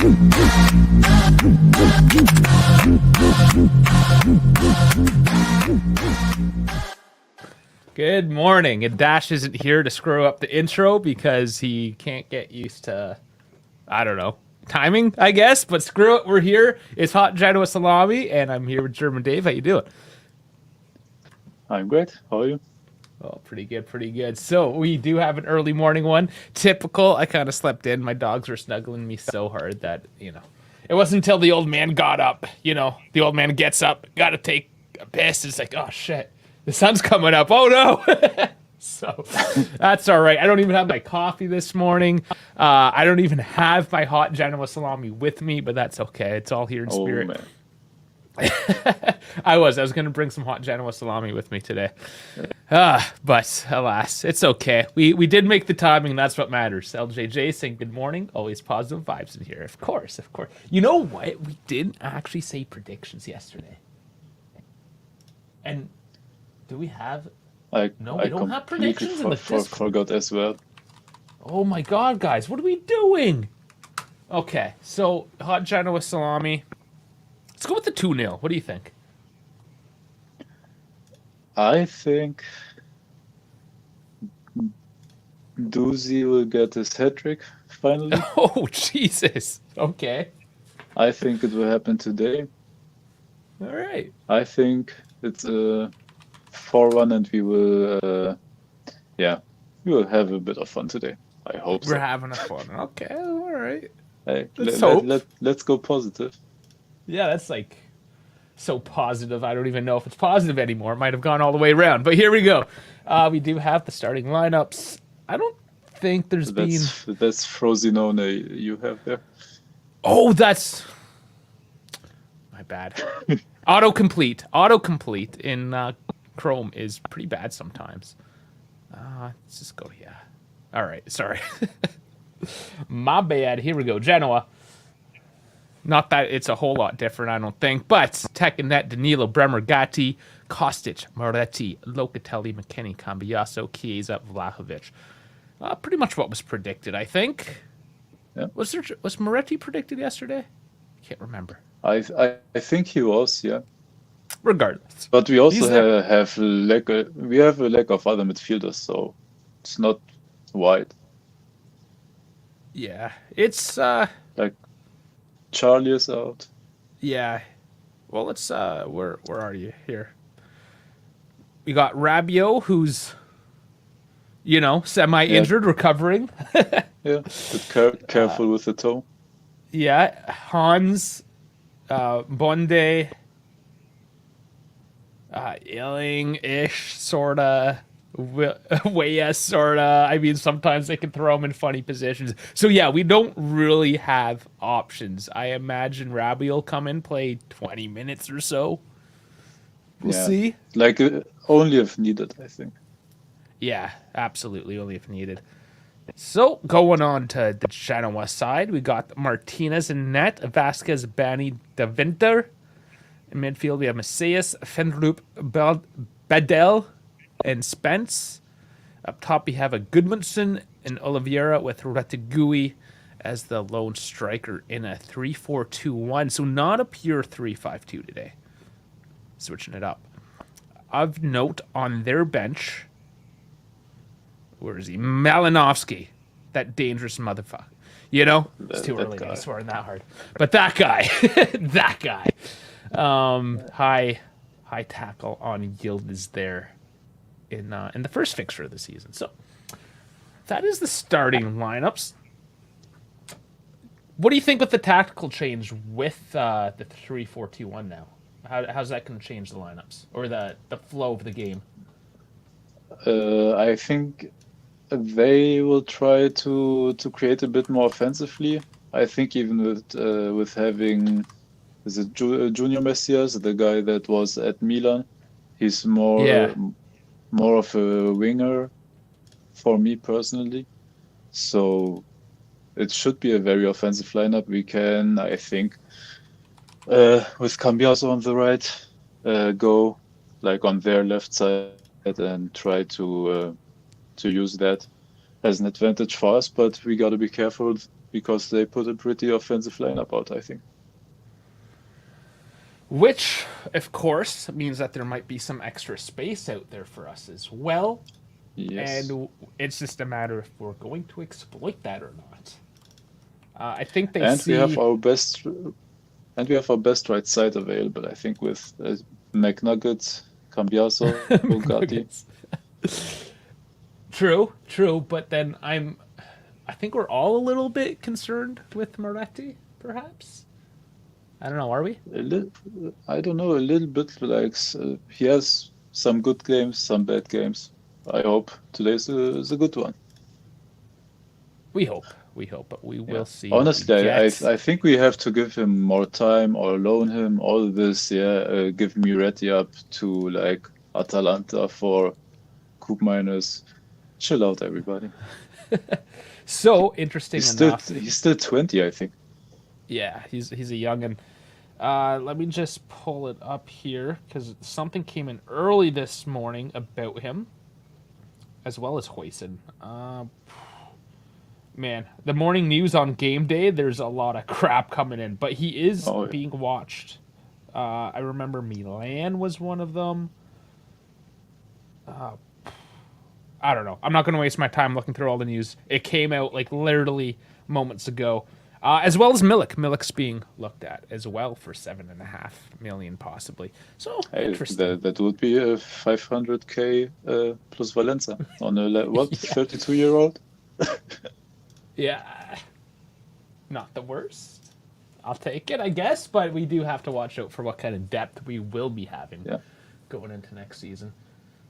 Good morning. And Dash isn't here to screw up the intro because he can't get used to, I don't know, timing, I guess. But screw it, we're here. It's Hot Genoa Salami, and I'm here with German Dave. How you doing? I'm great. How are you? Oh, pretty good, pretty good. So we do have an early morning one. Typical. I kind of slept in. My dogs were snuggling me so hard that, it wasn't until the old man got up. The old man gets up, got to take a piss. It's like, oh, shit. The sun's coming up. Oh, no. So that's all right. I don't even have my coffee this morning. I don't even have my hot Genoa salami with me, but that's okay. It's all here in spirit. Man. I was going to bring some hot Genoa salami with me today. But alas, it's okay. We did make the timing, and that's what matters. LJJ saying good morning. Always positive vibes in here. Of course, of course. You know what? We didn't actually say predictions yesterday. And do we have... No, we don't have predictions in the Discord. Forgot as well. Oh my god, guys. What are we doing? Okay, so hot Genoa salami. Let's go with the 2-0. What do you think? I think Doozy will get his hat-trick finally. Oh, Jesus. Okay. I think it will happen today. All right. I think it's a 4-1 and we will, we will have a bit of fun today. I hope so. We're having a fun. Okay, all right. Hey, let's go positive. Yeah, that's like so positive. I don't even know if it's positive anymore. It might have gone all the way around. But here we go. We do have the starting lineups. I don't think there's been... That's Frosinone you have there. Oh, that's... My bad. Autocomplete in Chrome is pretty bad sometimes. Let's just go, yeah. All right, sorry. My bad. Here we go. Genoa. Not that it's a whole lot different, I don't think. But Tecanet, Danilo, Bremer, Gatti, Kostic, Moretti, Locatelli, McKennie, Cambiaso, Chiesa, Vlahovic. Pretty much what was predicted, I think. Yeah. Was Moretti predicted yesterday? I can't remember. I think he was, yeah. Regardless. But we also have a lack of other midfielders, so it's not wide. Yeah, it's like Charlie is out. Yeah. Well, let's where are you here? We got Rabiot, who's semi-injured, recovering. Yeah, but careful with the toe. Yeah, Hans, Bonde, Illing-ish, sorta. Way sorta. I mean, sometimes they can throw him in funny positions. So yeah, we don't really have options. I imagine Rabiot will come in, play 20 minutes or so. We'll see. Like only if needed, I think. Yeah, absolutely, only if needed. So going on to the Genoa side, we got Martinez in net, Vasquez, Bani, De Winter. In midfield, we have Macias, Fendrup, Bedell, and Spence. Up top, we have a Goodmanson and Oliveira with Retegui as the lone striker in a 3-4-2-1. So not a pure 3-5-2 today. Switching it up. Of note, on their bench, where is he? Malinovsky. That dangerous motherfucker. It's too early to be swearing that hard. But that guy. That guy. High tackle on Yildiz there in the first fixture of the season. So that is the starting lineups. What do you think with the tactical change with the 3-4-2-1 now? How's that going to change the lineups or the flow of the game? I think they will try to create a bit more offensively. I think even with having Junior Messias, the guy that was at Milan, he's more of a winger for me personally. So it should be a very offensive lineup. We can, I think, with Cambiaso on the right, go like on their left side and try to use that as an advantage for us. But we got to be careful because they put a pretty offensive lineup out, I think. Which, of course, means that there might be some extra space out there for us as well. Yes. And it's just a matter if we're going to exploit that or not. I think they And we have see. our best right side available, I think, with McNuggets, Cambiaso, Gatti. True, but then I think we're all a little bit concerned with Moretti, perhaps. I don't know, are we? I don't know, a little bit like he has some good games, some bad games. I hope today's is a good one. We hope, but we will see. Honestly, I think we have to give him more time or loan him all this. Give Miretti up to like Atalanta for Coop minus. Chill out, everybody. So interesting enough. He's still 20, I think. Yeah, he's a youngin. Let me just pull it up here because something came in early this morning about him, as well as Huijsen. Man, the morning news on game day, there's a lot of crap coming in, but he is being watched. I remember Milan was one of them. I don't know. I'm not going to waste my time looking through all the news. It came out like literally moments ago. As well as Milik. Milik's being looked at as well for 7.5 million possibly. So interesting. That would be a 500k plus Valenza on a 32-year-old. Yeah, not the worst. I'll take it, I guess, but we do have to watch out for what kind of depth we will be having going into next season.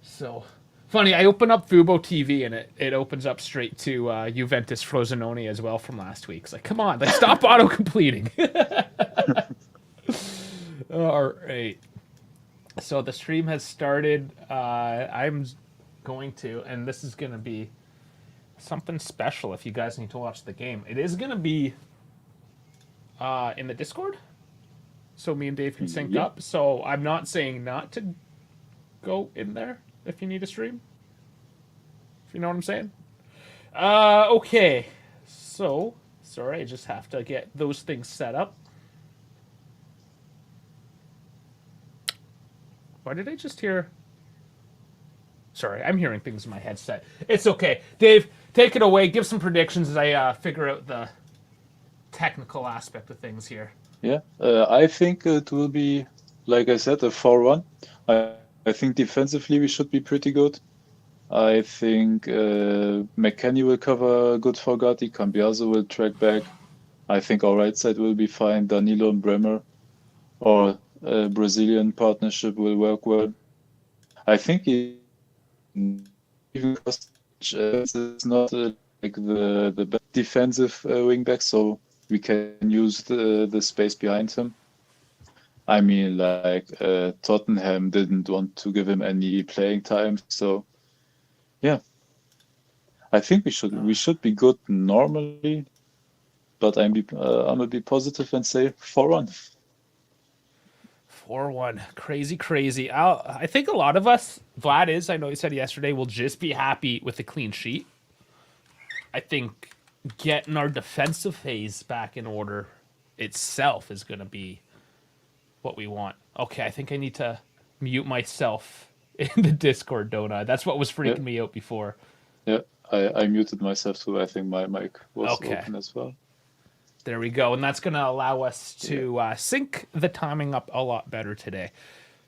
So funny, I open up Fubo TV and it opens up straight to Juventus Frosinone as well from last week. It's like, come on, like stop auto completing. All right. So the stream has started. I'm going to, and this is going to be something special if you guys need to watch the game. It is going to be in the Discord, so me and Dave can sync up. So I'm not saying not to go in there if you need a stream. If you know what I'm saying. Okay. So, sorry, I just have to get those things set up. Why did I just hear... Sorry, I'm hearing things in my headset. It's okay. Dave, take it away. Give some predictions as I figure out the technical aspect of things here. Yeah, I think it will be, like I said, a 4-1. I think defensively we should be pretty good. I think McKennie will cover good for Gatti. Cambiaso will track back. I think our right side will be fine. Danilo and Bremer or Brazilian partnership will work well. I think even Kostic is not like the best defensive wingback, so we can use the space behind him. I mean, like Tottenham didn't want to give him any playing time, so yeah, I think we should be good normally, but I'm gonna be positive and say 4-1. 4-1. Crazy. I think a lot of us, Vlad is, I know he said yesterday, will just be happy with a clean sheet. I think getting our defensive phase back in order itself is going to be what we want. Okay, I think I need to mute myself in the Discord, don't I? That's what was freaking me out before. Yeah, I muted myself too. I think my mic was open as well. There we go. And that's going to allow us to sync the timing up a lot better today.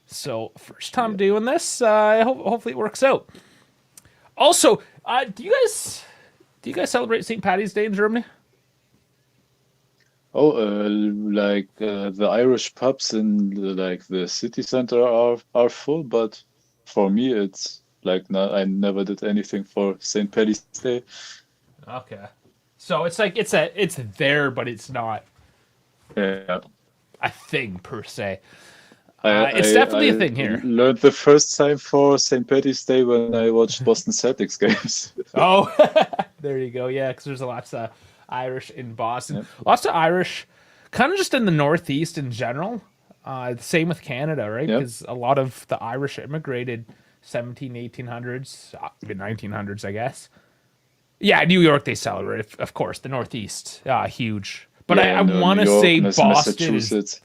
So first time doing this, hopefully it works out. Also, do you guys celebrate St. Paddy's Day in Germany? Oh, like the Irish pubs in the city center are full, but for me it's like I never did anything for St. Paddy's Day. Okay. So it's like it's there, but it's not a thing per se. It's definitely a thing here. Learned the first time for St. Paddy's Day when I watched Boston Celtics games. Oh, there you go. Yeah, because there's lots of Irish in Boston. Yep. Lots of Irish, kind of just in the Northeast in general. Same with Canada, right? Because a lot of the Irish immigrated 1800s, even 1900s, I guess. Yeah, New York they celebrate, of course. The Northeast, huge. But Yeah, I want New to York, say Boston is. Massachusetts.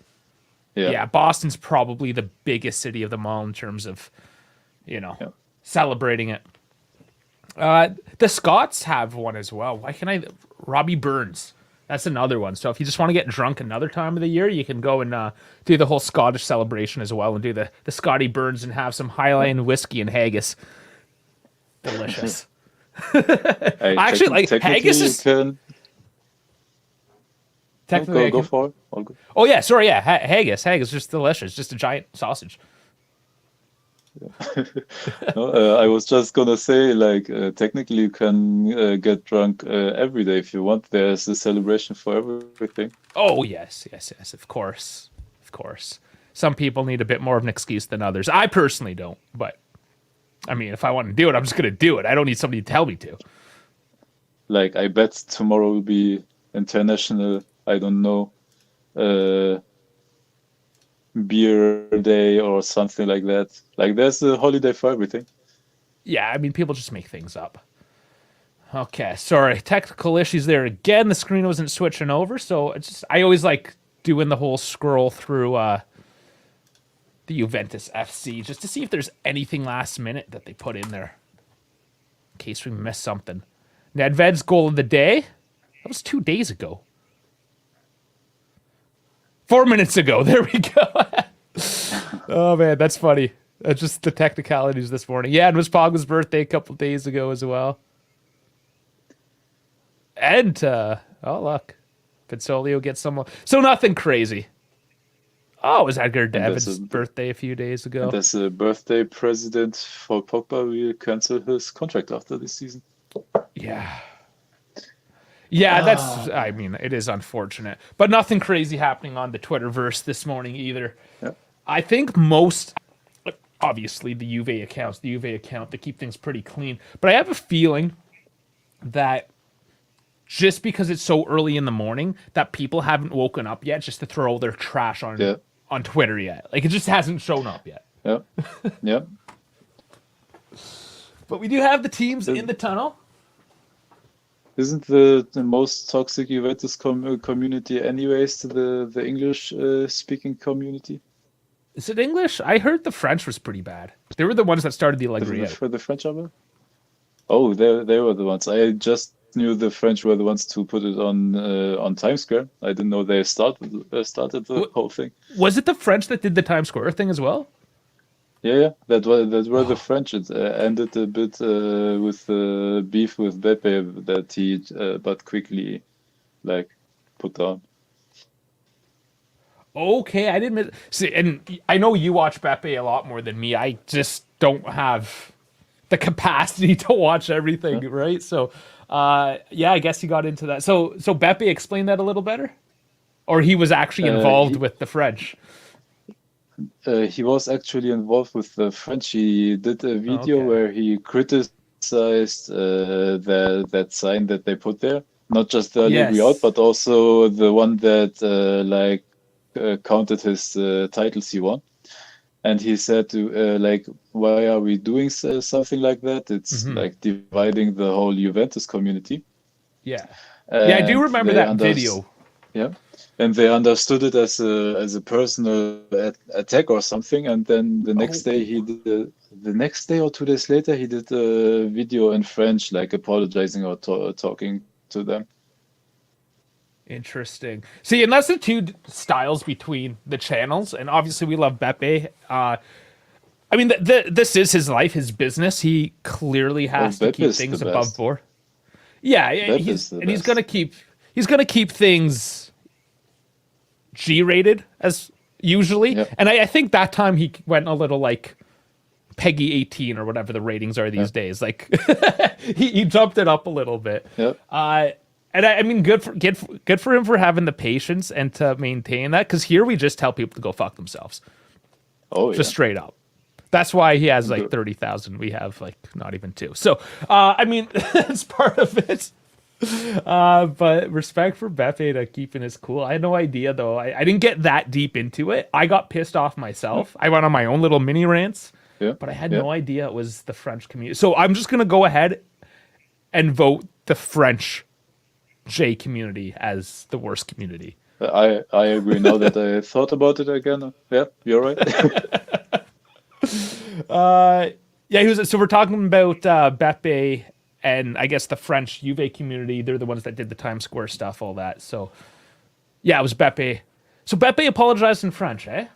Yeah. Yeah, Boston's probably the biggest city of them all in terms of, Yeah. celebrating it. The Scots have one as well. Why can I? Robbie Burns. That's another one. So if you just want to get drunk another time of the year, you can go and do the whole Scottish celebration as well and do the Scotty Burns and have some Highland whiskey and haggis. Delicious. Hey, Actually, like haggis is technically go for it. All good. Oh yeah, sorry, yeah, haggis. Haggis is just delicious. Just a giant sausage. No, I was just gonna say, like, technically you can get drunk every day if you want. There's a celebration for everything. Oh yes, of course, of course. Some people need a bit more of an excuse than others. I personally don't, but I mean, if I want to do it, I'm just gonna do it. I don't need somebody to tell me to. Like, I bet tomorrow will be international, I don't know, beer day or something like that. Like, there's a holiday for everything. Yeah, I mean, people just make things up. Okay, sorry, technical issues there again. The screen wasn't switching over, so I always like doing the whole scroll through the Juventus FC just to see if there's anything last minute that they put in there in case we miss something. Nedved's goal of the day? That was 2 days ago. 4 minutes ago. There we go. Oh, man, that's funny. Just the technicalities this morning. Yeah, it was Pogba's birthday a couple days ago as well. And, oh, look. Pinsolio gets some... So nothing crazy. Oh, it was Edgar David's birthday a few days ago. And as a birthday present for Pogba, will cancel his contract after this season. Yeah. Yeah, that's, I mean, it is unfortunate. But nothing crazy happening on the Twitterverse this morning either. Yeah. I think obviously the Juve account, they keep things pretty clean. But I have a feeling that just because it's so early in the morning, that people haven't woken up yet just to throw their trash on Twitter yet. Like, it just hasn't shown up yet. Yeah. Yeah. But we do have the teams in the tunnel. Isn't the most toxic Juventus community anyways to the English speaking community? Is it English? I heard the French was pretty bad. They were the ones that started the Allegri. For the French are? Oh, they were the ones. I just knew the French were the ones to put it on Times Square. I didn't know they started the whole thing. Was it the French that did the Times Square thing as well? Yeah, that were the French. It ended a bit with the beef with Beppe that he but quickly like put down. Okay, I didn't see, and I know you watch Beppe a lot more than me. I just don't have the capacity to watch everything, right? So, yeah, I guess you got into that. So Beppe explained that a little better, or he was actually involved with the French. He was actually involved with the French. He did a video where he criticized that sign that they put there. Not just the Allegri out, but also the one that counted his titles he won. And he said to why are we doing something like that? It's like dividing the whole Juventus community. Yeah, I do remember that video. Yeah. And they understood it as a personal attack or something, and then the next day the next day or 2 days later he did a video in French, like apologizing or talking to them. Interesting. See, and that's the two styles between the channels, and obviously we love Beppe. I mean, this is his life, his business. He clearly has to keep things above board. Yeah, he's gonna keep things G-rated as usually, and I think that time he went a little like Peggy 18 or whatever the ratings are these days. Like he jumped it up a little bit. Yep. And I mean, good for him for having the patience and to maintain that. Because here we just tell people to go fuck themselves. Oh, just straight up. That's why he has like 30,000. We have like not even 2. So I mean, it's part of it. But respect for Beppe to keeping his cool. I had no idea though. I didn't get that deep into it. I got pissed off myself. I went on my own little mini rants, but I had no idea it was the French community. So I'm just gonna go ahead and vote the French J community as the worst community. I agree now that I thought about it again. Yeah, you're right. Yeah, so we're talking about Beppe and I guess the French Juve community. They're the ones that did the Times Square stuff, all that. So yeah, it was Beppe. So Beppe apologized in French, eh?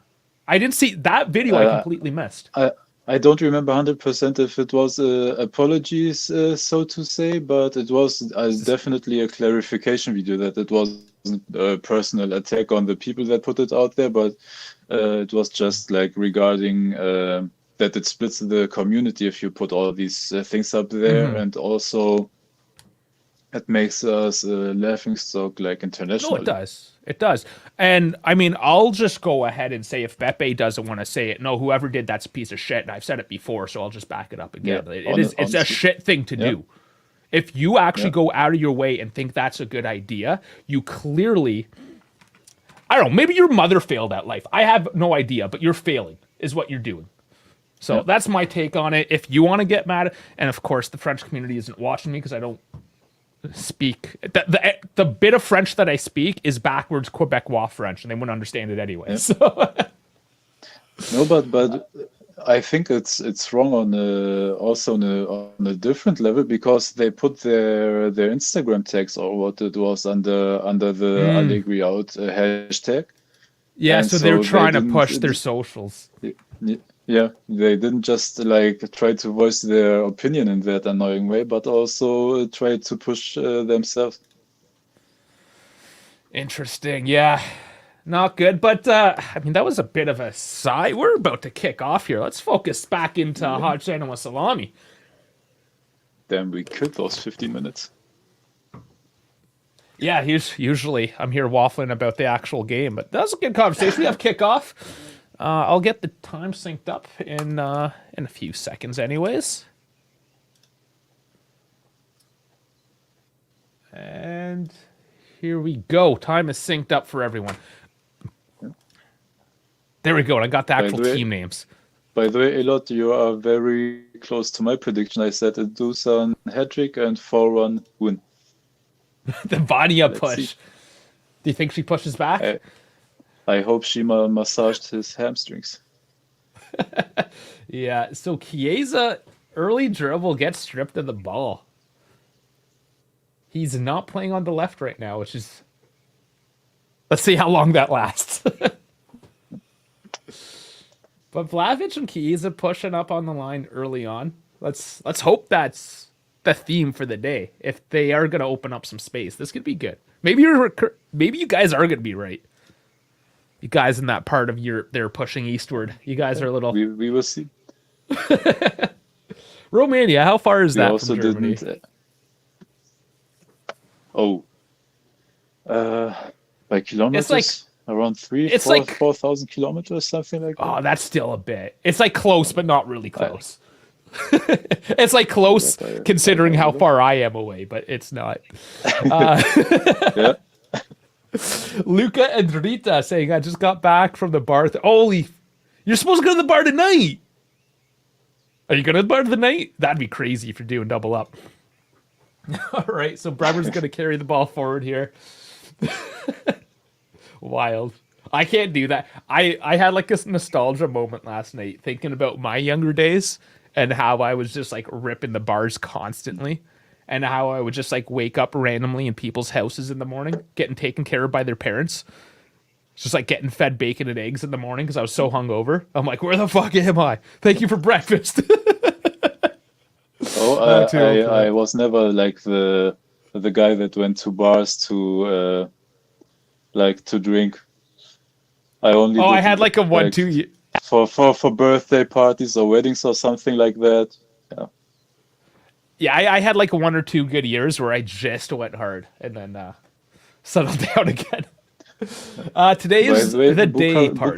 I didn't see that video. I completely missed. I don't remember 100% if it was apologies, so to say, but it was definitely a clarification video that it wasn't a personal attack on the people that put it out there, but it was just like regarding that it splits the community if you put all these things up there, and also it makes us a laughing stock like internationally. No, it does. It does. And I mean, I'll just go ahead and say if Beppe doesn't want to say it, no, whoever did that's a piece of shit. And I've said it before, so I'll just back it up again. Yeah, it's a shit thing to do. If you actually go out of your way and think that's a good idea, you clearly, I don't know, maybe your mother failed at life. I have no idea, but you're failing is what you're doing. So that's my take on it. If you want to get mad, and of course the French community isn't watching me because I don't speak the bit of French that I speak is backwards Quebecois French, and they wouldn't understand it anyway. So no, but I think it's wrong on also on a different level because they put their Instagram tags or what it was under the Allegri out hashtag. Yeah, and so they're trying to push their socials. Yeah, they didn't just like try to voice their opinion in that annoying way, but also try to push themselves. Interesting, yeah. Not good, but I mean, that was a bit of a sigh. We're about to kick off here. Let's focus back into hot Genoa salami. Damn, we killed those 15 minutes. Yeah, usually I'm here waffling about the actual game, but that was a good conversation. We have kickoff. I'll get the time synced up in a few seconds anyways. And here we go. Time is synced up for everyone. There we go. And I got the actual team names. By the way, Elot, you are very close to my prediction. I said a Dusan hat-trick and 4-1 win. The Vania push. Do you think she pushes back? I hope she massaged his hamstrings. Yeah, so Chiesa, early dribble, gets stripped of the ball. He's not playing on the left right now, which is... Let's see how long that lasts. But Vlahovic and Chiesa pushing up on the line early on. Let's hope that's the theme for the day. If they are going to open up some space, this could be good. Maybe you guys are going to be right. You guys in that part of Europe, they're pushing eastward. You guys are a little... We will see. Romania, how far is that from Germany? By kilometers? It's like, around 4,000 kilometers, something like that. Oh, that's still a bit. It's like close, but not really close. It's like close considering how far I am away, but it's not. Yeah. Luca and Rita saying, I just got back from the bar. You're supposed to go to the bar tonight. Are you going to the bar tonight? That'd be crazy if you're doing double up. All right, so Bremer's going to carry the ball forward here. Wild. I can't do that. I had like this nostalgia moment last night thinking about my younger days and how I was just like ripping the bars constantly. And how I would just like wake up randomly in people's houses in the morning, getting taken care of by their parents. Just like getting fed bacon and eggs in the morning because I was so hungover. I'm like, where the fuck am I? Thank you for breakfast. I was never like the guy that went to bars to drink. I had like a 1-2 for birthday parties or weddings or something like that. Yeah. Yeah, I had like 1 or 2 good years where I just went hard and then settled down again. Today is the day party.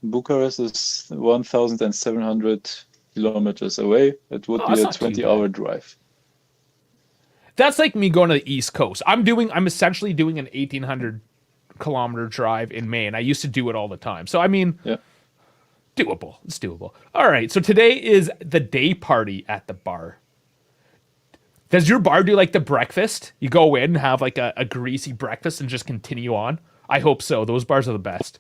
Bucharest is 1,700 kilometers away. It would be a 20-hour drive. That's like me going to the East Coast. I'm essentially doing an 1,800 kilometer drive in May, and I used to do it all the time. So I mean, yeah. Doable. It's doable. All right. So today is the day party at the bar. Does your bar do like the breakfast? You go in, have like a greasy breakfast, and just continue on? I hope so. Those bars are the best.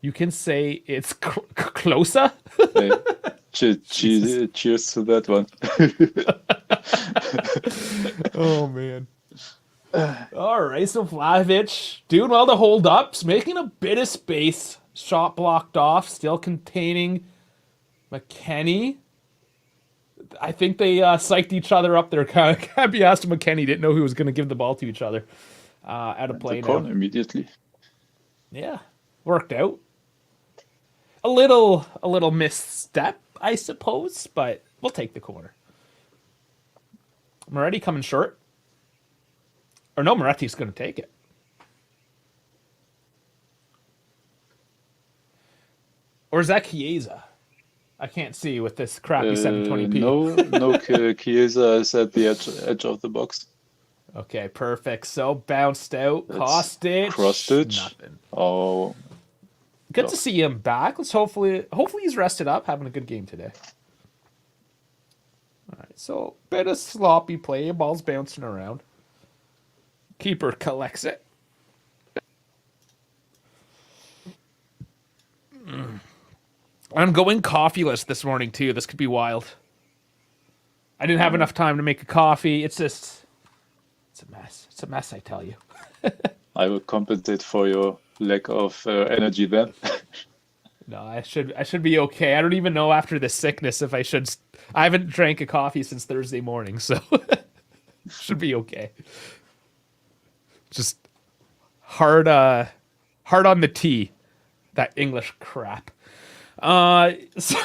You can say it's closer. Hey, cheers to that one. Oh, man. All right, so Vlahovic doing well to hold ups, making a bit of space. Shot blocked off, still containing McKennie. I think they psyched each other up there. Can't be asked. McKennie didn't know who was going to give the ball to each other out of play The now. corner immediately. Yeah, worked out. A little misstep, I suppose, but we'll take the corner. Moretti coming short. Or no, Moretti's going to take it. Or is that Chiesa? I can't see with this crappy 720p. No, Chiesa is at the edge of the box. Okay, perfect. So bounced out. Kostic. Cross-stitch. Nothing. Oh. Good to see him back. Let's hopefully he's rested up, having a good game today. All right, so bit of sloppy play. Ball's bouncing around. Keeper collects it. I'm going coffeeless this morning too. This could be wild. I didn't have enough time to make a coffee. It's a mess. It's a mess, I tell you. I will compensate for your lack of energy then. No, I should be okay. I don't even know after the sickness if I should. I haven't drank a coffee since Thursday morning, so should be okay. Just hard on the tea, that English crap. So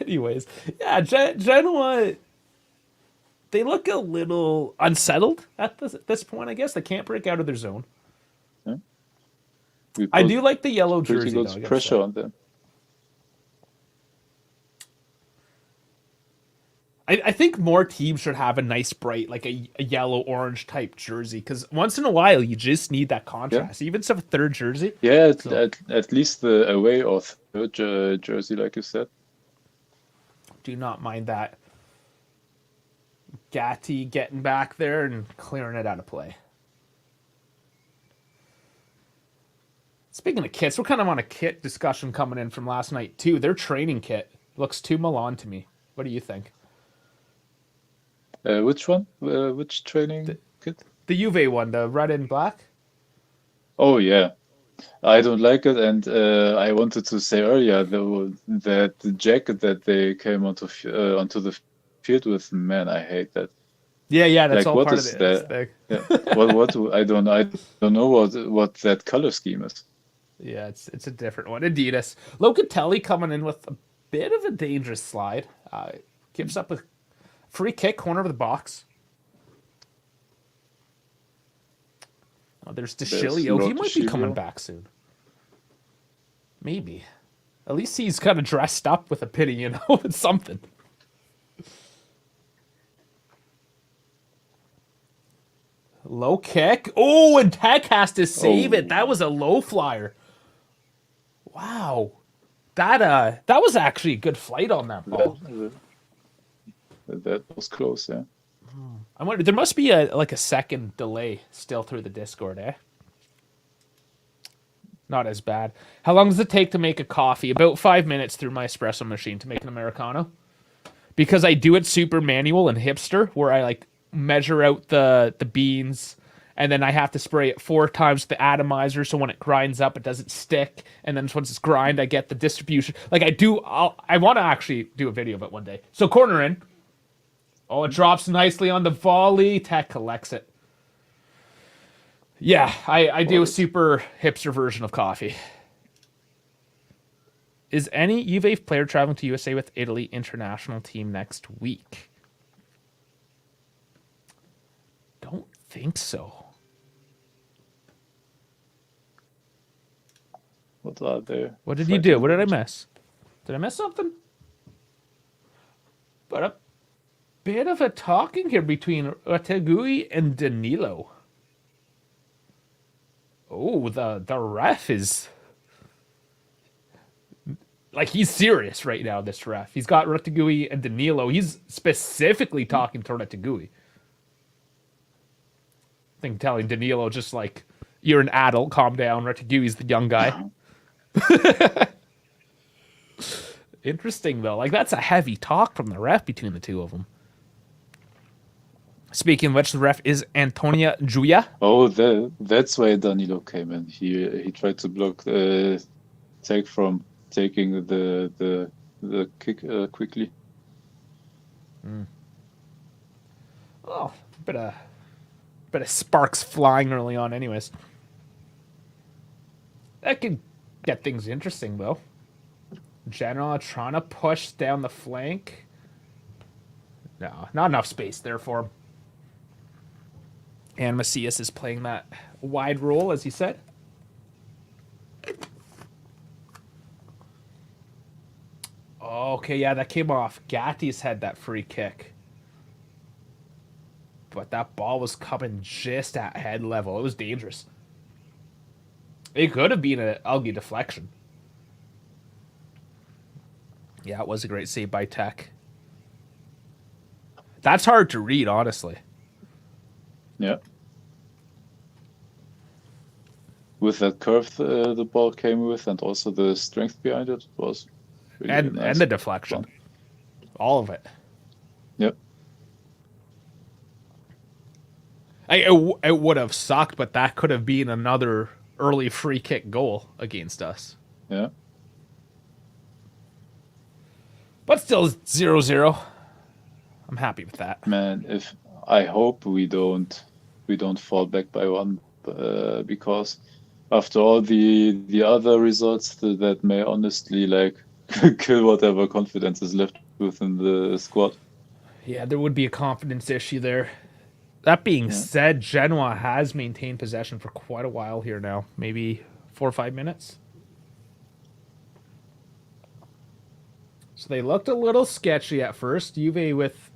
anyways, yeah, Genoa, they look a little unsettled at this point, I guess. They can't break out of their zone. Yeah. I do like the yellow jersey, pretty good pressure on them. I think more teams should have a nice bright, like a yellow-orange type jersey, because once in a while you just need that contrast. Yeah. Even if a third jersey. Yeah, at least the away or third jersey, like you said. Do not mind that. Gatti getting back there and clearing it out of play. Speaking of kits, we're kind of on a kit discussion coming in from last night, too. Their training kit looks too Milan to me. What do you think? Which one? Which training kit? The Juve one, the red and black. Oh yeah, I don't like it, and I wanted to say earlier that the jacket that they came onto the field with, man, I hate that. Yeah, that's like, all what part is of it. that? Yeah. what I don't know what that color scheme is. Yeah, it's a different one. Adidas. Locatelli coming in with a bit of a dangerous slide. Gives up a free kick, corner of the box. Oh, there's DeCilio. He might be coming back soon. Maybe. At least he's kind of dressed up with a pity, you know? It's something. Low kick. Oh, and Tech has to save it. That was a low flyer. Wow. That was actually a good flight on that ball. That was close, yeah. I wonder, there must be a second delay still through the Discord, eh? Not as bad. How long does it take to make a coffee? About 5 minutes through my espresso machine to make an Americano. Because I do it super manual and hipster, where I measure out the beans, and then I have to spray it 4 times the atomizer, so when it grinds up, it doesn't stick. And then once it's grind, I get the distribution. I want to actually do a video of it one day. So corner in. Oh, it drops nicely on the volley. Tech collects it. Yeah, I do a super hipster version of coffee. Is any Juve player traveling to USA with Italy international team next week? Don't think so. What are there? What did you do? What did I miss? Did I miss something? But a bit of a talking here between Otegui and Danilo. Oh, the ref is... Like, he's serious right now, this ref. He's got Ratigui and Danilo. He's specifically talking to Ratigui. I think telling Danilo just like, you're an adult, calm down. Ratigui's the young guy. Interesting, though. Like, that's a heavy talk from the ref between the two of them. Speaking of which, the ref is Antonia Julia. Oh, that's why Danilo came in. He tried to block take from taking the kick quickly. Oh, bit of sparks flying early on, anyways. That could get things interesting, though. Genoa trying to push down the flank. No, not enough space there for him. And Macias is playing that wide role, as he said. Okay, yeah, that came off Gatti's head, that free kick. But that ball was coming just at head level. It was dangerous. It could have been an ugly deflection. Yeah, it was a great save by Tech. That's hard to read, honestly. Yeah. With that curve the ball came with, and also the strength behind it was really nice. And the deflection. All of it. Yep. It would have sucked, but that could have been another early free kick goal against us. Yeah. But still 0-0. I'm happy with that. Man, I hope we don't fall back by one, because after all the other results that may honestly like kill whatever confidence is left within the squad. Yeah, there would be a confidence issue there. That being said, Genoa has maintained possession for quite a while here now. Maybe 4 or 5 minutes. So they looked a little sketchy at first. Juve with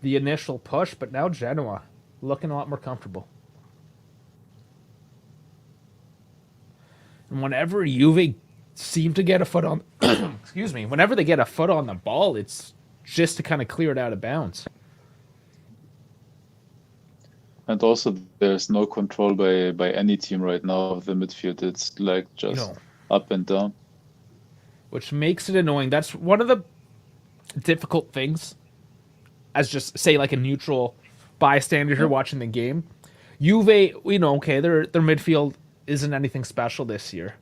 the initial push, but now Genoa looking a lot more comfortable. And whenever Juve seem to get a foot on... excuse me. Whenever they get a foot on the ball, it's just to kind of clear it out of bounds. And also, there's no control by any team right now of the midfield. It's like just up and down. Which makes it annoying. That's one of the difficult things, as just, say, like a neutral bystander here watching the game. Juve, okay, their midfield isn't anything special this year.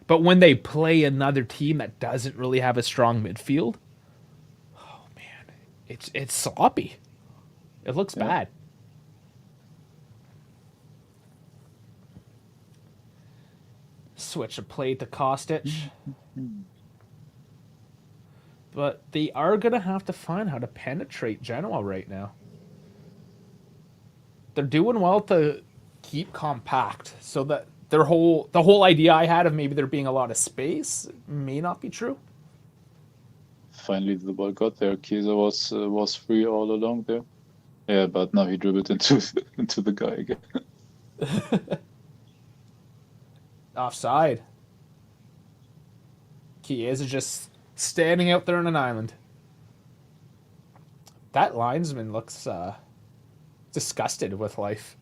But when they play another team that doesn't really have a strong midfield, oh, man, it's sloppy. It looks bad. Switch of play to Kostic. But they are going to have to find how to penetrate Genoa right now. They're doing well to keep compact, so that the whole idea I had of maybe there being a lot of space may not be true. Finally, the ball got there. Chiesa was free all along there. Yeah, but now he dribbled into the guy again. Offside. Chiesa just standing out there on an island. That linesman looks disgusted with life.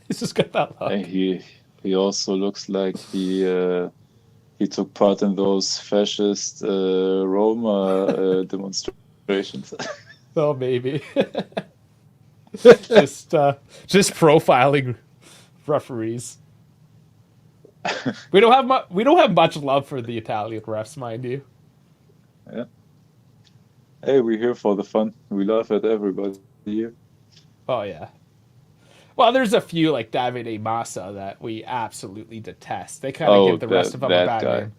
He's just got that look. And he also looks like he took part in those fascist Roma demonstrations. Oh, maybe. just profiling referees. We don't have much love for the Italian refs, mind you. Yeah. Hey, we're here for the fun. We laugh at everybody here. Oh yeah. Well, there's a few like Davide Massa that we absolutely detest. They kind of give the rest of them a bad name.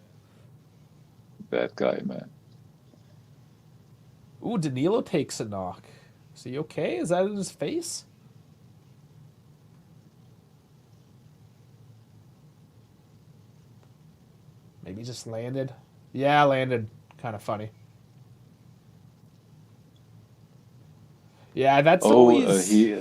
Bad guy, man. Ooh, Danilo takes a knock. Is he okay? Is that in his face? Maybe just landed. Yeah, landed. Kind of funny. Yeah, that's always... he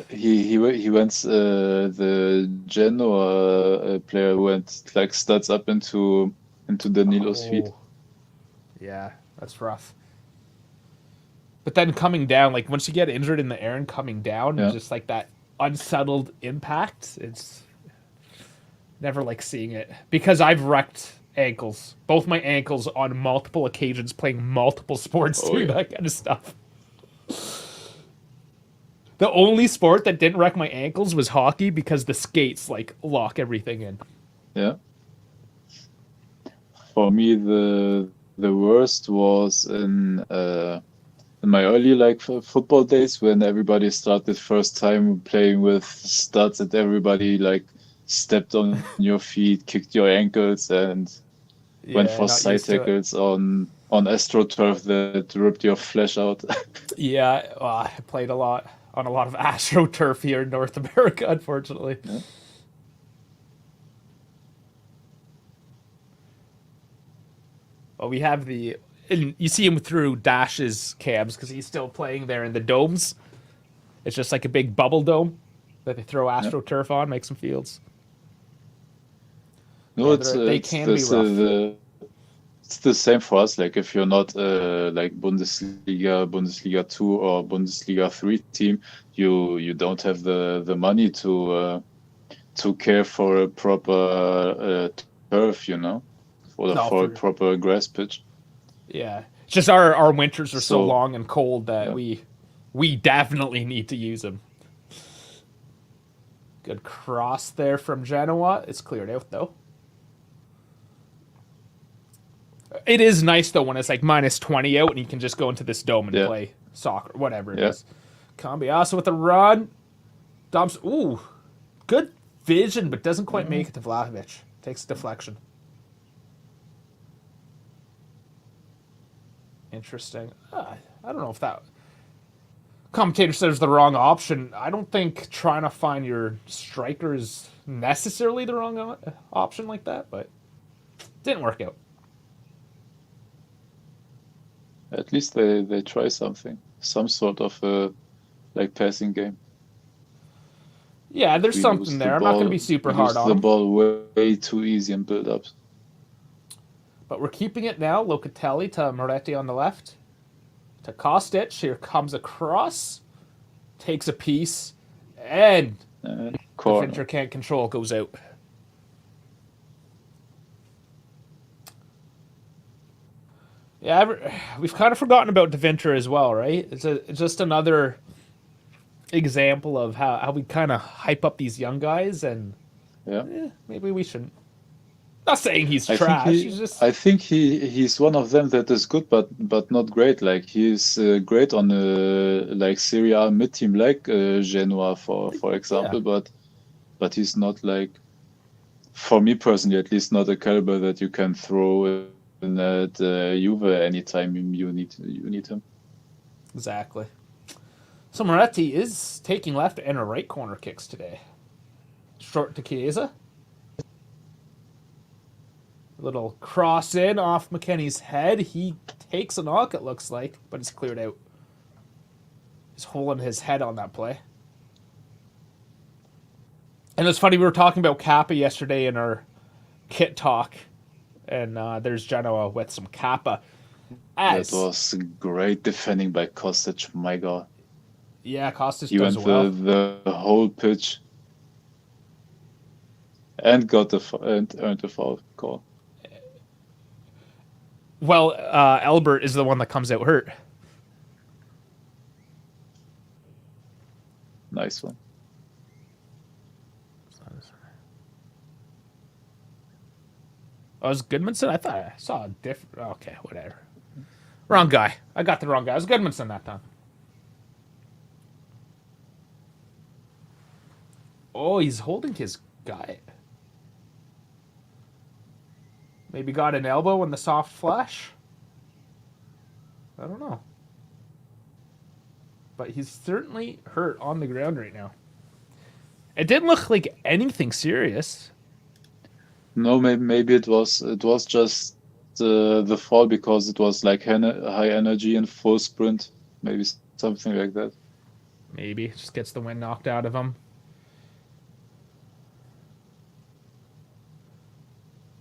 went, the Genoa player went, like, studs up into Danilo's feet. Yeah, that's rough. But then coming down, like once you get injured in the air and coming down, Yeah. just like that unsettled impact, it's never like seeing it. Because I've wrecked ankles, both my ankles on multiple occasions playing multiple sports Oh doing yeah. that kind of stuff. The only sport that didn't wreck my ankles was hockey because the skates like lock everything in. Yeah. For me, the worst was in my early like football days when everybody started first time playing with studs and everybody like stepped on your feet, kicked your ankles, and went Yeah, for not side used to it. tackles on AstroTurf that ripped your flesh out. Yeah, I played a lot on a lot of AstroTurf here in North America, unfortunately. Yeah. Well, we have and you see him through Dash's cams because he's still playing there in the domes. It's just like a big bubble dome that they throw Yeah. AstroTurf on, make some fields. No, Yeah, it's they it's can be this rough. it's the same for us. Like if you're not like Bundesliga 2 or Bundesliga 3 team, you don't have the money to care for a proper turf, No, for a for proper grass pitch. yeah, it's just our winters are so So long and cold that yeah, we definitely need to use them. Good cross there from Genoa. It's cleared out though. It is nice though when it's like -20 out and you can just go into this dome and yeah, play soccer, whatever it yeah. is. Cambiasso with a run. Dobbs, ooh, good vision, but doesn't quite make it to Vlahovic. Takes a deflection. Interesting. I don't know if that commentator says the wrong option. I don't think trying to find your striker is necessarily the wrong option like that, but didn't work out. At least they try something, some sort of like passing game. Yeah, there's We something lose the there. I'm not going to ball. be super We hard lose on the him, ball way too easy in build-ups. but we're keeping it now. Locatelli to Moretti on the left. To Kostic. Here comes a cross. Takes a piece. And And the corner. Fincher can't control. Goes out. Yeah, we've kind of forgotten about Deventer as well, right? It's just another example of how we kind of hype up these young guys, and Yeah. maybe we shouldn't. Not saying he's I think trash. he He's just I think he's one of them that is good but not great. Like he's great on like Serie A mid team like Genoa for yeah, example, but he's not like, for me personally at least, not a caliber that you can throw in at Juve anytime you need him. exactly. So Moretti is taking left and right corner kicks today. Short to Chiesa. Little cross in off McKennie's head. He takes a knock, it looks like, but it's cleared out. He's holding his head on that play. And it's funny, we were talking about Kappa yesterday in our kit talk, and there's Genoa with some Kappa. That As, was great defending by Kostic. My God, yeah, Costas he does went well. the whole pitch and and earned a foul call. Well, Albert is the one that comes out hurt. Nice one. Oh, it was Goodmanson? I thought I saw a different. Okay, whatever. Wrong guy. I got the wrong guy. It was Goodmanson that time. Oh, he's holding his guy. Maybe got an elbow in the soft flash? I don't know. But he's certainly hurt on the ground right now. It didn't look like anything serious. No, maybe it was just the fall because it was like high energy and full sprint, maybe something like that. Maybe. Just gets the wind knocked out of him.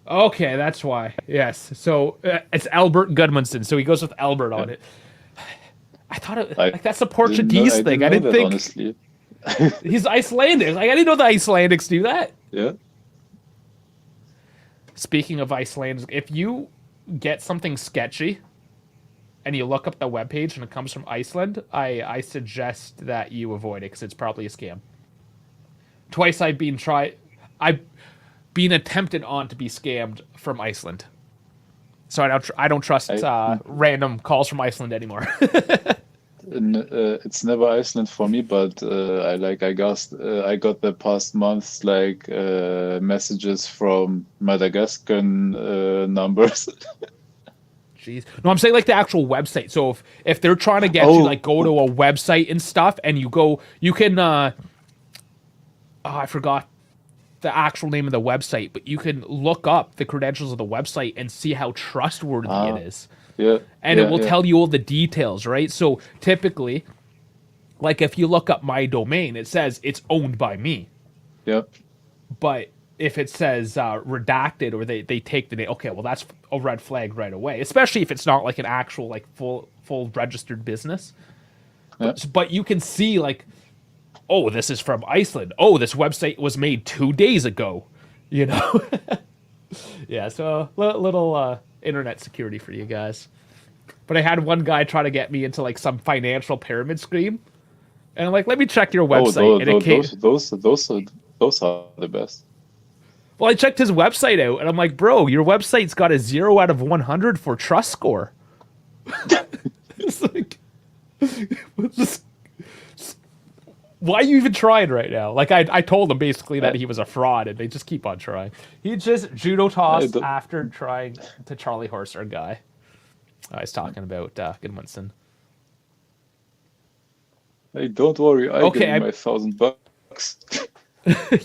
Okay, that's why. Yes. So it's Albert Gudmundsson. So he goes with Albert Yeah. on it. I thought it I like that's a didn't know. Portuguese I thing. didn't I know didn't that think honestly. he's Icelandic. Like I didn't know the Icelandics do that. Yeah. Speaking of Icelandic, if you get something sketchy and you look up the webpage and it comes from Iceland, I suggest that you avoid it because it's probably a scam. Twice I've been attempted on to be scammed from Iceland. So I don't trust I random calls from Iceland anymore. It's never Iceland for me, but I got the past months like messages from Madagascar numbers. Jeez. No, I'm saying like the actual website. So if they're trying to get you Oh, like go to a website and stuff and you can I forgot the actual name of the website, but you can look up the credentials of the website and see how trustworthy it ah, is. yeah, And it yeah, will yeah, tell you all the details, right? So typically, like if you look up my domain, it says it's owned by me. yeah, But if it says redacted or they take the name, okay, well that's a red flag right away. Especially if it's not like an actual like full registered business. yeah. But you can see like, oh, this is from Iceland. Oh, this website was made 2 days ago. You know. Yeah. So little internet security for you guys. But I had one guy try to get me into like some financial pyramid scheme, and I'm like, let me check your Oh, website, and it came. those are the best. Well, I checked his website out, and I'm like, bro, your website's got a 0 out of 100 for trust score. It's like, just, why are you even trying right now? Like, I told him basically that I, he was a fraud, and they just keep on trying. He just judo I tossed don't, after trying to Charlie Horse, our guy. I was talking about Goodwinson. Hey, don't worry, I give Okay, you my $1,000.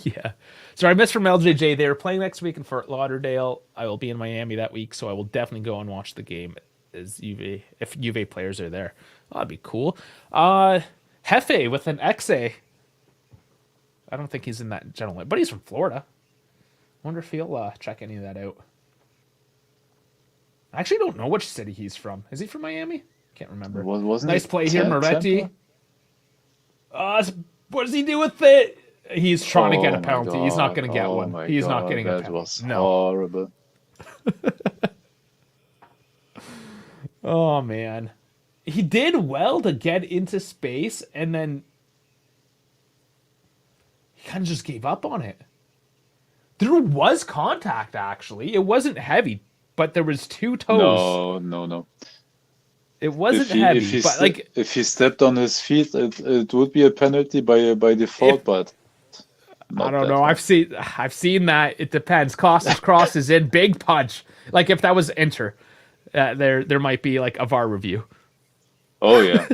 yeah. So I missed from LJJ. They are playing next week in Fort Lauderdale. I will be in Miami that week, so I will definitely go and watch the game as UV if UV players are there. Oh, that'd be cool. Hefe with an XA. I don't think he's in that gentleman, but he's from Florida. Wonder if he'll check any of that out. I actually don't know which city he's from. Is he from Miami? Can't remember. Wasn't Nice it play here, Moretti. Tampa? What does he do with it? He's trying to get a Oh my penalty. He's not God. going to get Oh one. my He's not God. getting a That penalty. was No. horrible. Oh man. He did well to get into space and then he kind of just gave up on it. There was contact actually. It wasn't heavy, but there was two toes. No, no, no. It wasn't heavy, but like If he stepped on his feet, it would be a penalty by if default, but I not don't that know. one. I've seen that. It depends. Cross is in big punch. Like if that was enter, there might be like a VAR review. Oh yeah,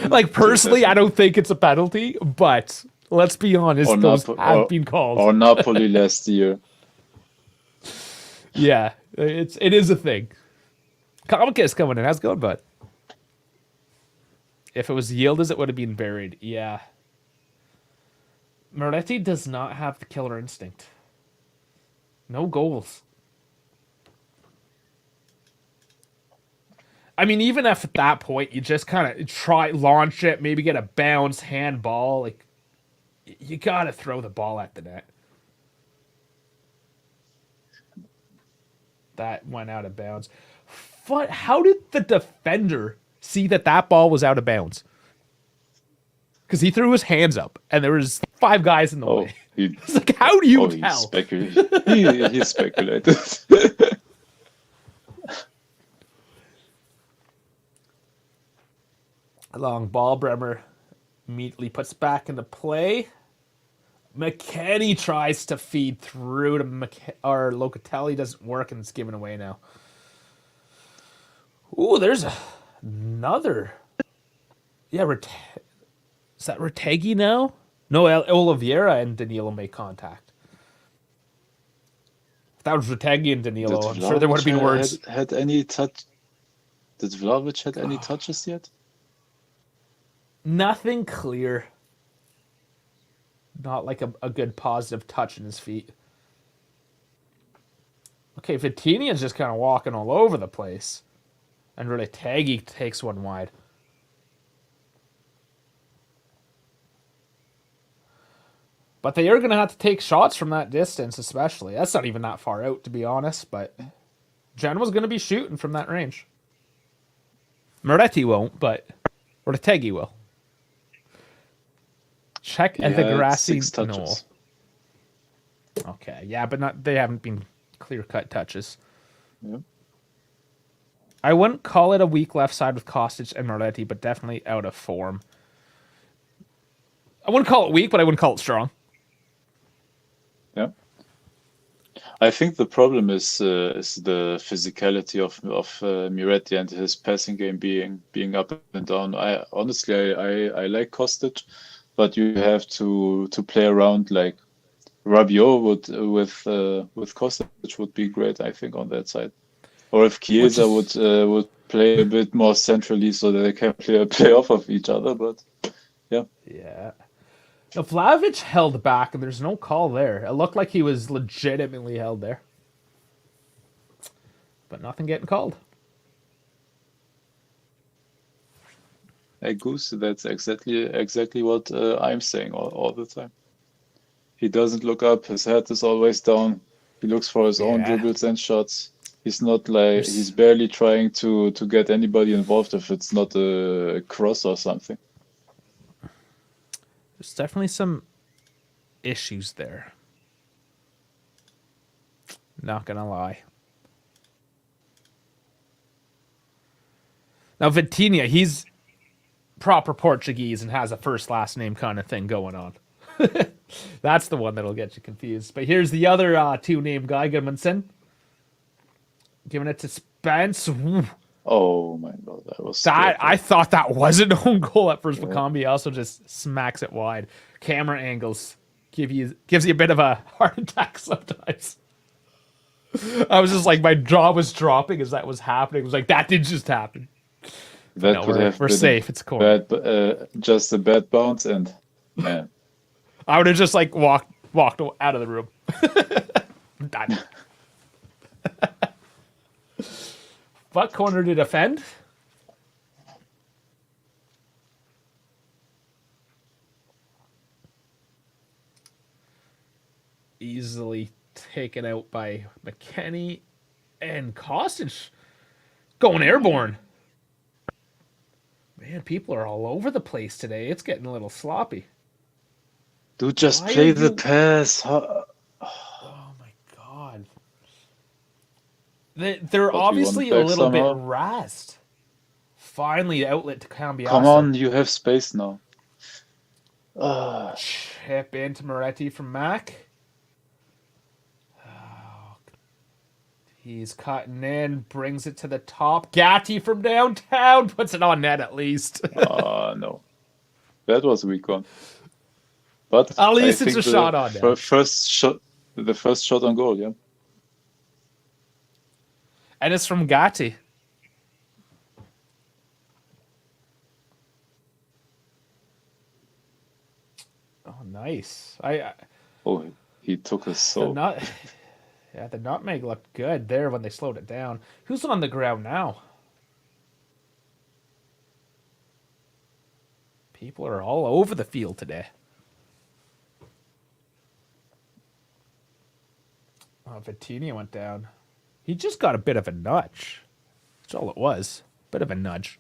Like Inter personally, I definitely. don't think it's a penalty, but let's be Or honest, those Nap have been called. or Napoli last year. Yeah, it is a thing. Comic is coming in. How's it going, bud? If it was Yildiz, it would have been buried. Yeah. Moretti does not have the killer instinct. No goals. I mean, even if at that point you just kind of try launch it, maybe get a bounce handball, like you gotta throw the ball at the net. That went out of bounds. What? How did the defender see that ball was out of bounds? Because he threw his hands up and there was five guys in the Oh, way. he It's like, how do you he tell? he speculated. Long ball, Bremer immediately puts back into play. McKenny tries to feed through to or Locatelli, doesn't work and it's given away now. Ooh, there's another. Yeah, is that Retegui now? No, Oliveira and Danilo make contact. If that was Retegui and Danilo, Did I'm sure there would have been words. had any touch? Did Vlahovic had any touches yet? Nothing clear. Not like a good positive touch in his feet. Okay, Vitinia's just kind of walking all over the place. And really, Taggy takes one wide. But they are going to have to take shots from that distance, especially. That's not even that far out, to be honest, but Genoa's going to be shooting from that range. Moretti won't, but Ortegi will. Check at the grassy knoll. Okay, yeah, but they haven't been clear-cut touches. Yep. I wouldn't call it a weak left side with Kostic and Moretti, but definitely out of form. I wouldn't call it weak, but I wouldn't call it strong. Yeah. I think the problem is the physicality of Moretti and his passing game being up and down. I honestly like Kostic, but you have to play around. Like Rabiot with Kostic would be great, I think, on that side. Or if Chiesa would play a bit more centrally so that they can play off of each other, but yeah. Yeah. Now, Vlahovic held back, and there's no call there. It looked like he was legitimately held there. But nothing getting called. Hey, Goose, that's exactly what I'm saying all the time. He doesn't look up. His head is always down. He looks for his own dribbles and shots. He's not like he's barely trying to get anybody involved if it's not a cross or something. There's definitely some issues there. Not gonna lie. Now Vitinha, he's proper Portuguese and has a first last name kind of thing going on. That's the one that'll get you confused. But here's the other two-name guy, Gudmundsson. Giving it to Spence. Ooh. Oh my god, that was I thought that was an own goal at first, but Combi also just smacks it wide. Camera angles gives you a bit of a heart attack sometimes. I was just like, my jaw was dropping as that was happening. It was like, that did just happen. That could have we're been safe. It's corner. Just a bad bounce, and man, I would have just like walked out of the room. Done. What corner to defend? Easily taken out by McKennie and Kostic going airborne. Man, people are all over the place today. It's getting a little sloppy. Dude, just play the pass. Oh my god. They're obviously a little bit razzed. Finally, outlet to Cambiasso. Come on, you have space now. Chip into Moretti from Mac. Oh. He's cutting in, brings it to the top. Gatti from downtown puts it on net at least. No. That was a weak one. But at least it's a shot on net. The first shot on goal, yeah. And it's from Gatti. Oh, nice. He took us so. The nutmeg looked good there when they slowed it down. Who's on the ground now? People are all over the field today. Oh, Vitinha went down. He just got a bit of a nudge. That's all it was. Bit of a nudge.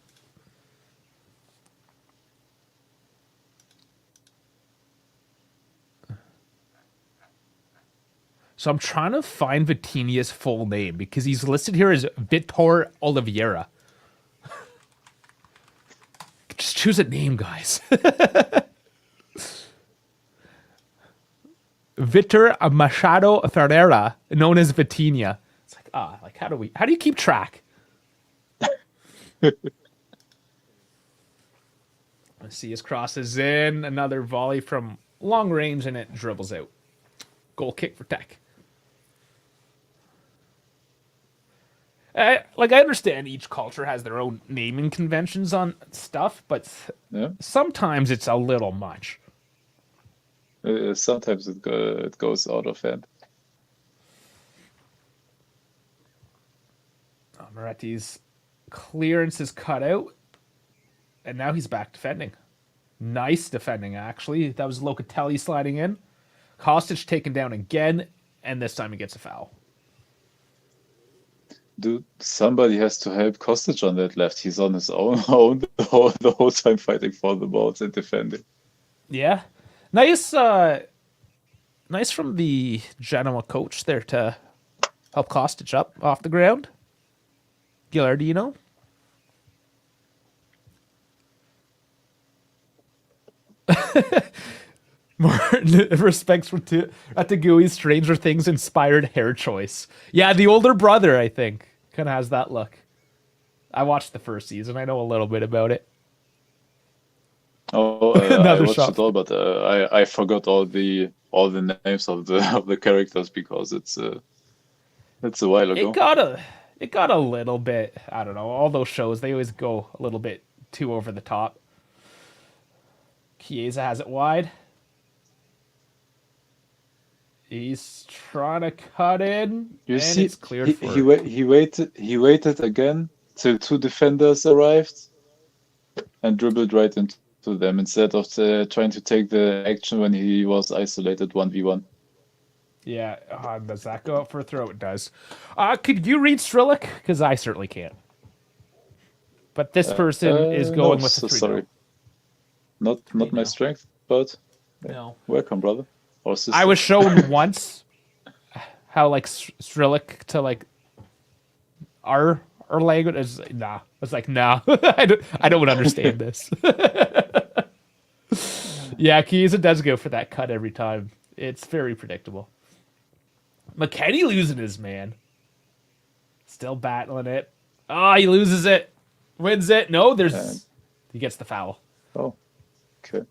So I'm trying to find Vitinha's full name because he's listed here as Vitor Oliveira. Just choose a name, guys. Vitor Machado Ferreira, known as Vitinha. It's like, how do you keep track? Let's see, his cross is in. Another volley from long range, and it dribbles out. Goal kick for Tech. I understand each culture has their own naming conventions on stuff, but sometimes it's a little much. Sometimes it goes out of hand. Moretti's clearance is cut out, and now he's back defending. Nice defending, actually. That was Locatelli sliding in. Kostic taken down again, and this time he gets a foul. Dude, somebody has to help Kostic on that left. He's on his own the whole time fighting for the balls and defending. Yeah. Nice nice from the Genoa coach there to help Kostic up off the ground. Gilardino. More respects for Atagui's Stranger Things inspired hair choice. Yeah, the older brother, I think, kind of has that look. I watched the first season. I know a little bit about it. Oh, I watched it all, but I forgot all the names of the characters because it's a while ago. It got a little bit. I don't know. All those shows, they always go a little bit too over the top. Chiesa has it wide. He's trying to cut in. You and see, it's cleared for he waited again till two defenders arrived and dribbled right into them instead of trying to take the action when he was isolated 1v1. Yeah, does that go up for a throw? It does. Could you read Strilic? Because I certainly can't. But this person is going with the 3-0. Sorry. Not my strength, but No. welcome, brother. Or sister. I was shown once how like Strilic to like our language is nah. I was like, nah. I don't understand this. Yeah, Chiesa does go for that cut every time. It's very predictable. McKennie losing his man. Still battling it. Oh, he loses it. Wins it. No, he gets the foul. Oh, okay.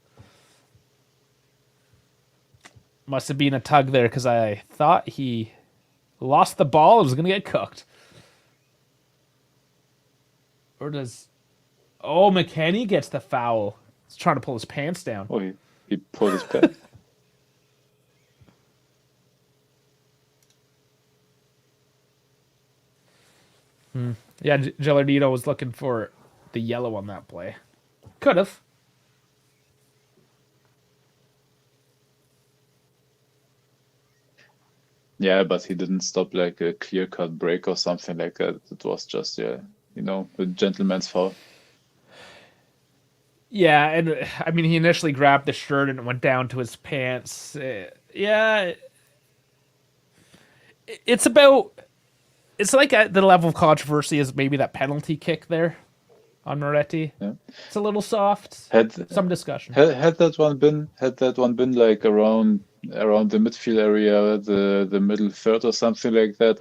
Must have been a tug there because I thought he lost the ball and was going to get cooked. Or does... Oh, McKennie gets the foul. He's trying to pull his pants down. Oh, he pulled his pants. Yeah, Gilardino was looking for the yellow on that play. Could have. Yeah, but he didn't stop like a clear-cut break or something like that. It was just, a gentleman's foul. Yeah, and I mean, he initially grabbed the shirt and it went down to his pants. Yeah. It's like at the level of controversy is maybe that penalty kick there on Moretti. Yeah. It's a little soft. Some discussion. Had that one been like around the midfield area, the middle third or something like that,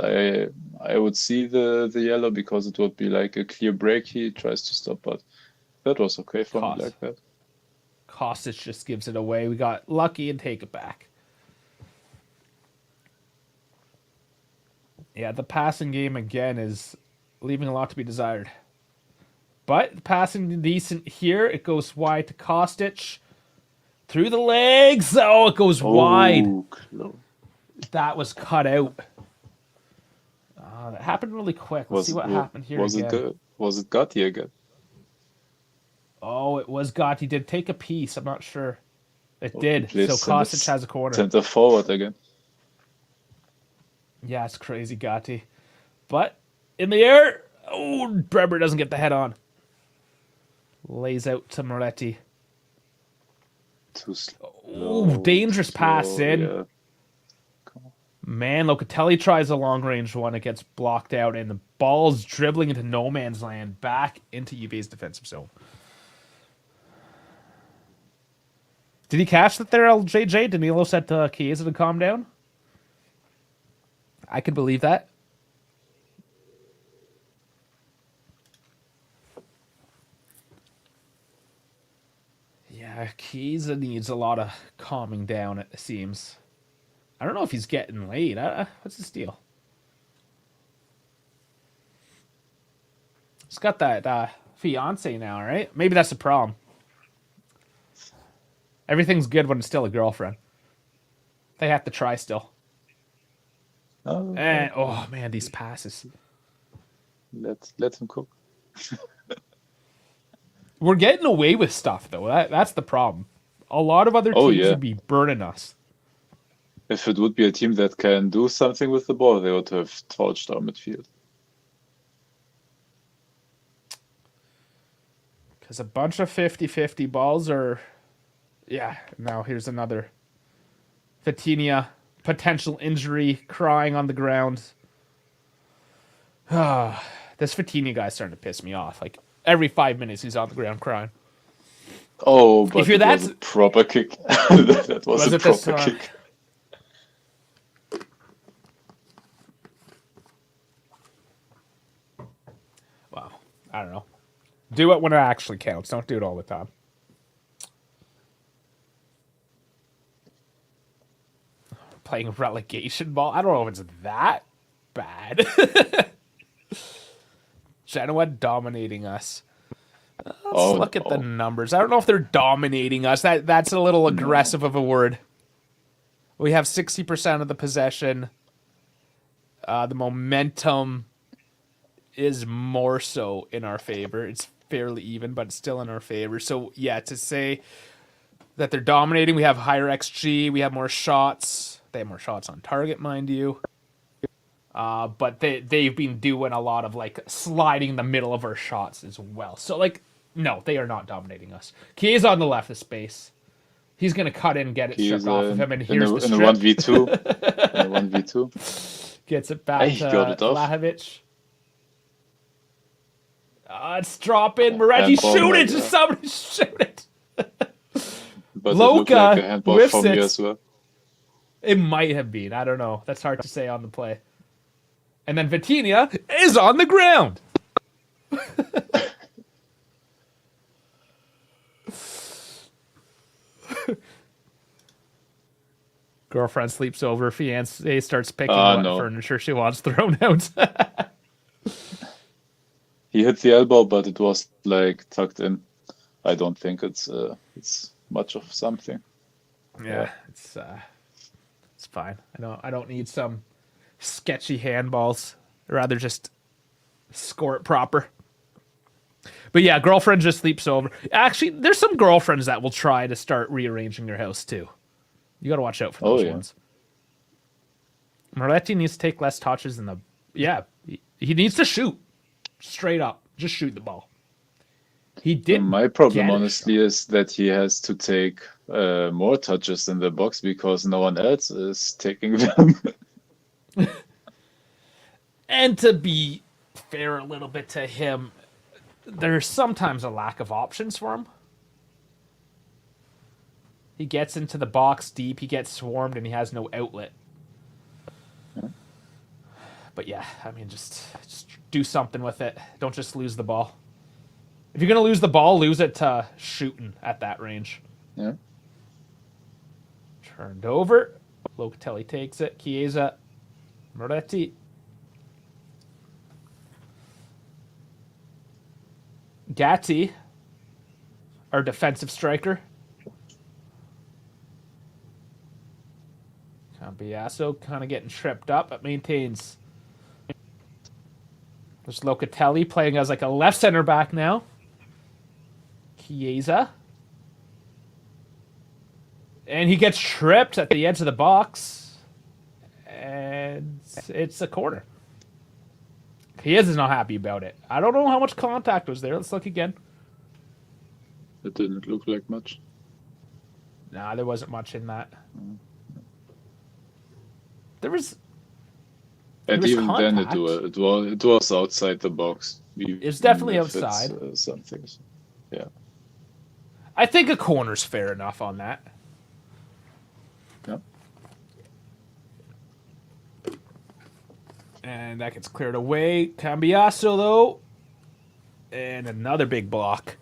I would see the yellow because it would be like a clear break. He tries to stop, but that was okay for me like that. Kostic just gives it away. We got lucky and take it back. Yeah, the passing game again is leaving a lot to be desired. But the passing decent here. It goes wide to Kostic. Through the legs. Oh, it goes wide. Close. That was cut out. That happened really quick. Let's see what happened here again. Was it Gotti again? Oh, it was Gotti. Did take a piece. I'm not sure. It did. So Kostic has a corner. Center forward again. Yeah, it's crazy, Gotti. But in the air. Oh, Bremer doesn't get the head on. Lays out to Moretti. Too slow. Oh, dangerous pass in. Yeah. Man, Locatelli tries a long-range one. It gets blocked out, and the ball's dribbling into no man's land, back into Juve's defensive zone. Did he catch that there, LJJ? Danilo said to Chiesa to calm down? I could believe that. Yeah, Chiesa needs a lot of calming down, it seems. I don't know if he's getting laid. What's his deal? He's got that fiance now, right? Maybe that's the problem. Everything's good when it's still a girlfriend. They have to try still. Oh, And oh man, these passes. Let him cook. We're getting away with stuff, though. That's the problem. A lot of other Oh teams yeah. would be burning us. If it would be a team that can do something with the ball, they would have torched our midfield. Because a bunch of 50-50 balls are... Yeah, now here's another. Vitinha, potential injury, crying on the ground. This Vitinha guy's starting to piss me off. Like, every 5 minutes he's on the ground crying. Oh, but If you're it was a proper kick. That was a it this proper kick. Wow. I don't know. Do it when it actually counts. Don't do it all the time. Playing relegation ball. I don't know if it's that bad. Genoa dominating us. Let's look at the numbers. I don't know if they're dominating us. That's a little aggressive of a word. We have 60% of the possession. The momentum is more so in our favor. It's fairly even, but it's still in our favor. So, yeah, to say that they're dominating, we have higher XG, we have more shots. They have more shots on target, mind you. But they've been doing a lot of, like, sliding in the middle of our shots as well. So, like, no, they are not dominating us. Chiesa on the left of space. He's going to cut in, get it stripped off of him, and here's the strip. In a 1v2. In a 1v2. Gets it back to Vlahovic. It's drop in. Moretti, shoot it! Just somebody shoot it! But Loka it looked like a handball from me as well. It might have been. I don't know. That's hard to say on the play. And then Vitinha is on the ground. Girlfriend sleeps over. Fiancé starts picking what furniture she wants thrown out. He hit the elbow, but it was like tucked in. I don't think it's much of something. Yeah, it's fine. I don't need some sketchy handballs. I'd rather just score it proper. But yeah, girlfriend just sleeps over. Actually, there's some girlfriends that will try to start rearranging your house too. You got to watch out for those ones. Moretti needs to take less touches than he needs to shoot. Straight up. Just shoot the ball. He did. My problem, honestly, is that he has to take more touches in the box because no one else is taking them. And to be fair a little bit to him, there's sometimes a lack of options for him. He gets into the box deep, he gets swarmed, and he has no outlet. But yeah, I mean, just do something with it. Don't just lose the ball. If you're going to lose the ball, lose it to shooting at that range. Yeah. Turned over. Locatelli takes it. Chiesa. Moretti. Gatti, our defensive striker. Cambiasso kind of getting tripped up, but maintains. There's Locatelli playing as like a left center back now. Chiesa. And he gets tripped at the edge of the box. And it's a corner. Chiesa's not happy about it. I don't know how much contact was there. Let's look again. It didn't look like much. Nah, there wasn't much in that. There was... And even contact. Then it was outside the box. It's definitely outside. Some things. Yeah. I think a corner's fair enough on that. Yep. And that gets cleared away. Cambiasso, though. And another big block.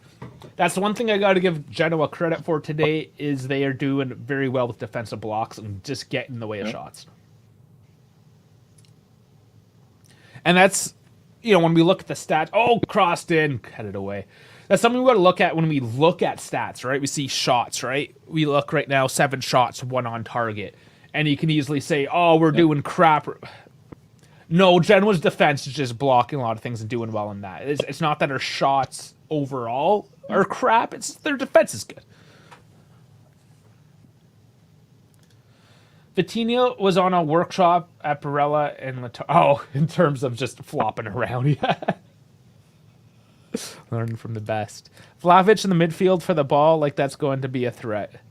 That's the one thing I got to give Genoa credit for today is they are doing very well with defensive blocks and just getting in the way of shots. And that's, when we look at the stats, crossed in, headed away. That's something we got to look at when we look at stats, right? We see shots, right? We look right now, 7 shots, 1 on target. And you can easily say, we're doing crap. No, Genoa's defense is just blocking a lot of things and doing well in that. It's not that her shots overall are crap. It's their defense is good. Vitinha was on a workshop at Barella and in terms of just flopping around. Yeah. Learning from the best. Vlahovic in the midfield for the ball, like that's going to be a threat.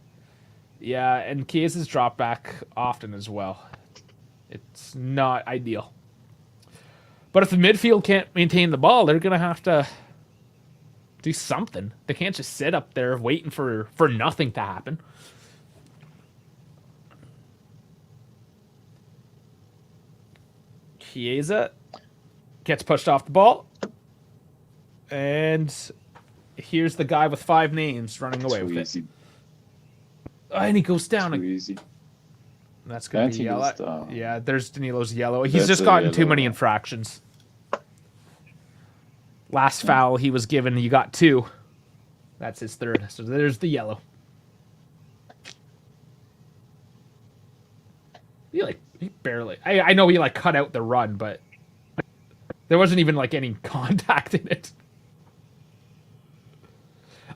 Yeah, and Chiesa's dropped back often as well. It's not ideal. But if the midfield can't maintain the ball, they're going to have to do something. They can't just sit up there waiting for nothing to happen. Chiesa gets pushed off the ball. And here's the guy with 5 names running away with it. And he goes down. Too easy. That's going to be yellow. Yeah, there's Danilo's yellow. He's just gotten too many infractions. Last foul he was given, he got 2. That's his 3rd. So there's the yellow. He barely. I know he cut out the run, but there wasn't even any contact in it.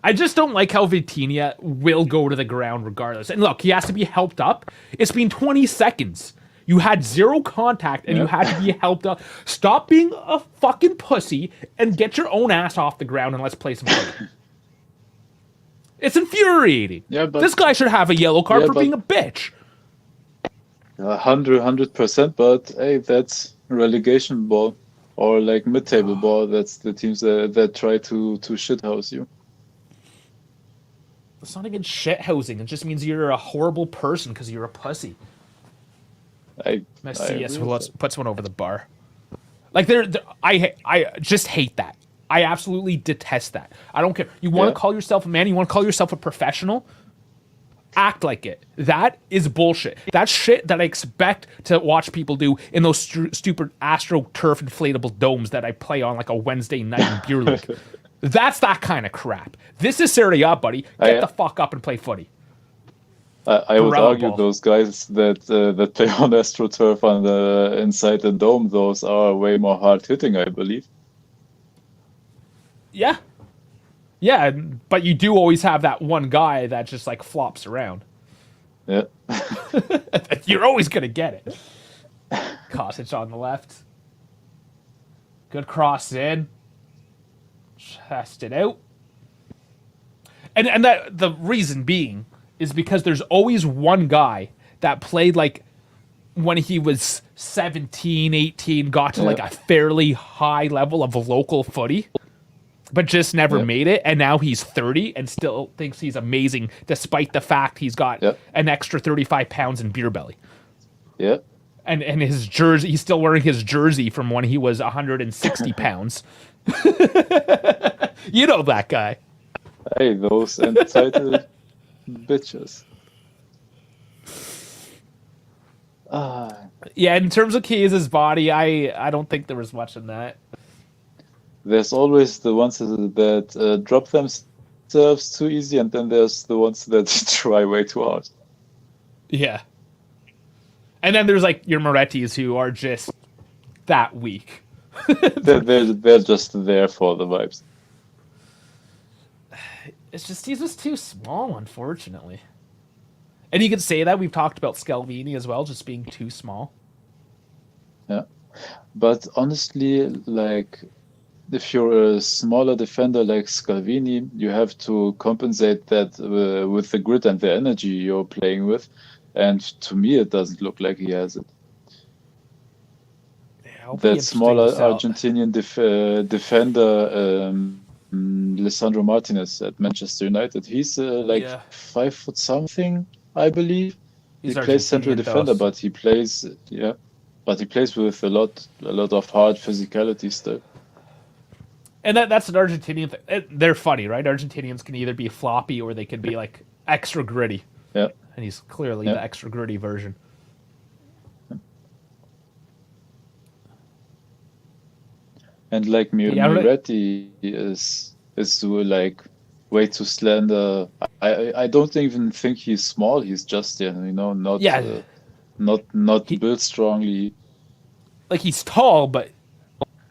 I just don't like how Vitinha will go to the ground regardless. And look, he has to be helped up. It's been 20 seconds. You had 0 contact and you had to be helped up. Stop being a fucking pussy and get your own ass off the ground and let's play some footy. It's infuriating. Yeah, but this guy should have a yellow card for being a bitch. 100%, but hey, that's relegation ball or mid-table ball. That's the teams that try to shithouse you. It's not even shithousing. It just means you're a horrible person because you're a pussy. Messias puts one over the bar. I just hate that. I absolutely detest that. I don't care. You want to call yourself a man? You want to call yourself a professional? Act like it. That is bullshit. That's shit that I expect to watch people do in those stupid AstroTurf inflatable domes that I play on a Wednesday night in beer league. That's that kind of crap. This is Serie A, buddy. Get the fuck up and play footy. I would argue those guys that play on AstroTurf and inside the dome, those are way more hard hitting, I believe. Yeah. Yeah, but you do always have that one guy that just flops around. Yeah. You're always going to get it. Kostic on the left. Good cross in. Chest it out. And that the reason being is because there's always one guy that played when he was 17, 18, got to a fairly high level of local footy, but just never made it. And now he's 30 and still thinks he's amazing, despite the fact he's got an extra 35 pounds in beer belly. Yeah. And his jersey, he's still wearing his jersey from when he was 160 pounds. You know that guy. Hey, those entitled bitches. Yeah, in terms of Chiesa's body, I don't think there was much in that. There's always the ones that drop themselves too easy, and then there's the ones that try way too hard. Yeah. And then there's your Morettis who are just that weak. they're just there for the vibes. It's just he's just too small, unfortunately. And you could say that we've talked about Scalvini as well, just being too small. Yeah, but honestly, if you're a smaller defender like Scalvini, you have to compensate that with the grit and the energy you're playing with. And to me, it doesn't look like he has it. That smaller Argentinian defender, Lisandro Martinez at Manchester United, he's 5 foot something, I believe. He plays central defender, but he plays with a lot of hard physicality still. And that's an Argentinian thing. They're funny, right? Argentinians can either be floppy or they can be extra gritty. Yeah. And he's clearly the extra gritty version. And Miretti is way too slender. I don't even think he's small. He's just not built strongly. like he's tall, but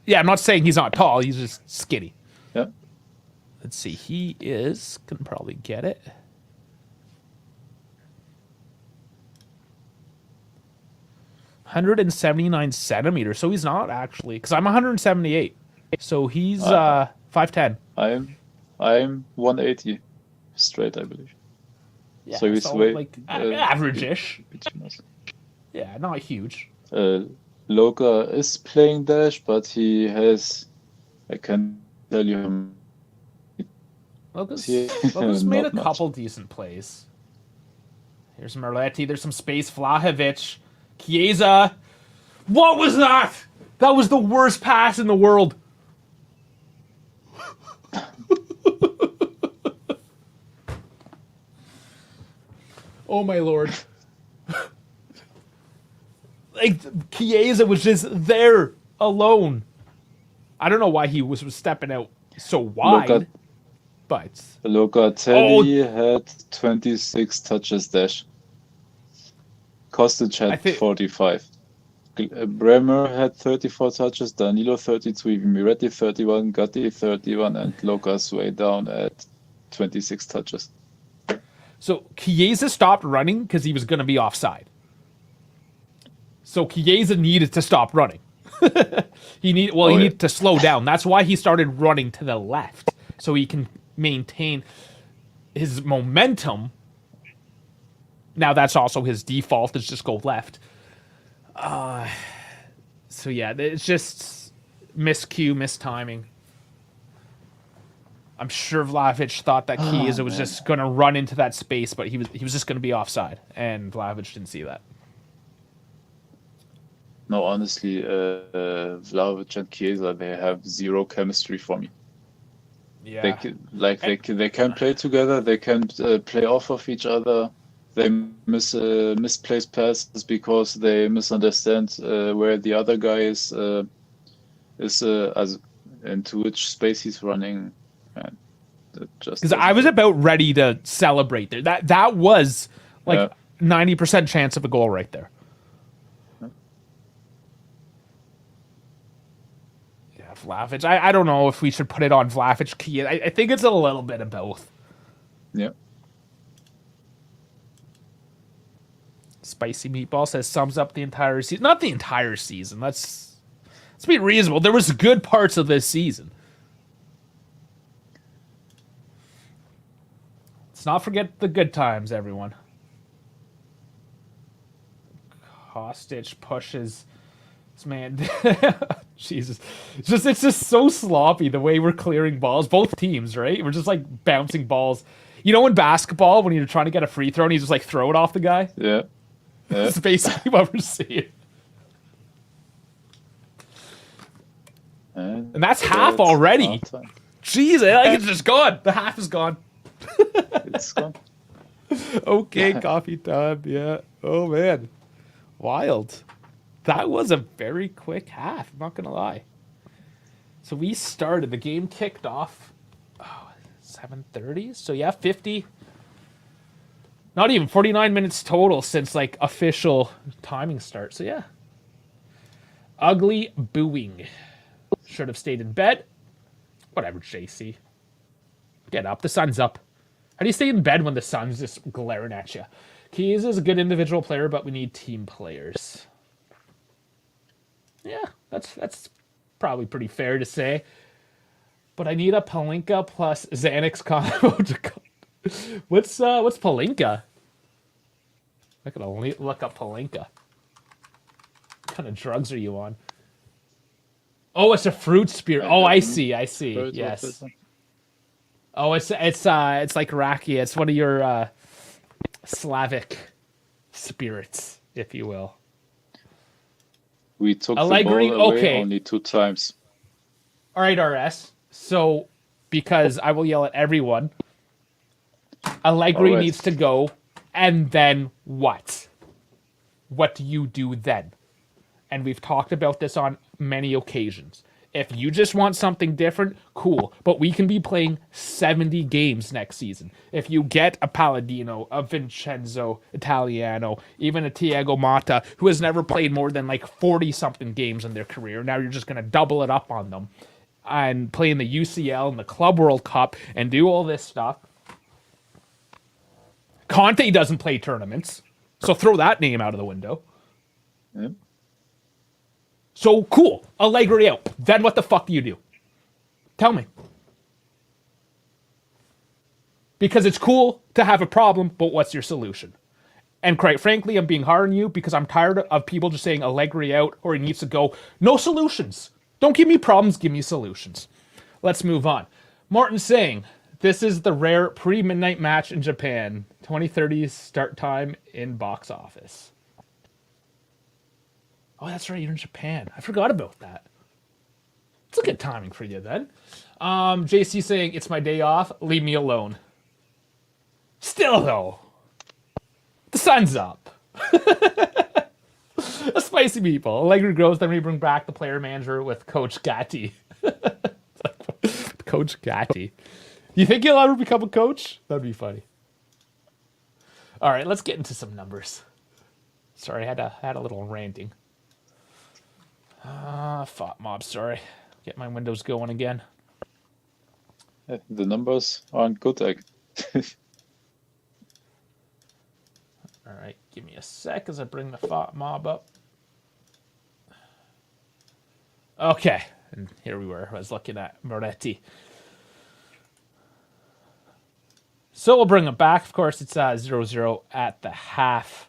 yeah, I'm not saying he's not tall. He's just skinny. Yeah. Let's see. He can probably get it. $179 centimeters. So he's not actually, because I'm 178. So he's 5'10". I'm 180 straight, I believe. Yeah, So he's way like average-ish. between us. Yeah, not huge. Loka is playing Dash, but he has, I can't tell you. Loka's Not made a much. couple decent plays. Here's Merletti. There's some space. Vlahovic. Chiesa. What was that? That was the worst pass in the world. Oh my lord. Like, Chiesa was just there alone. I don't know why he was stepping out so wide, but... Locatelli had 26 touches Dash. Kostic had 45. Bremer had 34 touches, Danilo 32, even Miretti 31, Gatti 31, and Loka's way down at 26 touches. So Chiesa stopped running because he was going to be offside. So Chiesa needed to stop running. He needed to slow down. That's why he started running to the left, so he can maintain his momentum. Now that's also his default, is just go left. So yeah, it's just miscue, mistiming. I'm sure Vlahovic thought that Chiesa was just going to run into that space, but he was just going to be offside, and Vlahovic didn't see that. No, honestly, Vlahovic and Chiesa, they have zero chemistry for me. Yeah, they can play together. They can play off of each other. They misplace passes because they misunderstand where the other guy is as into which space he's running. Because I was about ready to celebrate there. That was like 90% chance of a goal right there. Yeah, Vlahovic. I don't know if we should put it on Vlahovic. I think it's a little bit of both. Yeah. Spicy Meatball says sums up the entire season. Not the entire season. Let's be reasonable. There was good parts of this season. Let's not forget the good times, everyone. Hostage pushes this man. Jesus. It's just so sloppy the way we're clearing balls. Both teams, right? We're just like bouncing balls. You know, in basketball, when you're trying to get a free throw and you just like throw it off the guy? Yeah. That's basically what we're seeing. And that's half already. Jeez, it's just gone. The half is gone. It's gone. Okay, coffee time. Yeah. Oh, man. Wild. That was a very quick half. I'm not going to lie. So we started. The game kicked off 7:30. So, yeah, 50. Not even 49 minutes total since, like, official timing start. So, yeah. Ugly booing. Should have stayed in bed. Whatever, JC. Get up. The sun's up. How do you stay in bed when the sun's just glaring at you? Chiesa is a good individual player, but we need team players. Yeah, that's probably pretty fair to say. But I need a Palinka plus Xanax combo to go. What's Palinka? I gotta look up Palinka. What kind of drugs are you on? Oh, it's a fruit spirit. Oh, I see. Yes. Oh, it's like rakia. It's one of your Slavic spirits, if you will. We took Allegri, the ball away okay. only 2 times. All right, RS. So, because I will yell at everyone, Allegri needs to go, and then what? What do you do then? And we've talked about this on many occasions. If you just want something different, cool. But we can be playing 70 games next season. If you get a Palladino, a Vincenzo Italiano, even a Thiago Motta, who has never played more than like 40-something games in their career, now you're just going to double it up on them and play in the UCL and the Club World Cup and do all this stuff. Conte doesn't play tournaments, so throw that name out of the window. Yeah. So cool, Allegri out. Then what the fuck do you do? Tell me. Because it's cool to have a problem, but what's your solution? And quite frankly, I'm being hard on you because I'm tired of people just saying Allegri out or he needs to go. No solutions. Don't give me problems, give me solutions. Let's move on. Martin saying, this is the rare pre-midnight match in Japan. 2030 start time in box office. Oh, that's right, you're in Japan. I forgot about that. It's a good timing for you then. JC saying, it's my day off. Leave me alone. Still, though, the sun's up. Spicy people. Allegri grows, then we bring back the player manager with Coach Gatti. Coach Gatti. You think he'll ever become a coach? That'd be funny. All right, let's get into some numbers. Sorry, I had a little ranting. Thought mob, sorry. Get my windows going again. The numbers aren't good. All right, give me a sec as I bring the thought mob up. Okay, and here we were. I was looking at Moretti. So we'll bring it back. Of course, it's 0-0 at the half.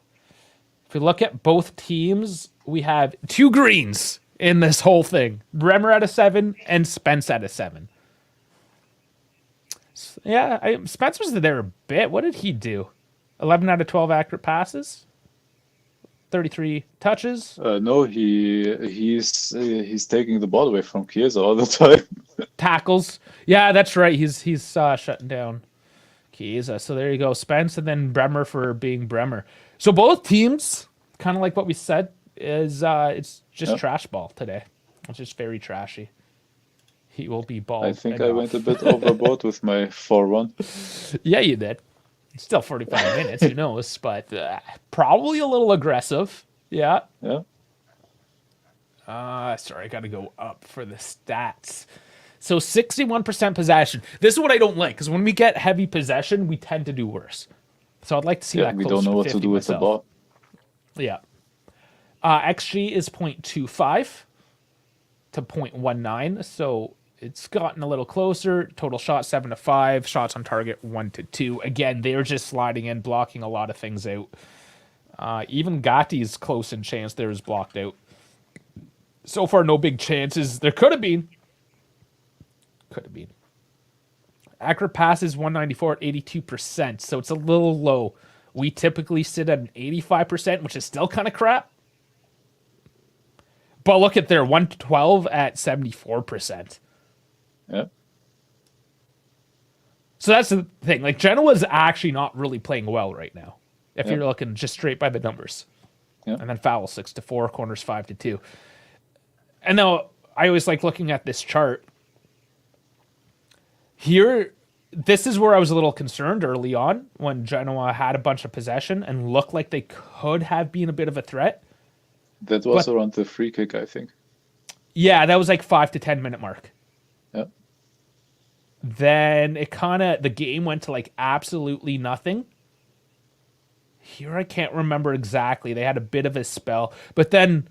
If we look at both teams, we have 2 greens in this whole thing. Bremer at a 7 and Spence at a 7. So, yeah, Spence was there a bit. What did he do? 11 out of 12 accurate passes? 33 touches? No, he's taking the ball away from Chiesa all the time. Tackles. Yeah, that's right. He's shutting down Chiesa. So there you go. Spence and then Bremer for being Bremer. So both teams, kind of like what we said, is it's just trash ball today. It's just very trashy. He will be bald. I think I went a bit overboard with my 4-1. Yeah, you did. Still 45 minutes, who knows, but probably a little aggressive. Yeah. Yeah. Sorry, I got to go up for the stats. So 61% possession. This is what I don't like, because when we get heavy possession, we tend to do worse. So I'd like to see that we closer don't know to what 50 to do with the myself. ball. Yeah. XG is 0.25 to 0.19, so it's gotten a little closer. Total shots 7 to 5, shots on target 1 to 2. Again, they're just sliding in, blocking a lot of things out. Even Gatti's close in chance there is blocked out. So far, no big chances. There could have been. Accurate passes 194 at 82%, so it's a little low. We typically sit at an 85%, which is still kind of crap. But look at their 112 at 74%. Yeah. So that's the thing. Like, Genoa's actually not really playing well right now, if you're looking just straight by the numbers. Yeah. And then fouls 6 to 4, corners 5 to 2. And now I always like looking at this chart. Here, this is where I was a little concerned early on when Genoa had a bunch of possession and looked like they could have been a bit of a threat. That was around the free kick, I think. Yeah, that was like 5 to 10 minute mark. Yeah. Then the game went to like absolutely nothing. Here I can't remember exactly. They had a bit of a spell. But then,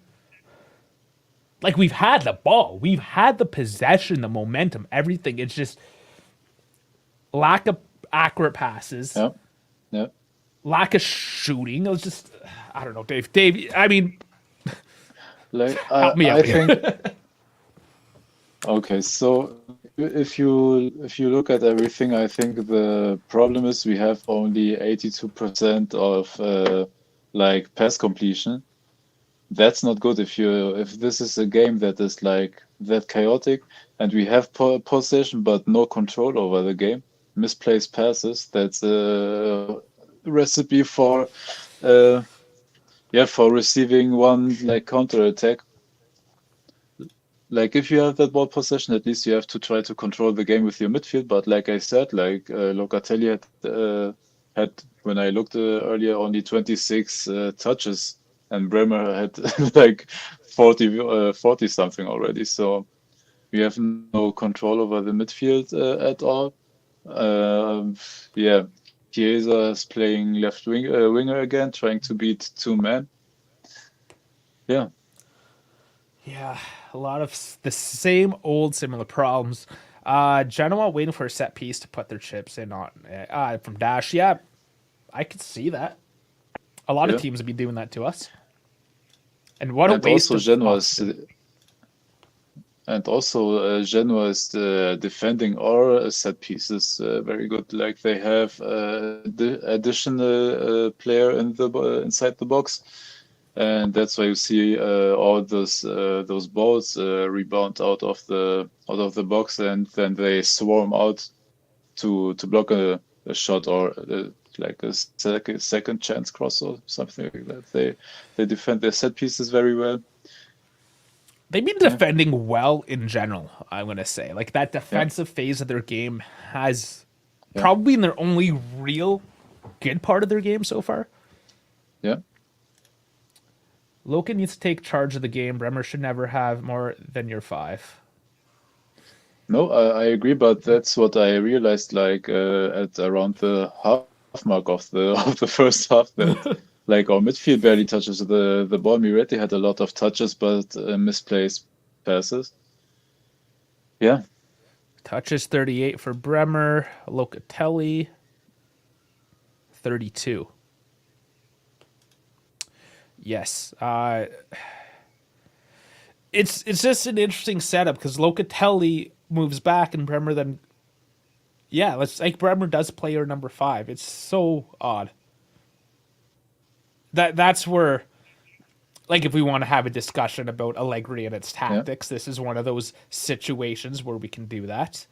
like, we've had the ball. We've had the possession, the momentum, everything. It's just lack of accurate passes. Yeah. Yeah. Lack of shooting. It was just, I don't know, Dave. Dave, I mean, Like, help me out I here. think. Okay, so if you look at everything, I think the problem is we have only 82% of like pass completion. That's not good if this is a game that is like that chaotic and we have possession but no control over the game, misplaced passes. That's a recipe for receiving one like counter attack. like if you have that ball possession, at least you have to try to control the game with your midfield. But like I said, like Locatelli had when I looked earlier only 26 touches, and Bremer had like 40 something already. So we have no control over the midfield at all. Um, yeah, Chiesa is playing winger again, trying to beat two men. Yeah, Yeah, a lot of the same old similar problems. Genoa waiting for a set piece to put their chips in on from Dash. Yeah, I could see that. A lot of yeah. teams would be doing that to us. And what a And waste also of Genoa is opportunity. Genoa is defending our set pieces very good. Like they have the additional player inside the box, and that's why you see all those balls rebound out of the box, and then they swarm out to block a shot or like a second chance cross or something like that. They defend their set pieces very well. They've been Yeah, defending well in general, I'm going to say. Like that yeah, defensive phase of their game has yeah, probably been their only real good part of their game so far. yeah. Loken needs to take charge of the game. Bremer should never have more than your 5. No, I agree, but that's what I realized like at around the half mark of the of the first half that like our midfield barely touches the ball. Miretti had a lot of touches, but misplaced passes. Yeah, Touches 38 for Bremer. Locatelli 32. Yes. It's just an interesting setup because Locatelli moves back and Bremer then let's like Bremer does player number 5. It's so odd. That's where like if we want to have a discussion about Allegri and its yeah. tactics, this is one of those situations where we can do that.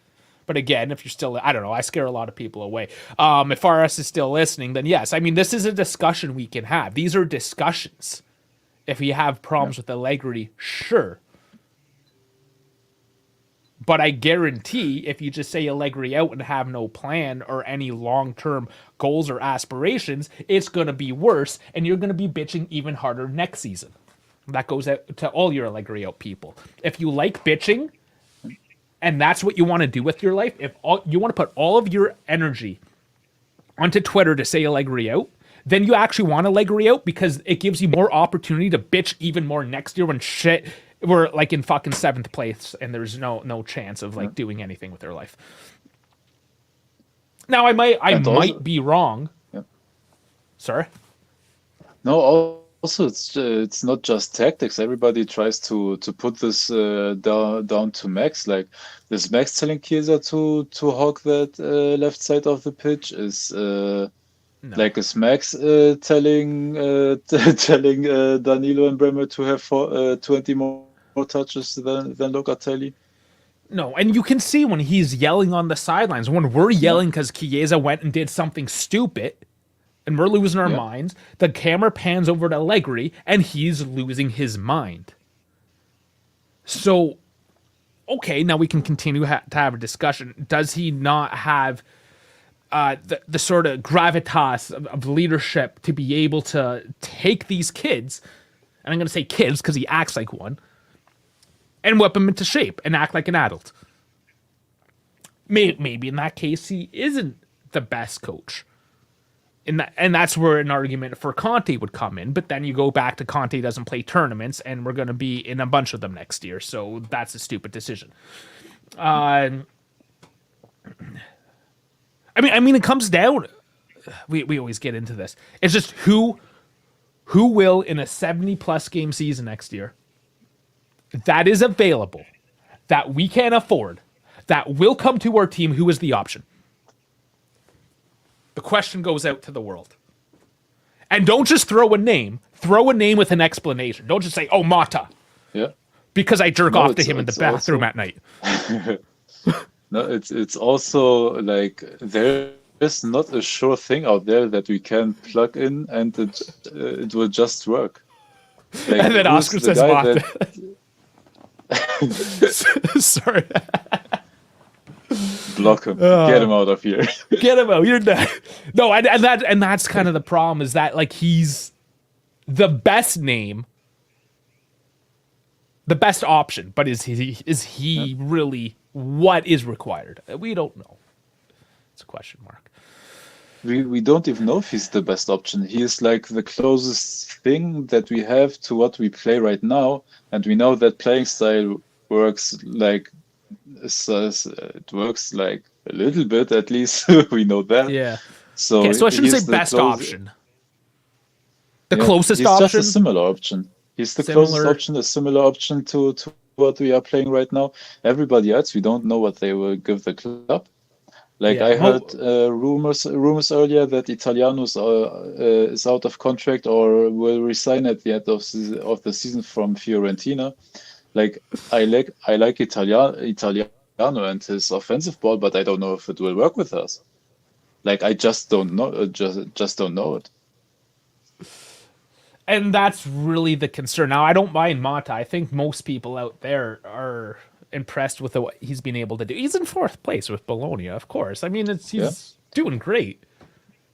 But again, if you're still, I don't know, I scare a lot of people away. If RS is still listening, then yes, I mean, this is a discussion we can have. These are discussions. If you have Yeah. problems with Allegri, sure. But I guarantee if you just say Allegri out and have no plan or any long term goals or aspirations, it's going to be worse and you're going to be bitching even harder next season. That goes out to all your Allegri out people. If you like bitching and that's what you want to do with your life, if you want to put all of your energy onto Twitter to say Allegri out, then you actually want Allegri out because it gives you more opportunity to bitch even more next year when shit we're like in fucking 7th place and there's no chance of like doing anything with their life. Now I And might also, be wrong. yeah. Sorry. No, also it's not just tactics. Everybody tries to put this down to Max. Like this Max telling Chiesa to hog that left side of the pitch is No. like is Max telling telling Danilo and Bremer to have 20 more touches than Locatelli. No, and you can see when he's yelling on the sidelines, when we're Yeah, yelling because Chiesa went and did something stupid, and we're losing our yeah, minds, the camera pans over to Allegri, and he's losing his mind. So, okay, now we can continue to have a discussion. Does he not have the sort of gravitas of leadership to be able to take these kids, and I'm going to say kids because he acts like one, and whip them into shape and act like an adult? Maybe in that case he isn't the best coach. And that's where an argument for Conte would come in. But then you go back to Conte doesn't play tournaments, and we're going to be in a bunch of them next year. So that's a stupid decision. I mean, it comes down. We always get into this. It's just who will in a 70+ game season next year that is available, that we can afford, that will come to our team. Who is the option? The question goes out to the world. And don't just throw a name. Throw a name with an explanation. Don't just say, oh, Mata, yeah. because I jerk No, off to him in the bathroom at night. No, it's also like there is not a sure thing out there that we can plug in and it will just work. Like And then who's Oscar the says guy Mata. that Sorry. Block him. Get him out of here. Get him out. You're done. No, and that's kind of the problem is that like he's the best name, the best option, but is he really what is required? We don't know. It's a question mark. We don't even know if he's the best option. He is like the closest thing that we have to what we play right now, and we know that playing style works like it works like a little bit at least. We know that. Yeah. So Okay, so I shouldn't he's say the best close- option. The Yeah, closest he's option. just a similar option. He's the Similar. closest option, a similar option to what we are playing right now. Everybody else, we don't know what they will give the club. Like Yeah, I heard rumors earlier that Italiano is out of contract or will resign at the end of the season from Fiorentina. Like I like Italiano and his offensive ball, but I don't know if it will work with us. Like I just don't know, just don't know it. And that's really the concern. Now, I don't mind Mata. I think most people out there are impressed with what he's been able to do. He's in 4th place with Bologna, of course. I mean, he's doing great.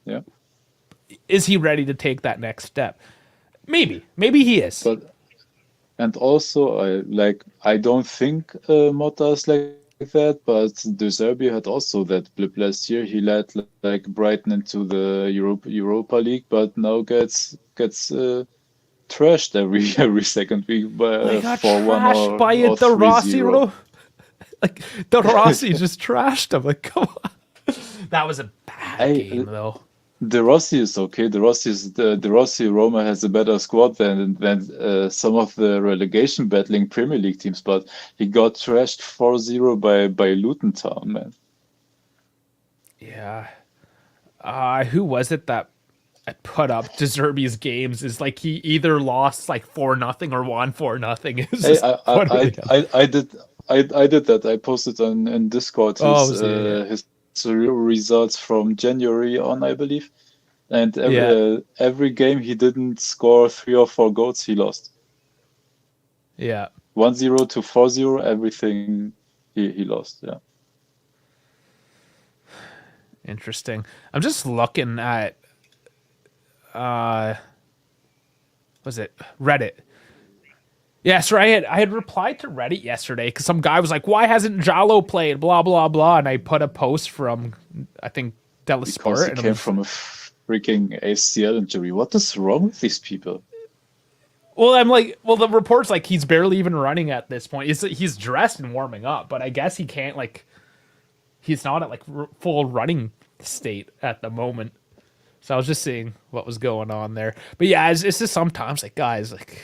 Yeah. Is he ready to take that next step? Maybe he is. But and also I don't think Motta is like that, but De Zerbi had also that blip last year. He led like Brighton into the Europa League, but now gets trashed every second week by got 4-1 trashed by or it. The Rossi, 3-0. like the Rossi just trashed him. Like, come on, that was a bad game though. De Rossi is okay. De Rossi Roma has a better squad than some of the relegation battling Premier League teams, but he got trashed 4-0 by Luton Town, man. Yeah. Who was it that I put up De Zerbi's games? Is like he either lost like 4-0 or won 4-0. Hey, I did that. I posted on Discord his results from January on, I believe. And every game he didn't score 3 or 4 goals, he lost. Yeah. 1-0 to 4-0, everything he lost, yeah. Interesting. I'm just looking at was it Reddit? Yeah, so I had replied to Reddit yesterday because some guy was like, "Why hasn't Jallo played?" Blah blah blah, and I put a post from I think Della Because Sport. he came from a freaking ACL injury. What is wrong with these people? Well, I'm like, the report's like he's barely even running at this point. He's dressed and warming up, but I guess he can't like. He's not at like full running state at the moment. So I was just seeing what was going on there. But yeah, it's just sometimes like guys like.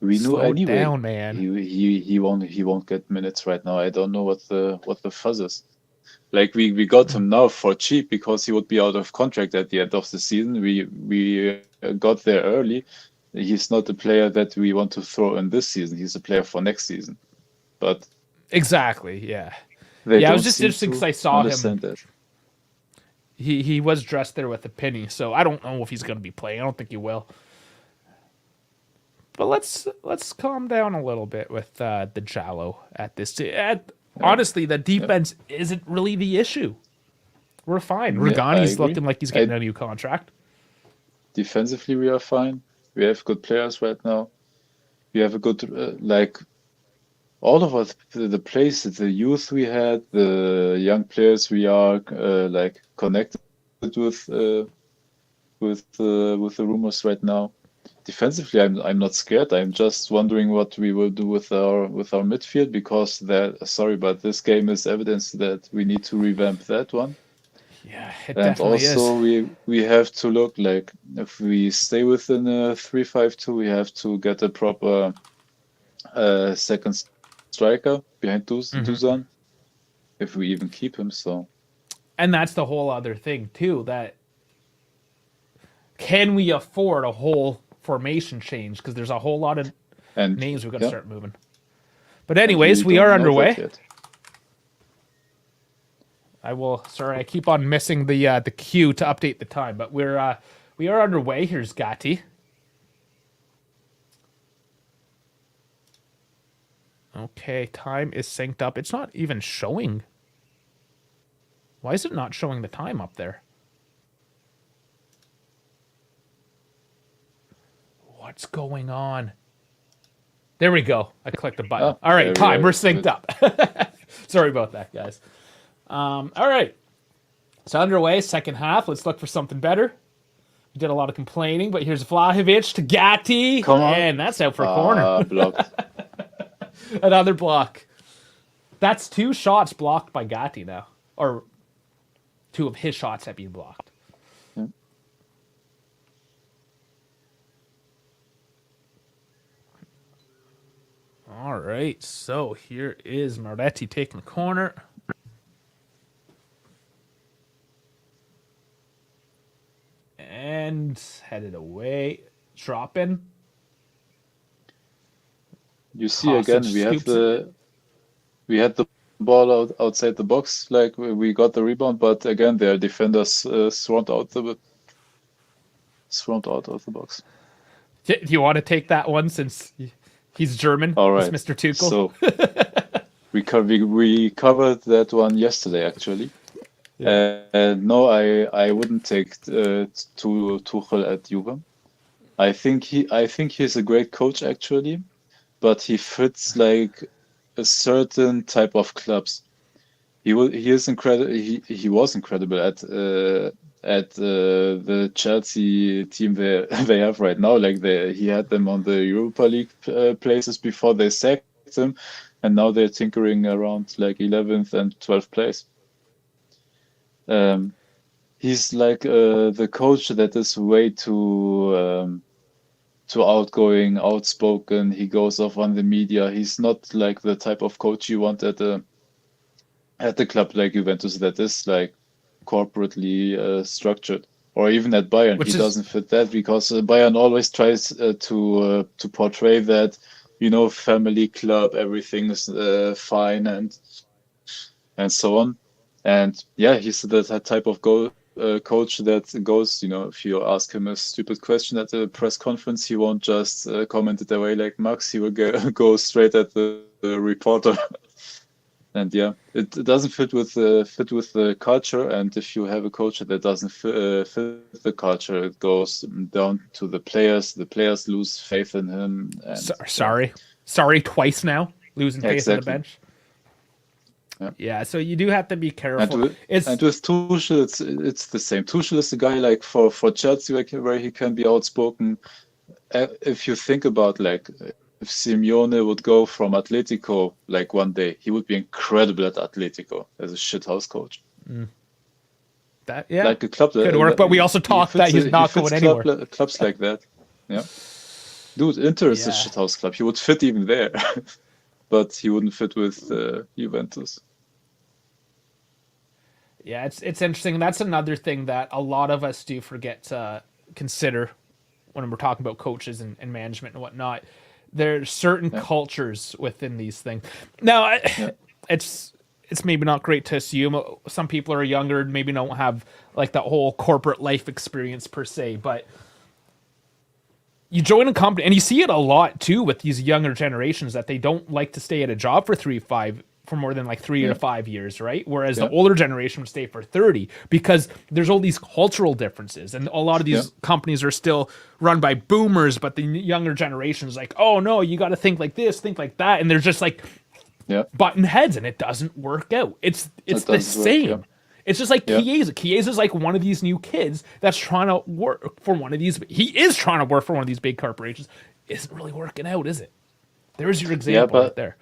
We know anyway. Down, man. He won't get minutes right now. I don't know what the fuzz is. Like we got him now for cheap because he would be out of contract at the end of the season. We got there early. He's not a player that we want to throw in this season. He's a player for next season. But exactly, yeah. I was just interested because I saw him. That. He was dressed there with a penny, so I don't know if he's going to be playing. I don't think he will. But let's calm down a little bit with the Jallo at this. Honestly, the defense isn't really the issue. We're fine. Regani's looking like he's getting a new contract. Defensively, we are fine. We have good players right now. We have a good all of us, the places, the youth we had, the young players we are connected with the rumors right now. Defensively, I'm not scared. I'm just wondering what we will do with our midfield because but this game is evidence that we need to revamp that one. Yeah, it and definitely also is. we have to look like if we stay within a 3-5-2, we have to get a proper second striker behind Dusan if we even keep him. So, and that's the whole other thing too. That can we afford a whole formation change? Because there's a whole lot of names we've got to start moving. But anyways, we are underway. I will. Sorry, I keep on missing the cue to update the time, but we are underway. Here's Gatti. Okay, time is synced up. It's not even showing. Why is it not showing the time up there? What's going on? There we go. I clicked the button. All right, time. We're synced up. Sorry about that, guys. All right. So underway, second half. Let's look for something better. We did a lot of complaining, but here's Vlahovic to Gatti. Come on. And that's out for a corner. Blocked. Another block. That's 2 shots blocked by Gatti now. Or 2 of his shots have been blocked. Yeah. All right, so here is Moretti taking the corner. And headed away. Dropping. You see again, we had the ball outside the box, like we got the rebound, but again, their defenders swarmed out of the box. Do you want to take that one since he's German? All right, Mr. Tuchel. So we covered that one yesterday, actually. Yeah. No, I wouldn't take Tuchel at Juve. I think he's a great coach, actually, but he fits like a certain type of clubs. He is incredible. He was incredible at the Chelsea team they have right now. Like he had them on the Europa League places before they sacked him, and now they're tinkering around like 11th and 12th place. He's like the coach that is way too outgoing, outspoken. He goes off on the media. He's not like the type of coach you want at a club like Juventus that is like corporately structured, or even at Bayern. He doesn't fit that because Bayern always tries to portray that, family club, everything is fine and so on. And yeah, he's that type of coach that goes, if you ask him a stupid question at a press conference, he won't just comment it away like Max. He will go straight at the reporter. And yeah, it doesn't fit with the culture. And if you have a coach that doesn't fit the culture, it goes down to the players. The players lose faith in him. And, sorry, twice now, losing faith in the bench. Yeah, so you do have to be careful. And with Tuchel, it's the same. Tuchel is the guy like for Chelsea where he can be outspoken. If you think about like if Simeone would go from Atletico like one day, he would be incredible at Atletico as a shithouse coach. That like a club could work, but we also talked that he's not going anywhere. Clubs like that, yeah. Dude, Inter is a shithouse club. He would fit even there, but he wouldn't fit with Juventus. Yeah, it's interesting. That's another thing that a lot of us do forget to consider when we're talking about coaches and management and whatnot. There's certain cultures within these things. Now, it's maybe not great to assume. Some people are younger and maybe don't have like that whole corporate life experience per se, but you join a company, and you see it a lot too with these younger generations that they don't like to stay at a job for more than like 3 to 5 years, right? Whereas the older generation would stay for 30 because there's all these cultural differences. And a lot of these companies are still run by boomers, but the younger generation is like, oh no, you got to think like this, think like that. And they're just like button heads, and it doesn't work out. It's the same. It's just like Chiesa. Chiesa's like one of these new kids that's trying to work for one of these. He is trying to work for one of these big corporations. Isn't really working out, is it? There's your example right there.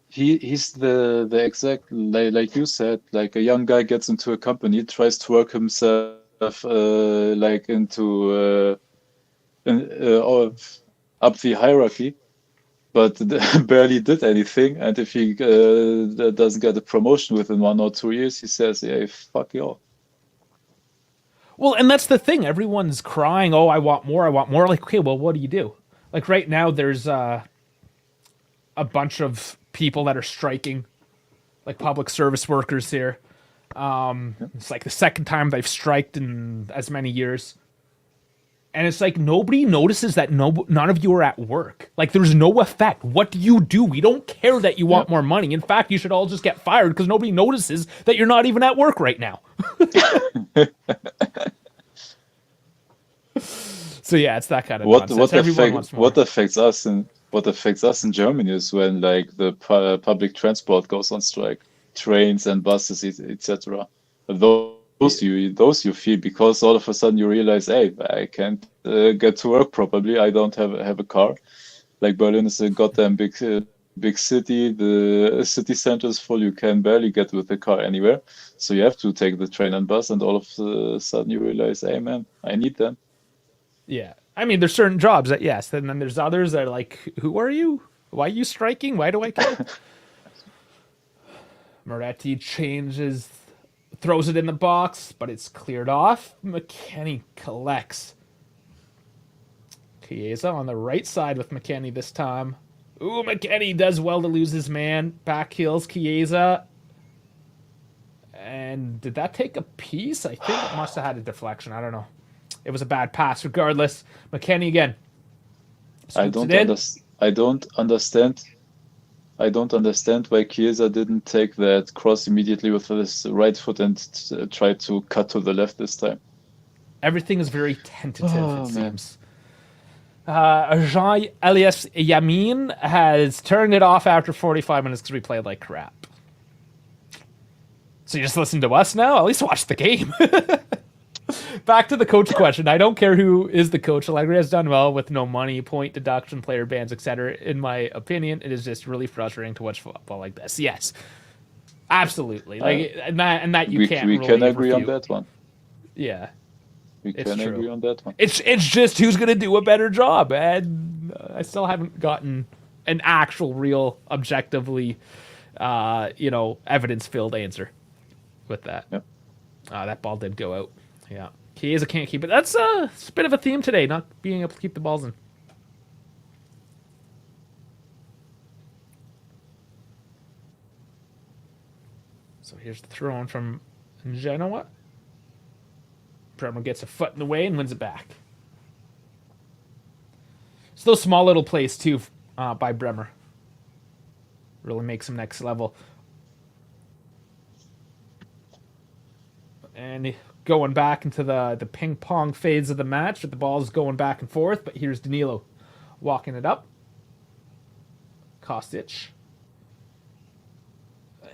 He's the exact, like you said, like a young guy gets into a company, tries to work himself like into up the hierarchy, but barely did anything. And if he doesn't get a promotion within 1 or 2 years, he says, "Yeah, fuck you all." Well, and that's the thing. Everyone's crying, "Oh, I want more. I want more." Like, okay, well, what do you do? Like right now, there's a bunch of people that are striking, like public service workers here. It's like the second time they've striked in as many years. And it's like nobody notices that none of you are at work. Like there's no effect. What do you do? We don't care that you want more money. In fact, you should all just get fired because nobody notices that you're not even at work right now. So yeah, it's that kind of nonsense. What affects us in Germany is when like the public transport goes on strike, trains and buses, etc. Those you feel because all of a sudden you realize, hey, I can't get to work properly. I don't have a car. Like Berlin is a goddamn big city. The city center is full. You can barely get with the car anywhere. So you have to take the train and bus, and all of a sudden you realize, hey man, I need them. Yeah. I mean, there's certain jobs that yes, and then there's others that are like, who are you? Why are you striking? Why do I care? Moretti throws it in the box, but it's cleared off. McKennie collects. Chiesa on the right side with McKennie this time. Ooh, McKennie does well to lose his man. Back heels Chiesa. And did that take a piece? I think it must have had a deflection. I don't know. It was a bad pass regardless. McKennie again. I don't understand why Chiesa didn't take that cross immediately with his right foot and try to cut to the left this time. Everything is very tentative, it seems. Jean-Elias Yamin has turned it off after 45 minutes because we played like crap. So you just listen to us now? At least watch the game. Back to the coach question. I don't care who is the coach. Allegri has done well with no money, point deduction, player bans, etc. In my opinion, it is just really frustrating to watch football like this. Yes, absolutely. Like and that you can't. We can agree on that one. Yeah, we can agree on that one. It's just who's going to do a better job, and I still haven't gotten an actual, real, objectively, evidence-filled answer with that. Yep. That ball did go out. Yeah. Chiesa can't keep it. That's it's a bit of a theme today, not being able to keep the balls in. So here's the throw in from Genoa. Bremer gets a foot in the way and wins it back. It's those small little plays, too, by Bremer. Really makes him next level. And going back into the ping pong phase of the match, with the ball's going back and forth. But here's Danilo walking it up. Kostic.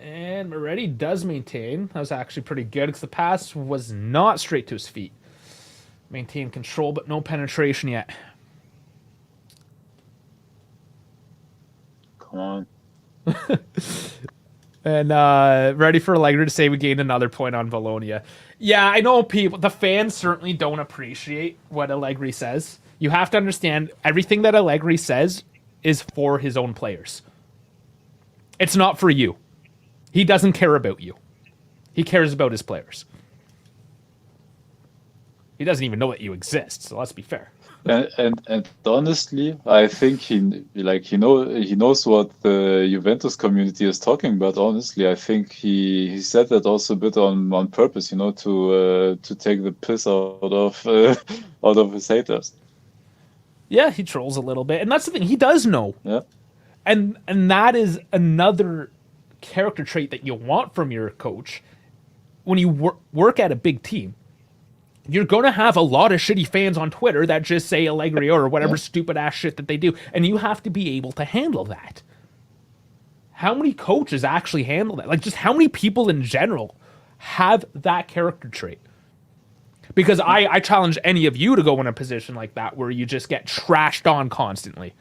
And Moretti does maintain. That was actually pretty good because the pass was not straight to his feet. Maintain control, but no penetration yet. Come on. And ready for Allegri to say we gained another point on Bologna. Yeah, I know the fans certainly don't appreciate what Allegri says. You have to understand everything that Allegri says is for his own players. It's not for you. He doesn't care about you. He cares about his players. He doesn't even know that you exist, so let's be fair. And honestly, I think he knows what the Juventus community is talking about. Honestly, I think he said that also a bit on purpose, to take the piss out of his haters. Yeah, he trolls a little bit, and that's the thing. He does know. Yeah, and that is another character trait that you want from your coach when you work at a big team. You're going to have a lot of shitty fans on Twitter that just say Allegri or whatever stupid ass shit that they do. And you have to be able to handle that. How many coaches actually handle that? Like, just how many people in general have that character trait? Because I challenge any of you to go in a position like that where you just get trashed on constantly.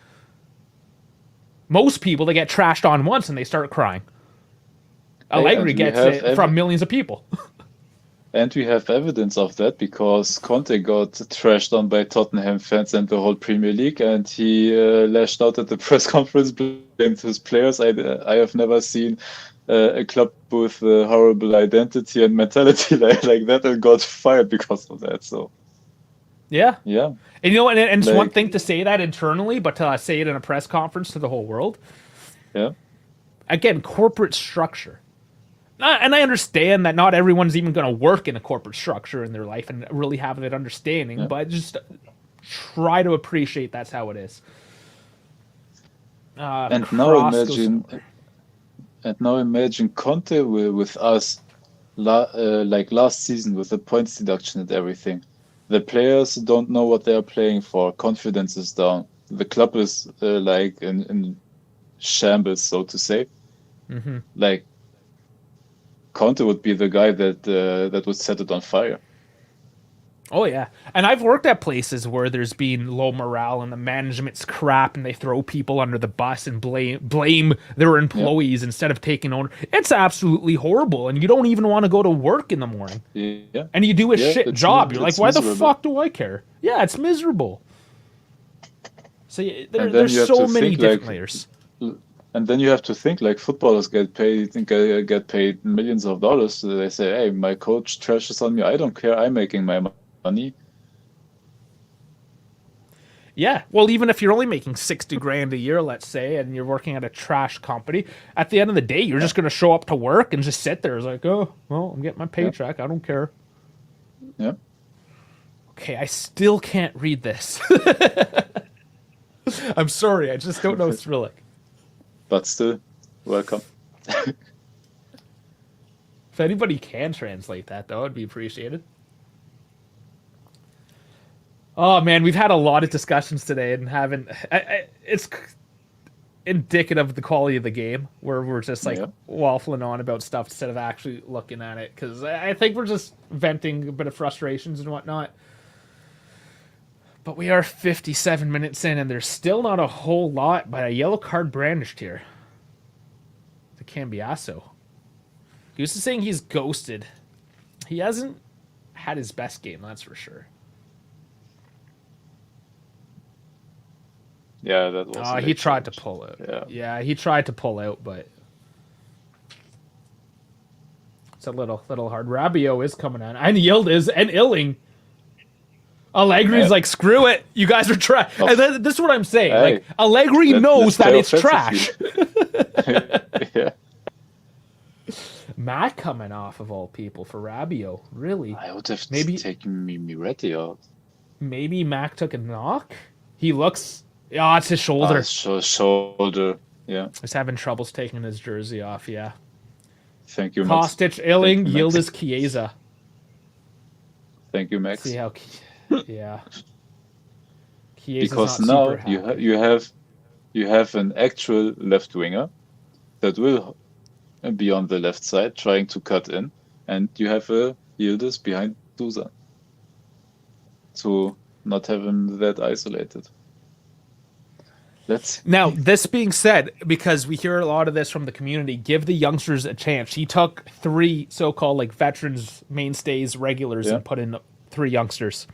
Most people, they get trashed on once and they start crying. Allegri gets it from millions of people. And we have evidence of that because Conte got trashed on by Tottenham fans and the whole Premier League, and he lashed out at the press conference, blamed his players. I have never seen a club with a horrible identity and mentality like that, and got fired because of that. So, yeah. And and it's one thing to say that internally, but to say it in a press conference to the whole world. Yeah. Again, corporate structure. And I understand that not everyone's even going to work in a corporate structure in their life and really have that understanding, but just try to appreciate that's how it is. And now imagine Conte with us, like last season with the points deduction and everything. The players don't know what they are playing for. Confidence is down. The club is like in shambles, so to say. Mm-hmm. Like Conte would be the guy that would set it on fire. Oh yeah, and I've worked at places where there's been low morale and the management's crap, and they throw people under the bus and blame their employees instead of taking owner. It's absolutely horrible, and you don't even want to go to work in the morning. Yeah, and you do a shit job. You're like, why miserable. the fuck do I care? Yeah, it's miserable. So there's so many different layers. And then you have to think like footballers get paid millions of dollars. So they say, "Hey, my coach trashes on me. I don't care. I'm making my money." Yeah, well, even if you're only making 60 grand a year, let's say, and you're working at a trash company, at the end of the day, you're just going to show up to work and just sit there. It's like, oh, well, I'm getting my paycheck. I don't care. Yeah. Okay, I still can't read this. I'm sorry, I just don't know Cyrillic. But still, welcome. If anybody can translate that, though, it'd be appreciated. Oh man, we've had a lot of discussions today, and haven't. It's indicative of the quality of the game, where we're just like waffling on about stuff instead of actually looking at it. Because I think we're just venting a bit of frustrations and whatnot. But we are 57 minutes in, and there's still not a whole lot. But a yellow card brandished here. The Cambiasso. Goose is saying he's ghosted. He hasn't had his best game, that's for sure. Yeah, that was. He tried to pull out. Yeah, he tried to pull out, but it's a little hard. Rabiot is coming on, and Yildiz and Illing. Allegri's like, screw it, you guys are trash. And this is what I'm saying. Hey, like Allegri knows that it's trash. Yeah. Matt coming off of all people for Rabiot, really? I would have maybe taken Miretti out. Maybe Mac took a knock. He looks. Oh, it's his shoulder. Shoulder. Yeah. He's having troubles taking his jersey off. Yeah. Thank you, Kostic, Illing, Yildiz, Chiesa. Thank you, Max. See how. Yeah. Because now you have an actual left winger that will be on the left side trying to cut in, and you have a Yildiz behind Dusan to not have him that isolated. Now, this being said, because we hear a lot of this from the community, give the youngsters a chance. He took 3 so-called like veterans, mainstays, regulars, and put in 3 youngsters.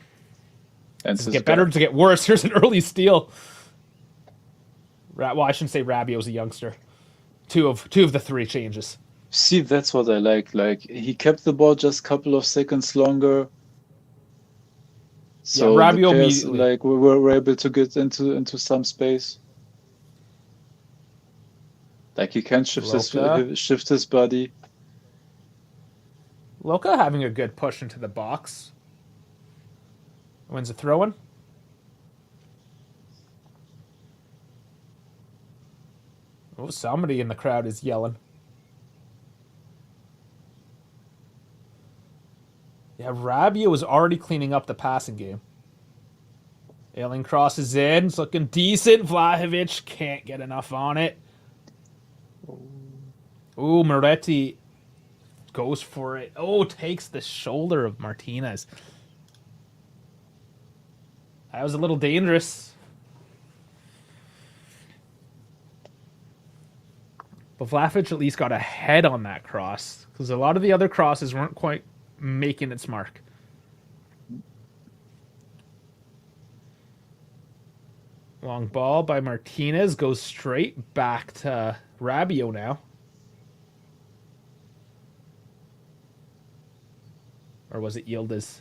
And to get better, to get worse. Here's an early steal. Well, I shouldn't say Rabiot's a youngster. Two of the 3 changes. See, that's what I like. Like, he kept the ball just a couple of seconds longer. So Rabiot the players, immediately like, were able to get into some space. Like, he can shift his body. Loka having a good push into the box. Wins a throw-in. Oh, somebody in the crowd is yelling. Yeah, Rabiot was already cleaning up the passing game. Ailing crosses in. It's looking decent. Vlahovic can't get enough on it. Ooh, Moretti goes for it. Oh, takes the shoulder of Martinez. That was a little dangerous. But Vlahovic at least got a head on that cross, because a lot of the other crosses weren't quite making its mark. Long ball by Martinez goes straight back to Rabiot now. Or was it Yildiz?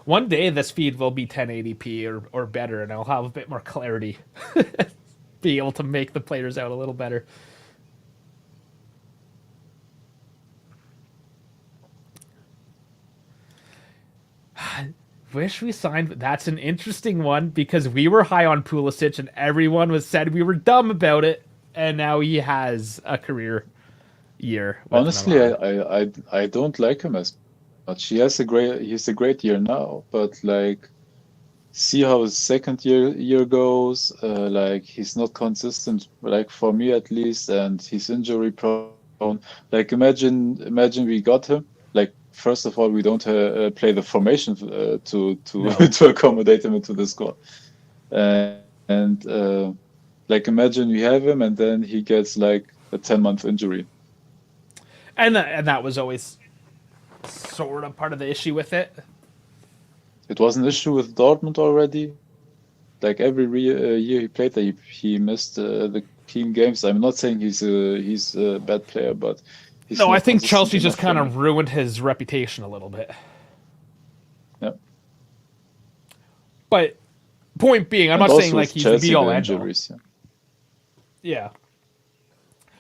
One day this feed will be 1080p or better, and I'll have a bit more clarity. Be able to make the players out a little better. Wish we signed. That's an interesting one because we were high on Pulisic and everyone was said we were dumb about it, and now he has a career year with Honestly, Milan. I don't like him as much. He's a great year now, but like see how his second year goes. Like he's not consistent, like for me at least, and he's injury prone. Like imagine we got him. Like first of all, we don't play the formation to No. to accommodate him into the squad. And like imagine we have him, and then he gets like a 10-month injury. And that was always sort of part of the issue with it. It was an issue with Dortmund already. Like every year he played, he missed the team games. I'm not saying he's a bad player, but he's No, I not think consistent Chelsea just enough for kind me. of ruined his reputation a little bit. Yeah. But point being, I'm And not saying also like with he's the be Chelsea, all the end all. injuries. Yeah. Yeah.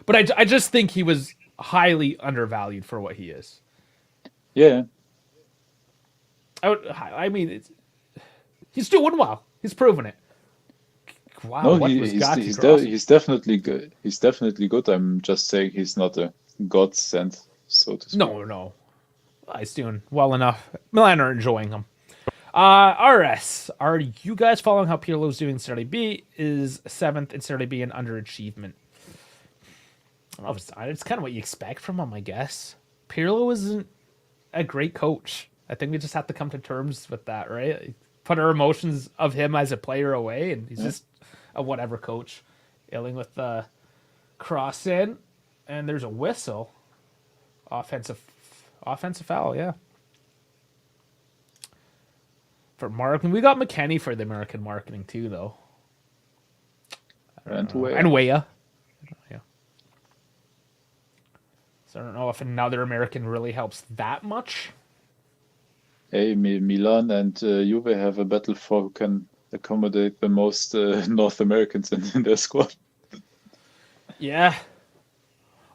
But I just think he was highly undervalued for what he is. Yeah. I mean, he's doing well. He's proven it. Wow, No, what was Gatti crossing? he's definitely good. He's definitely good. I'm just saying he's not a godsend, so to speak. No. He's doing well enough. Milan are enjoying him. RS, are you guys following how Pirlo's doing in Serie B? Is 7th in Serie B an underachievement? I don't know if it's kind of what you expect from him, I guess. Pirlo isn't a great coach. I think we just have to come to terms with that, right? Put our emotions of him as a player away, and he's just a whatever coach. Illing with the cross in, and there's a whistle. Offensive foul, yeah. For marketing, we got McKennie for the American marketing too, though. And And Weah. Yeah. So I don't know if another American really helps that much. hey, Milan and Juve have a battle for who can accommodate the most North Americans in their squad. Yeah.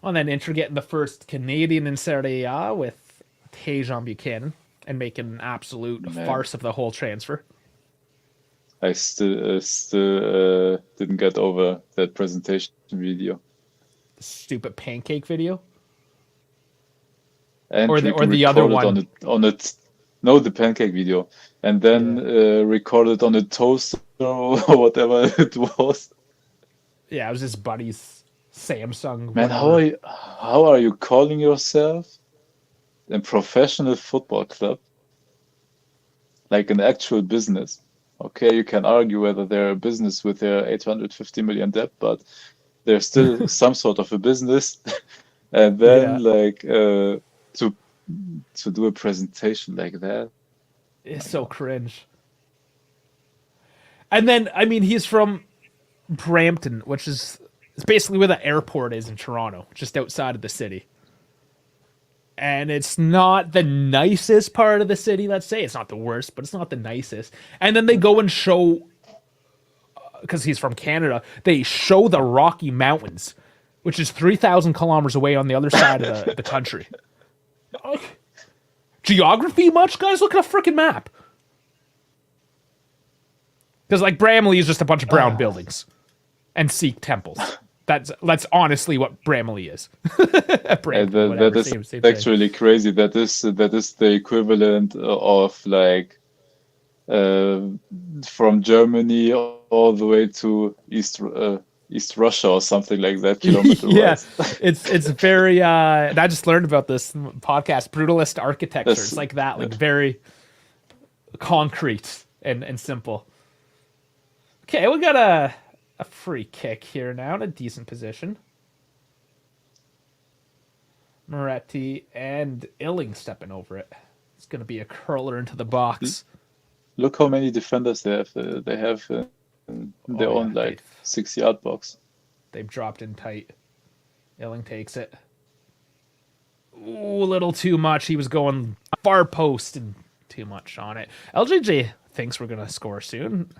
And then Inter getting the first Canadian in Serie A with Tejan Buchanan and making an absolute Man. farce of the whole transfer. I still didn't get over that presentation video. The stupid pancake video. And Or the other one. No, the pancake video, and then recorded on a toaster or whatever it was. Yeah, it was his buddy's Samsung. Man, whatever. how are you calling yourself a professional football club? Like an actual business. Okay, you can argue whether they're a business with their 850 million debt, but they're still some sort of a business. And then to do a presentation like that. It's so cringe. And then, I mean, he's from Brampton, which is it's basically where the airport is in Toronto, just outside of the city. And it's not the nicest part of the city, let's say. It's not the worst, but it's not the nicest. And then they go and show, because he's from Canada, they show the Rocky Mountains, which is 3,000 kilometers away on the other side of the country. Geography much, guys? Look at a freaking map. Because like Bramley is just a bunch of brown buildings and Sikh temples. That's honestly what Bramley is. Brampton, that whatever, is same thing. actually crazy. That is the equivalent of like from Germany all the way to East Russia or something like that, kilometer Yeah, wise. it's very. And I just learned about this podcast. Brutalist architecture. It's like that, like very concrete and simple. Okay, we got a free kick here now in a decent position. Moretti and Illing stepping over it. It's going to be a curler into the box. Look how many defenders they have. They have in their own like 6-yard box. They've dropped in tight. Illing takes it. Ooh, a little too much. He was going far post and too much on it. LJJ thinks we're going to score soon.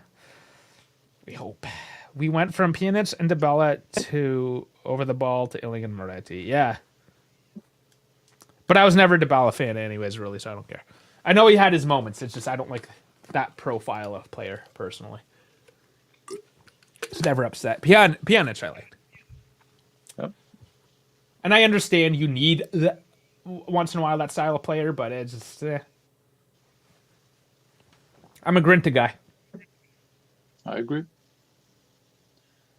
We hope. We went from Pjanic and Dybala to over the ball to Illing and Moretti. Yeah. But I was never a Dybala fan anyways, really, so I don't care. I know he had his moments. It's just I don't like that profile of player personally. It's never upset. Pjanic I liked. Yep. And I understand you need once in a while that style of player, but it's just I'm a Grinta guy. I agree.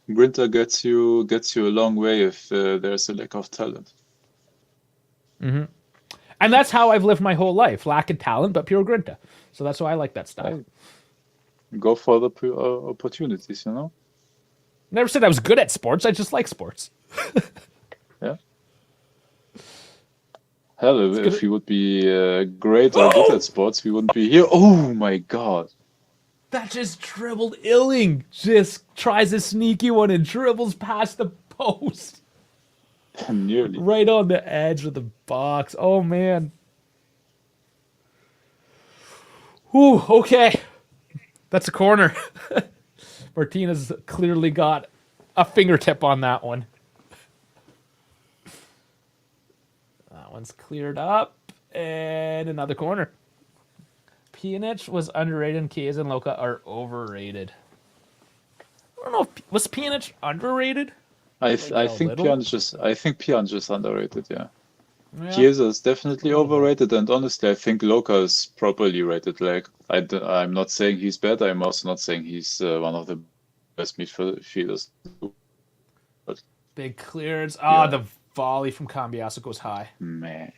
Grinta gets you a long way if there's a lack of talent. Mm-hmm. And that's how I've lived my whole life. Lack of talent, but pure Grinta. So that's why I like that style. Go for the opportunities, you know? Never said I was good at sports. I just like sports. Yeah. Hell, if we would be great or good at sports, we wouldn't be here. Oh my god. That just dribbled Illing. Just tries a sneaky one and dribbles past the post. Nearly. Right on the edge of the box. Oh, man. Whew, okay. That's a corner. Martinez clearly got a fingertip on that one. That one's cleared up. And another corner. Pjanic was underrated and Chiesa and Loca are overrated. I don't know if was Pjanic underrated? I think Pjanic is underrated, yeah. Yeah. Chiesa is definitely overrated, and honestly, I think Loca is properly rated. Like, I'm not saying he's bad. I'm also not saying he's one of the best midfielders. But Big clearance. Yeah. The volley from Cambiasso goes high. man,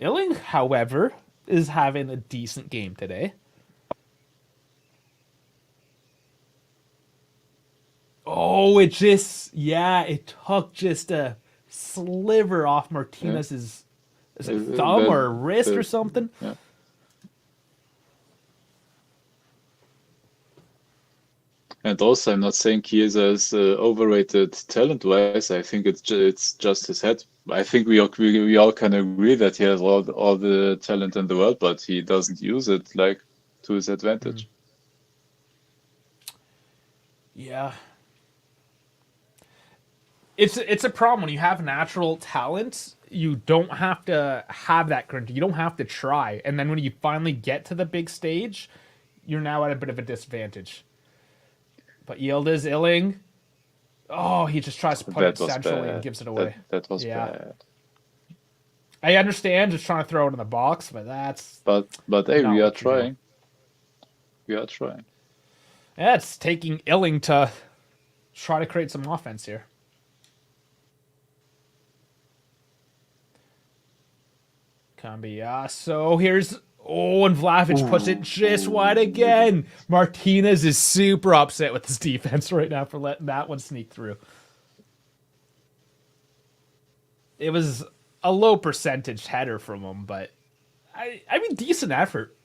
Illing, however, is having a decent game today. Oh, it took just a sliver off Martinez's thumb or wrist or something. Yeah. And also, I'm not saying Chiesa is overrated talent-wise. I think it's just his head. I think we all can agree that he has all the talent in the world, but he doesn't use it like to his advantage. Yeah. It's a problem when you have natural talent. You don't have to have that grit. You don't have to try. And then when you finally get to the big stage, you're now at a bit of a disadvantage. But Yildiz Illing, he just tries to put it centrally and gives it away. That was bad. I understand just trying to throw it in the box, but that's... But hey, not we are what you do. trying. We are trying. Yeah, it's taking Illing to try to create some offense here. Cambiasso, here's... and Vlahovic puts it just wide again. Martinez is super upset with his defense right now for letting that one sneak through. It was a low percentage header from him, but I mean, decent effort.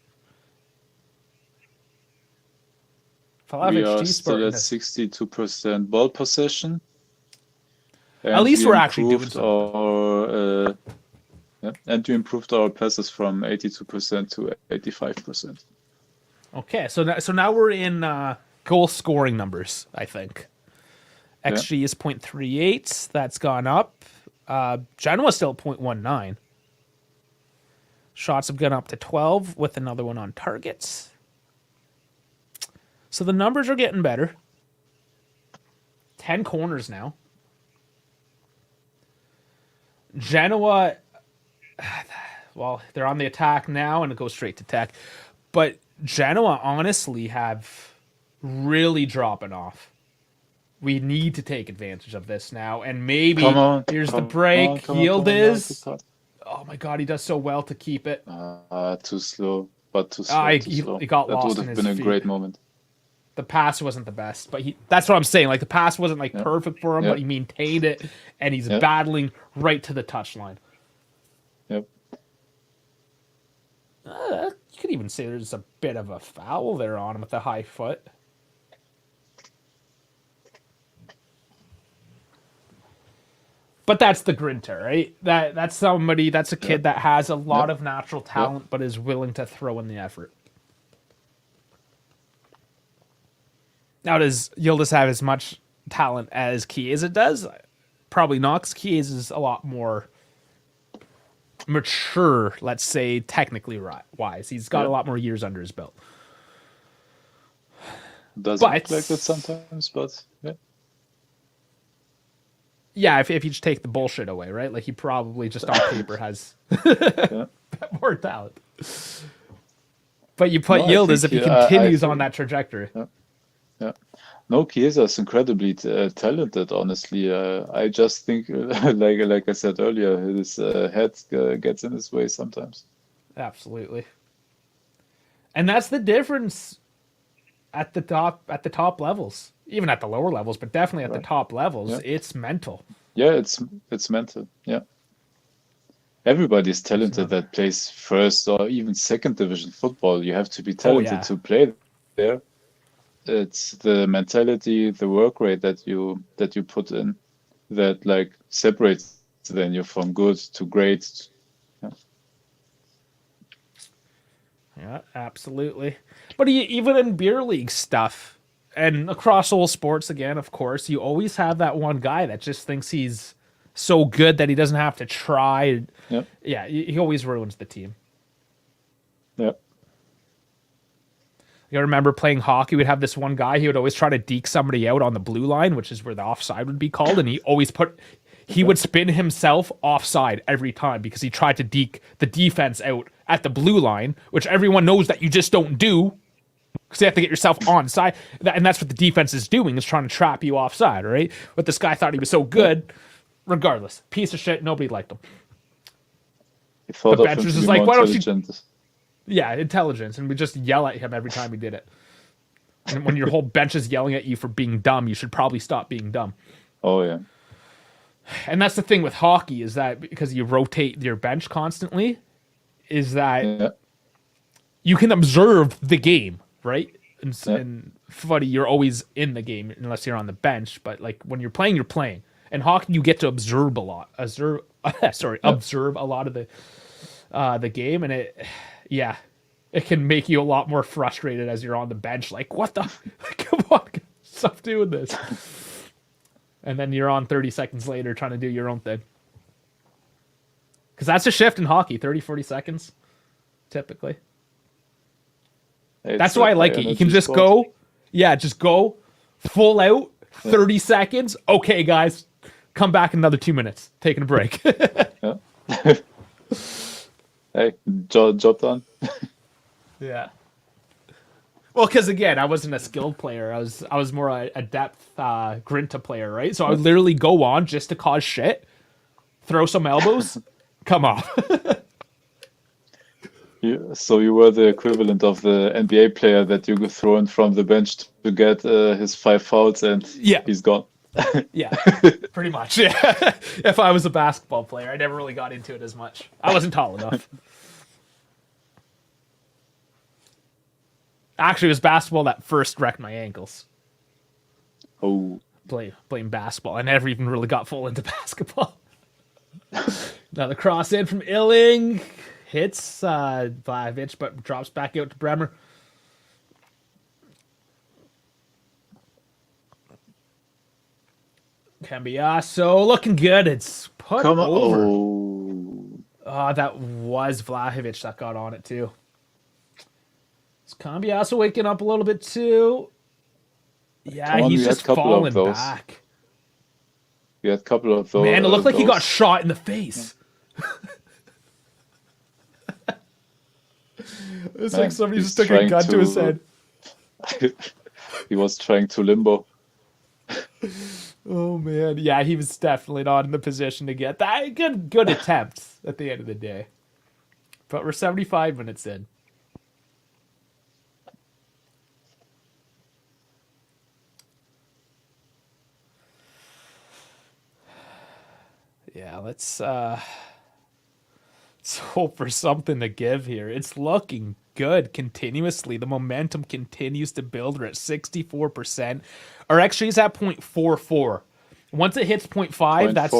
We are still at 62% ball possession. At least we're actually doing something. And we improved our passes from 82% to 85%. Okay, so now we're in goal scoring numbers, I think. XG is 0.38. That's gone up. Genoa still at 0.19. Shots have gone up to 12 with another one on targets. So the numbers are getting better. 10 corners now. Genoa... Well, they're on the attack now, and it goes straight to tech. But Genoa, honestly, have really dropping off. We need to take advantage of this now, and maybe here's the break. Yildiz. Oh my God, he does so well to keep it. Too slow, but too slow. He got lost in his feet. That would have been a great moment. The pass wasn't the best, but that's what I'm saying. Like, the pass wasn't perfect for him, but he maintained it, and he's battling right to the touchline. Yep. You could even say there's a bit of a foul there on him with the high foot. But that's the Grinter, right? That's a kid that has a lot of natural talent, but is willing to throw in the effort. Now, does Yildiz have as much talent as Chiesa does? Probably not, because Chiesa is a lot more mature, let's say, technically wise. He's got a lot more years under his belt. Doesn't look like that sometimes, but yeah. Yeah, if you just take the bullshit away, right? Like he probably just on paper has more talent. But you put Yildiz if he continues on that trajectory. Yeah. No, Chiesa is incredibly talented, honestly. I just think, like I said earlier, his head gets in his way sometimes. Absolutely. And that's the difference at the top levels. Even at the lower levels, but definitely at the top levels, it's mental. Yeah, it's mental. Yeah. Everybody's talented that plays first or even second division football. You have to be talented to play there. It's the mentality, the work rate that you put in that like separates then you from good to great. Yeah, absolutely. But even in beer league stuff and across all sports, again, of course, you always have that one guy that just thinks he's so good that he doesn't have to try. Yeah, he always ruins the team. Yeah. I remember playing hockey. We'd have this one guy. He would always try to deke somebody out on the blue line, which is where the offside would be called. And he would spin himself offside every time because he tried to deke the defense out at the blue line, which everyone knows that you just don't do because you have to get yourself onside. And that's what the defense is doing, is trying to trap you offside, right? But this guy thought he was so good. Regardless, piece of shit. Nobody liked him. The bench was just like, why don't you... Yeah, intelligence. And we just yell at him every time he did it. And when your whole bench is yelling at you for being dumb, you should probably stop being dumb. Oh, yeah. And that's the thing with hockey, is that because you rotate your bench constantly, is that you can observe the game, right? And footy, you're always in the game unless you're on the bench. But like when you're playing, you're playing. In hockey, you get to observe a lot. Observe a lot of the game, and it can make you a lot more frustrated as you're on the bench. Like, what the? Come on, stop doing this. And then you're on 30 seconds later trying to do your own thing. Because that's a shift in hockey, 30, 40 seconds, typically. That's why I like it. You can just go, just go full out, 30 seconds. Okay, guys, come back in another 2 minutes. Taking a break. Hey, job done. Yeah. Well, because again, I wasn't a skilled player. I was more a depth grinta player, right? So I would literally go on just to cause shit, throw some elbows, come off. So you were the equivalent of the NBA player that you throw in from the bench to get his 5 fouls and he's gone. Yeah, pretty much. Yeah. If I was a basketball player, I never really got into it as much. I wasn't tall enough. Actually, it was basketball that first wrecked my ankles. Oh. Playing basketball. I never even really got full into basketball. Now the cross in from Illing. Hits Vlahovic, but drops back out to Bremer. Cambiasso looking good. It's put over. Oh, that was Vlahovic that got on it too. Is Cambiasso waking up a little bit too? Yeah, he's just falling back. We had a couple of those. Man, it looked like he got shot in the face. It's like somebody just took a gun to his head. He was trying to limbo. Oh man, yeah, he was definitely not in the position to get that. Good attempts at the end of the day. But we're 75 minutes in. Yeah, let's hope for something to give here. It's looking good continuously. The momentum continues to build. We're at 64%. Our XG is at 0.44. Once it hits 0.5, that's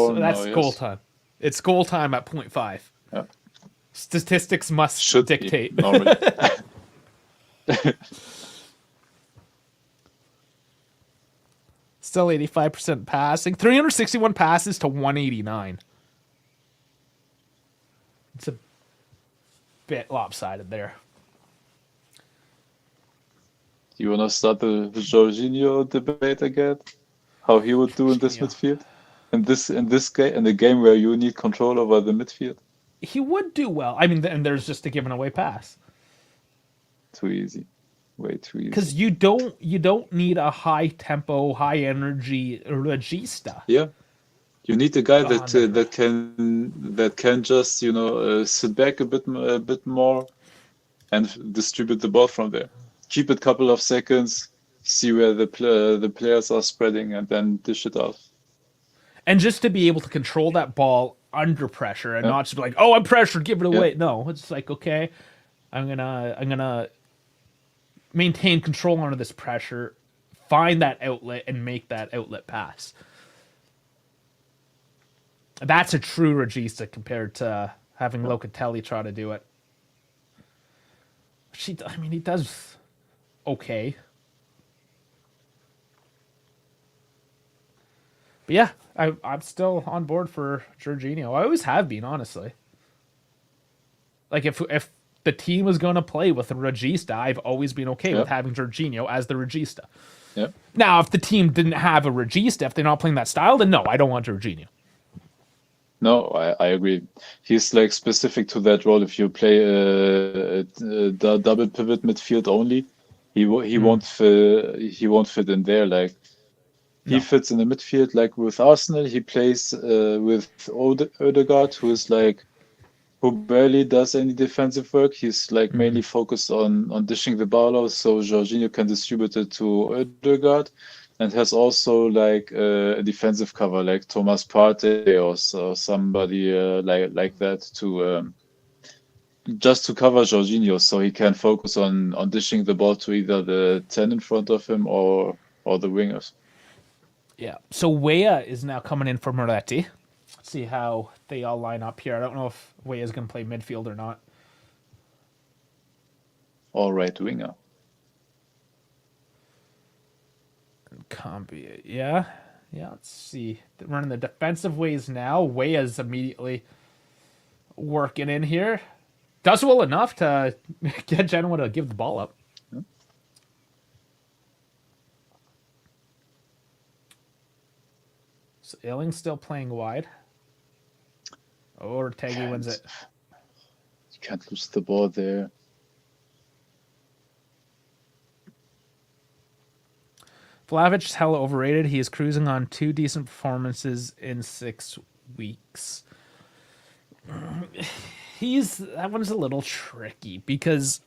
goal time. It's goal time at 0.5. Yeah. Statistics must dictate. Still 85% passing. 361 passes to 189. It's a bit lopsided there. You want to start the Jorginho debate again? How he would do in this Jorginho. midfield? In the game where you need control over the midfield? He would do well. I mean, and there's just a given away pass. Too easy. Way too easy. Because you don't need a high tempo, high energy regista. Yeah. You need a guy on there. that can just sit back a bit more and distribute the ball from there. Keep it a couple of seconds, see where the players are spreading, and then dish it out. And just to be able to control that ball under pressure and Yeah. not just be like, oh, I'm pressured, give it away. Yeah. No, it's like, okay, I'm gonna maintain control under this pressure, find that outlet, and make that outlet pass. That's a true regista compared to having Locatelli try to do it. He does okay. But yeah, I'm still on board for Jorginho. I always have been, honestly. Like, if the team was going to play with a regista, I've always been okay with having Jorginho as the regista. Yeah. Now, if the team didn't have a regista, if they're not playing that style, then no, I don't want Jorginho. No, I agree. He's like specific to that role. If you play the double pivot midfield only, he won't fit in there. Like he fits in the midfield. Like with Arsenal, he plays with Odegaard, who barely does any defensive work. He's like mainly focused on dishing the ball out, so Jorginho can distribute it to Odegaard. And has also like a defensive cover, like Thomas Partey or somebody like that to just to cover Jorginho, so he can focus on dishing the ball to either the 10 in front of him or the wingers. Yeah. So Weah is now coming in for Moretti. Let's see how they all line up here. I don't know if Weah is going to play midfield or not. All right winger. Combi, yeah. Let's see. They're running the defensive ways now. Weah's immediately working in here. Does well enough to get Genoa to give the ball up. Yeah. So Illing's still playing wide. Ortegi wins it. You can't lose the ball there. Vlahovic is hella overrated. He is cruising on 2 decent performances in 6 weeks. That one's a little tricky because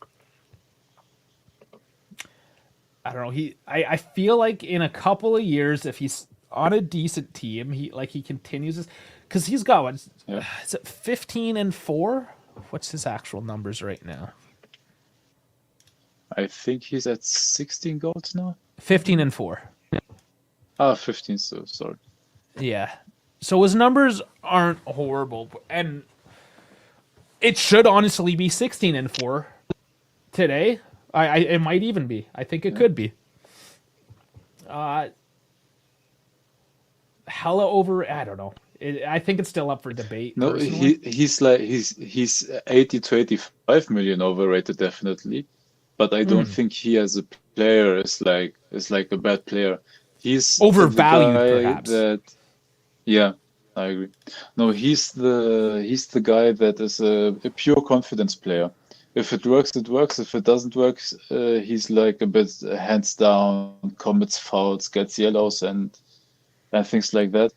I don't know. I feel like in a couple of years, if he's on a decent team, he continues this because he's got what? Yeah. Is it 15-4? What's his actual numbers right now? I think he's at 16 goals now. 15-4. 15. So sorry. Yeah. So his numbers aren't horrible, and it should honestly be 16-4 today. It might even be. I think it could be. Hella over. I don't know. I think it's still up for debate. No, personally. he's 80 to 85 million overrated, definitely. But I don't think he as a player is like a bad player. He's Overvalued, the guy perhaps. Yeah, I agree. No, he's the guy that is a pure confidence player. If it works, it works. If it doesn't work, he's like a bit hands down, commits fouls, gets yellows, and things like that.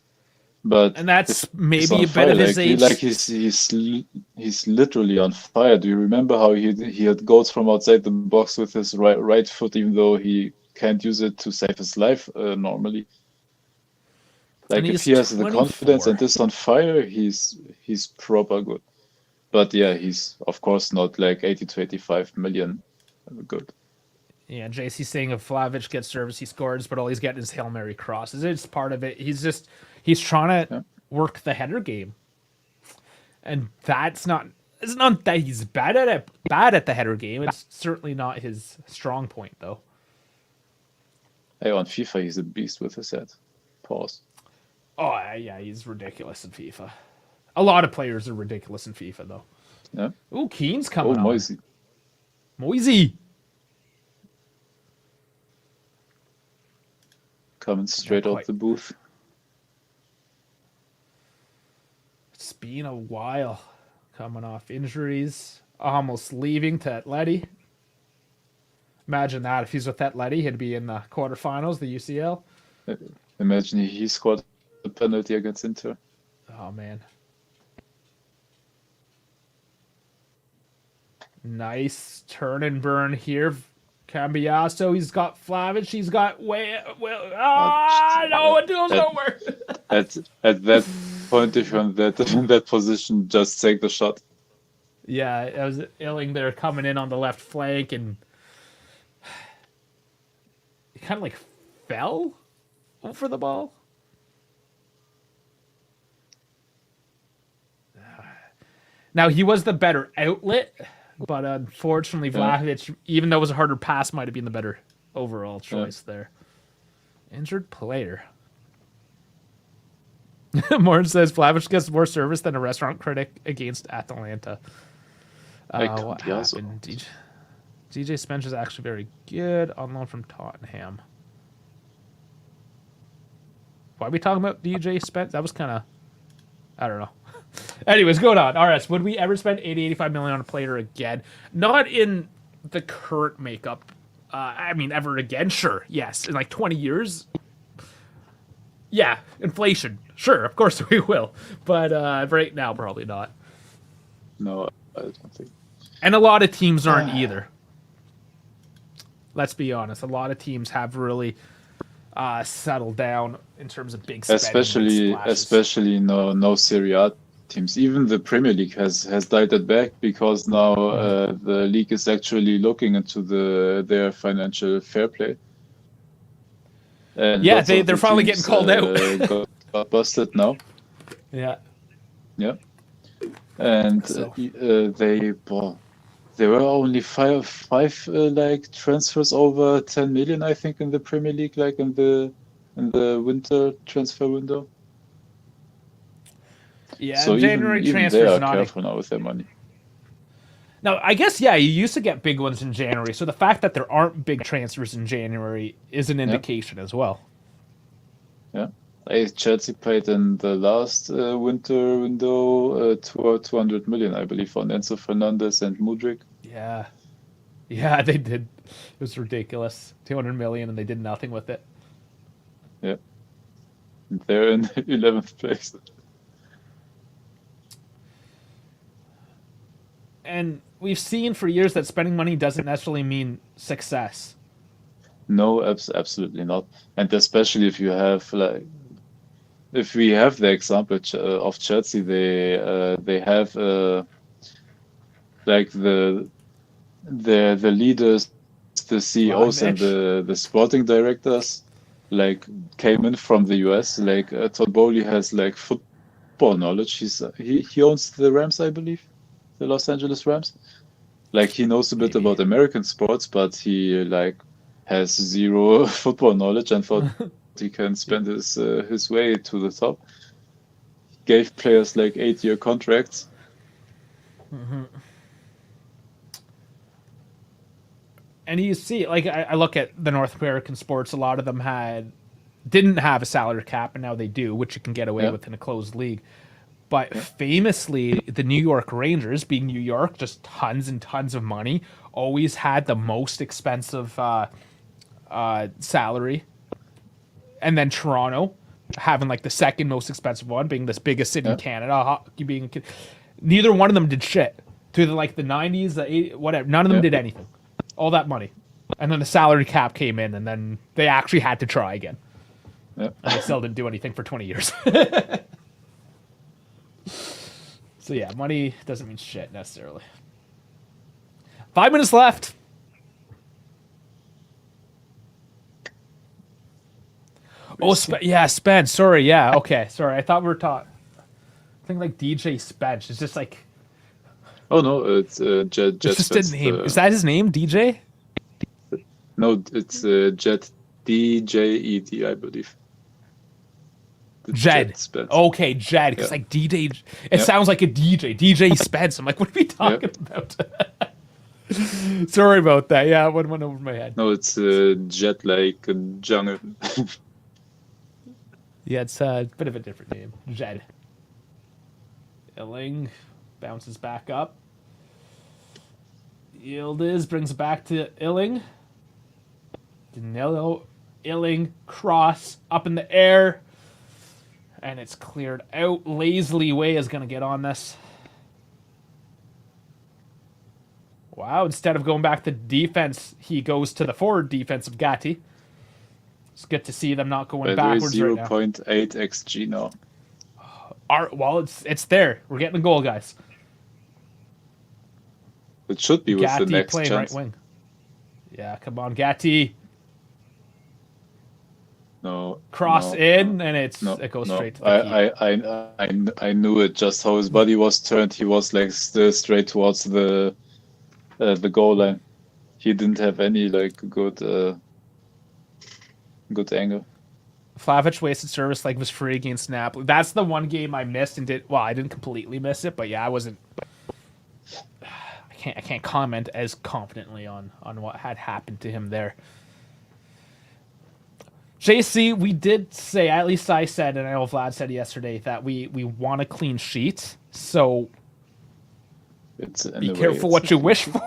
But And that's maybe on a bit of his fire, age. like he's literally on fire. Do you remember how he had goals from outside the box with his right foot, even though he can't use it to save his life normally? Like And if he's he has the confidence 24. and is on fire, he's proper good. But yeah, he's of course not like 80 to 85 million good. Yeah, JC saying if Vlahovic gets service, he scores, but all he's getting is Hail Mary crosses. It's part of it. He's trying to work the header game. And it's not that he's bad at the header game. It's certainly not his strong point, though. Hey, on FIFA, he's a beast with his head. Pause. Oh, yeah, he's ridiculous in FIFA. A lot of players are ridiculous in FIFA, though. Yeah. Ooh, Keane's coming on. Moisey. Moisey. Coming straight out the booth. It's been a while. Coming off injuries. Almost leaving to Atleti. Imagine that. If he's with Atleti, he'd be in the quarterfinals, the UCL. Imagine he scored a penalty against Inter. Oh, man. Nice turn and burn here. Cambiasso, he's got Flavic, he's got no, it goes nowhere. At that point, if you're in that position, just take the shot. Yeah, it was Illing there coming in on the left flank, and he kind of like fell over the ball. Now, he was the better outlet, but unfortunately, Vlahovic, even though it was a harder pass, might have been the better overall choice there. Injured player. Morton says Vlahovic gets more service than a restaurant critic against Atalanta. What happened? DJ Spence is actually very good on loan from Tottenham. Why are we talking about DJ Spence? That was kind of, I don't know. Anyways, going on. RS, would we ever spend 85 million on a player again? Not in the current makeup. Ever again? Sure, yes. In like 20 years? Yeah, inflation. Sure, of course we will. But right now, probably not. No, I don't think. And a lot of teams aren't either. Let's be honest. A lot of teams have really settled down in terms of big spending. Especially no Serie A teams. Even the Premier League has dialed it back because now the league is actually looking into their financial fair play. And yeah, they're finally getting called out. got busted now. Yeah. Yeah. And there were only five like transfers over 10 million, I think, in the Premier League, like in the winter transfer window. Yeah, so January even transfers they are not careful now with their money. Now, I guess, you used to get big ones in January, so the fact that there aren't big transfers in January is an indication as well. Yeah. Chelsea paid in the last winter window 200 million, I believe, on Enzo Fernandez and Mudryk. Yeah. Yeah, they did. It was ridiculous. 200 million, and they did nothing with it. Yeah. And they're in 11th place. And we've seen for years that spending money doesn't necessarily mean success. No, absolutely not. And especially if you have if we have the example of Chelsea, they have like the leaders, the CEOs and the sporting directors like came in from the US. Like Todd Bowley has like football knowledge. He owns the Rams, I believe, the Los Angeles Rams. Like he knows a bit about American sports, but he like has zero football knowledge and thought he can spend his way to the top. He gave players like 8-year contracts. Mm-hmm. And you see, like I look at the North American sports, a lot of them didn't have a salary cap, and now they do, which you can get away with in a closed league. But famously, the New York Rangers, being New York, just tons and tons of money, always had the most expensive salary. And then Toronto having like the second most expensive one, being this biggest city in Canada. Hockey being, neither one of them did shit through the 90s, the 80s, whatever. None of them did anything. All that money, and then the salary cap came in, and then they actually had to try again. And they still didn't do anything for 20 years. So yeah, money doesn't mean shit necessarily. 5 minutes left. Spence. Sorry, okay. Sorry, I thought we were talking. I think like DJ Spence. It's just like. Oh no, it's Jet. It's just a name. Is that his name, DJ? No, it's Jet DJET, I believe. Jed. Spence. Okay, Jed. Because Yeah. like DJ, it sounds like a DJ. DJ Spence. I'm like, what are we talking about? Sorry about that. Yeah, it went over my head. No, it's Jet like a jungle. Yeah, it's a bit of a different name. Jed. Illing bounces back up. Yildiz brings it back to Illing. Danilo, Illing, cross up in the air. And it's cleared out. Lazily Way is going to get on this. Wow, instead of going back to defense, he goes to the forward defense of Gatti. It's good to see them not going backwards right now. 0.8 XG now. Well, it's there. We're getting the goal, guys. It should be with Gatti the next playing chance. right wing. Yeah, come on, Gatti. No. Cross no, in, no, and it goes no. straight to the keeper. I knew it. Just how his body was turned, he was like still straight towards the goal line. He didn't have any like good angle. Flavic wasted service like was free against Napoli. That's the one game I missed and did. Well, I didn't completely miss it, but yeah, I wasn't. I can't comment as confidently on what had happened to him there. JC, we did say, at least I said, and I know Vlad said yesterday, that we want a clean sheet. So be careful what you wish for.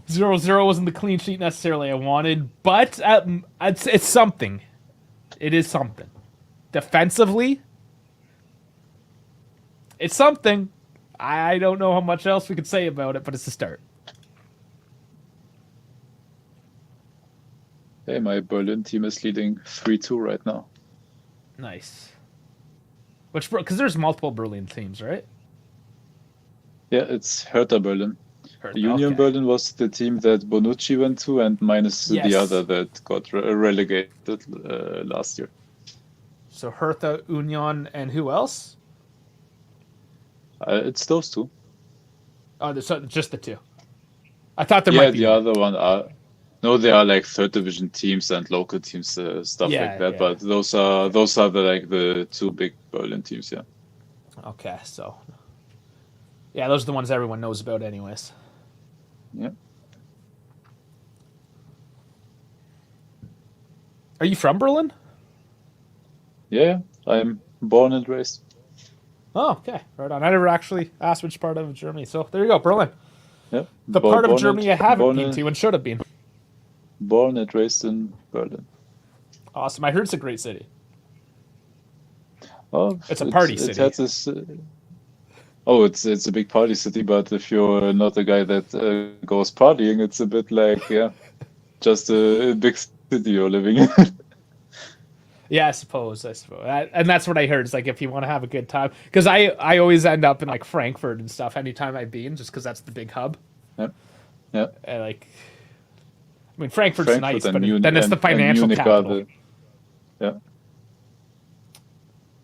0-0 wasn't the clean sheet necessarily I wanted, but it's something. It is something. Defensively, it's something. I don't know how much else we could say about it, but it's a start. Hey, my Berlin team is leading 3-2 right now. Nice. Because there's multiple Berlin teams, right? Yeah, it's Hertha Berlin. Hertha, The Union okay. Berlin was the team that Bonucci went to, and minus Yes. the other that got relegated last year. So Hertha, Union, and who else? It's those two. Oh, so just the two. I thought there Yeah, might be the more. other one are no, they are like third division teams and local teams, stuff Yeah, like that. yeah. But those are the two big Berlin teams. Yeah. Okay, so yeah, those are the ones everyone knows about, anyways. Yeah. Are you from Berlin? Yeah, I'm born and raised. Oh, okay, right on. I never actually asked which part of Germany, so there you go, Berlin. Yeah. The part of Germany I haven't been to and should have been. Born and raised in Berlin. Awesome. I heard it's a great city. Oh, It's a party It city. has this. It's a big party city, but if you're not a guy that goes partying, it's a bit like just a big city you're living in. Yeah, I suppose. And that's what I heard. It's like if you want to have a good time. Because I always end up in like Frankfurt and stuff anytime I've been, just because that's the big hub. Yeah. Yeah. And I mean, Frankfurt's nice, and but Munich, then it's the financial Munich capital. Yeah.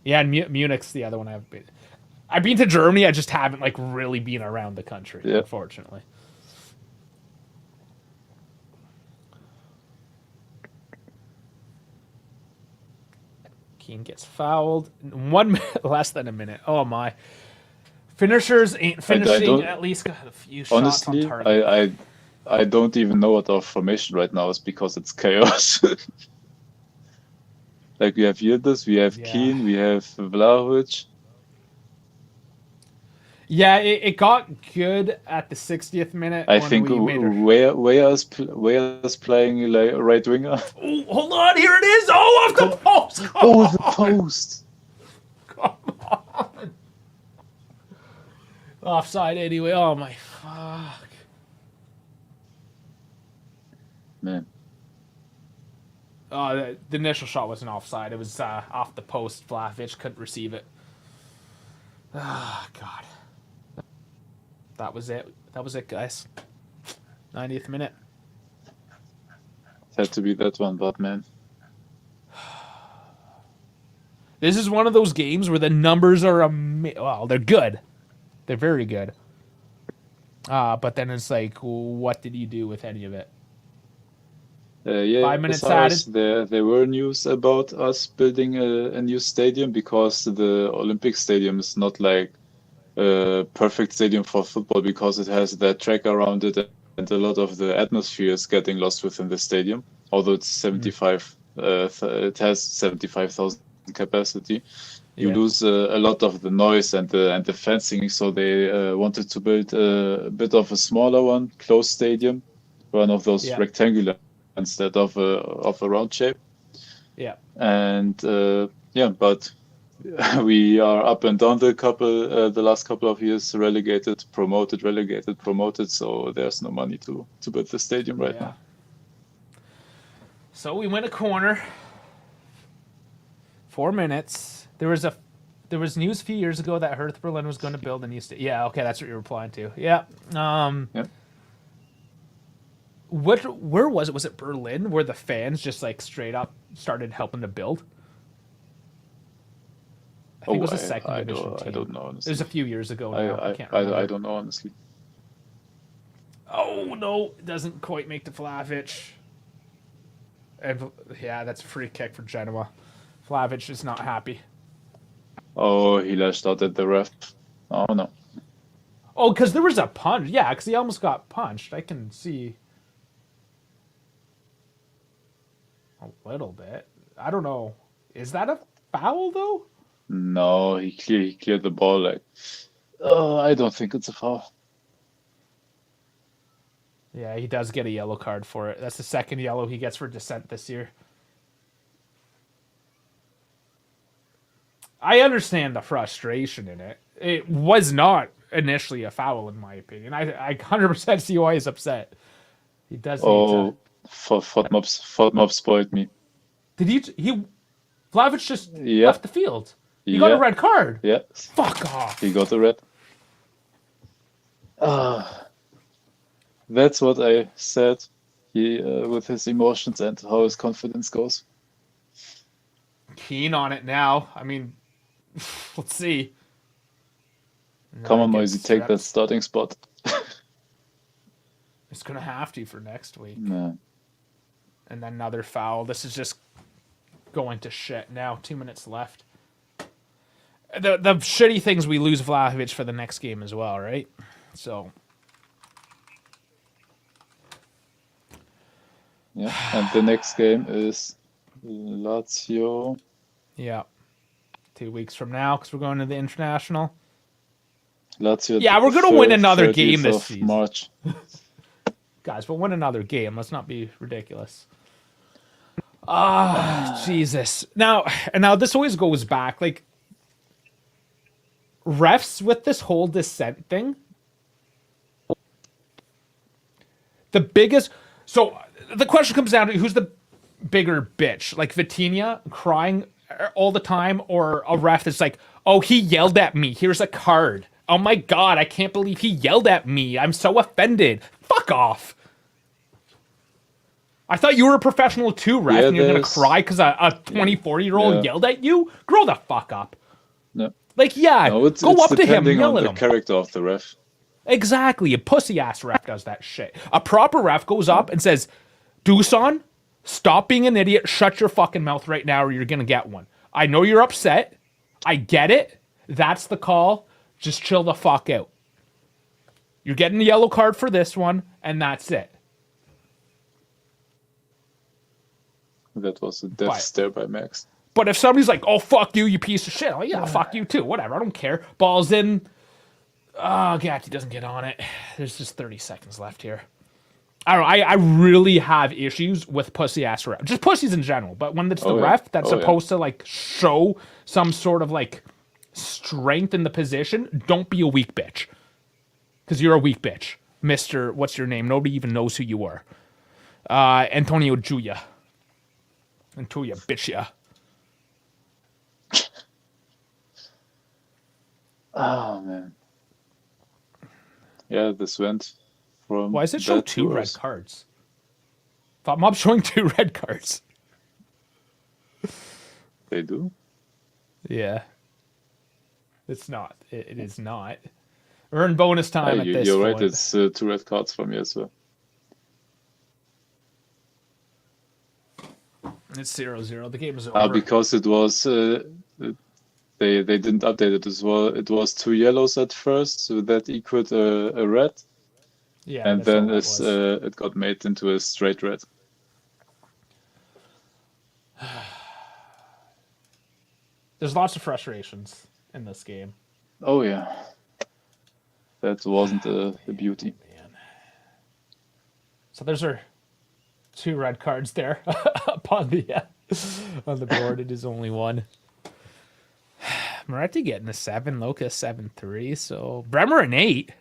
Yeah, and Munich's the other one I've been. I've been to Germany. I just haven't like really been around the country, Yeah. unfortunately. Keane gets fouled. 1 minute, less than a minute. Oh my! Finishers ain't finishing. don't- At least got a few shots Honestly, on target. I don't even know what our formation right now is because it's chaos. Like we have Yildiz, we have Yeah. Keane, we have Vlahovic. Yeah, it got good at the 60th minute. I when think we made our... Weah is playing like right winger. Oh, hold on, here it is. Oh, off the post. Oh, the post! Come on. Offside anyway. Oh my fuck. Man, Oh, the initial shot wasn't offside. It was off the post. Vlahovic couldn't receive it. Ah, God. That was it. That was it, guys. 90th minute. it had to be that one, but man, This is one of those games where the numbers are well, they're good. They're very good. But then it's like, what did you do with any of it? 5 minutes Yes, added. there were news about us building a new stadium because the Olympic Stadium is not like a perfect stadium for football because it has that track around it and a lot of the atmosphere is getting lost within the stadium. Although it's 75, it has 75,000 capacity. You Yeah. lose a lot of the noise and the fencing, so they wanted to build a bit of a smaller one, closed stadium, one of those Yeah. rectangular instead of a round shape. Yeah. And yeah, but we are up and down the last couple of years, relegated, promoted, relegated, promoted. So there's no money to build the stadium right Yeah. now. So we win a corner. 4 minutes. There was news a few years ago that Hertha Berlin was going to build a new stadium. Yeah, okay, that's what you're replying to. Yeah. Yeah. Where was it? Was it Berlin where the fans just like straight up started helping to build? I think it Oh, was a second division I team. don't know It honestly. was a few years ago now. I can't remember. I don't know honestly. Oh no, it doesn't quite make the Vlahovic. And yeah, that's a free kick for Genoa. Vlahovic is not happy. Oh, he lashed out at the ref. Oh no. Oh, because there was a punch. Yeah, because he almost got punched. I can see a little bit. I don't know. Is that a foul though? No, he cleared the ball like. I don't think it's a foul. Yeah, he does get a yellow card for it. That's the second yellow he gets for dissent this year. I understand the frustration in it. It was not initially a foul, in my opinion. I 100% see why he's upset. He does need to. Oh, FODMAP spoiled me. Did he? Vlahovic just Yeah, left the field. He got a yeah, red card. yeah. Fuck off. He got a red. That's what I said. He with his emotions and how his confidence goes. Keen on it now. I mean, let's see. Come Now on, he Moisey, gets take that stripped. starting spot. It's gonna have to for next week. No. And then another foul. This is just going to shit now. 2 minutes left. The shitty things, we lose Vlahovic for the next game as well, right? So Yeah, and the next game is Lazio. yeah, 2 weeks from now because we're going to the international. Lazio. Yeah, we're gonna win another 30th game this of season, March. guys. We'll win another game. Let's not be ridiculous. Jesus. Now this always goes back. Like refs with this whole dissent thing. The biggest. So the question comes down to who's the bigger bitch, like Vitinha crying all the time, or a ref that's like, "Oh, he yelled at me. Here's a card. Oh my god, I can't believe he yelled at me. I'm so offended. Fuck off." I thought you were a professional too, ref, Yeah, and you're gonna there's cry because a 24-year-old yeah. yelled at you. Grow the fuck up. No, Like, yeah, no, go it's up to him, depending yell on at the him. character of the ref. Exactly. A pussy ass ref does that shit. A proper ref goes up and says, Dusan, stop being an idiot. Shut your fucking mouth right now or you're going to get one. I know you're upset. I get it. That's the call. Just chill the fuck out. You're getting a yellow card for this one, and that's it. That was a death But- stare by Max. But if somebody's like, oh, fuck you, you piece of shit. I'm like, yeah, fuck you too. Whatever. I don't care. Ball's in. Oh, God, he doesn't get on it. There's just 30 seconds left here. I don't know. I really have issues with pussy ass ref. Just pussies in general. But when it's the Oh, yeah. ref that's Oh, yeah. supposed to like show some sort of like strength in the position, don't be a weak bitch. Because you're a weak bitch. Mr. What's your name? Nobody even knows who you are. Antonio Julia. Antonio bitch. Oh man. Yeah, this went from. Why does it show bad two to red worse. cards? Thought Mob's showing 2 red cards. They do. Yeah. It's not. It is not. Earn bonus time Yeah, at this you're point. right. It's 2 red cards from me as well. It's 0-0. The game is over. Because it was they didn't update it as well. It was 2 yellows at first, so that equaled a red, Yeah, and that's all then that was. it got made into a straight red. There's lots of frustrations in this game. Oh yeah, that wasn't a beauty. Man. So there's our 2 red cards there up on the board. It is only 1. Moretti getting a 7, Lucas 7-3. So Bremer an 8.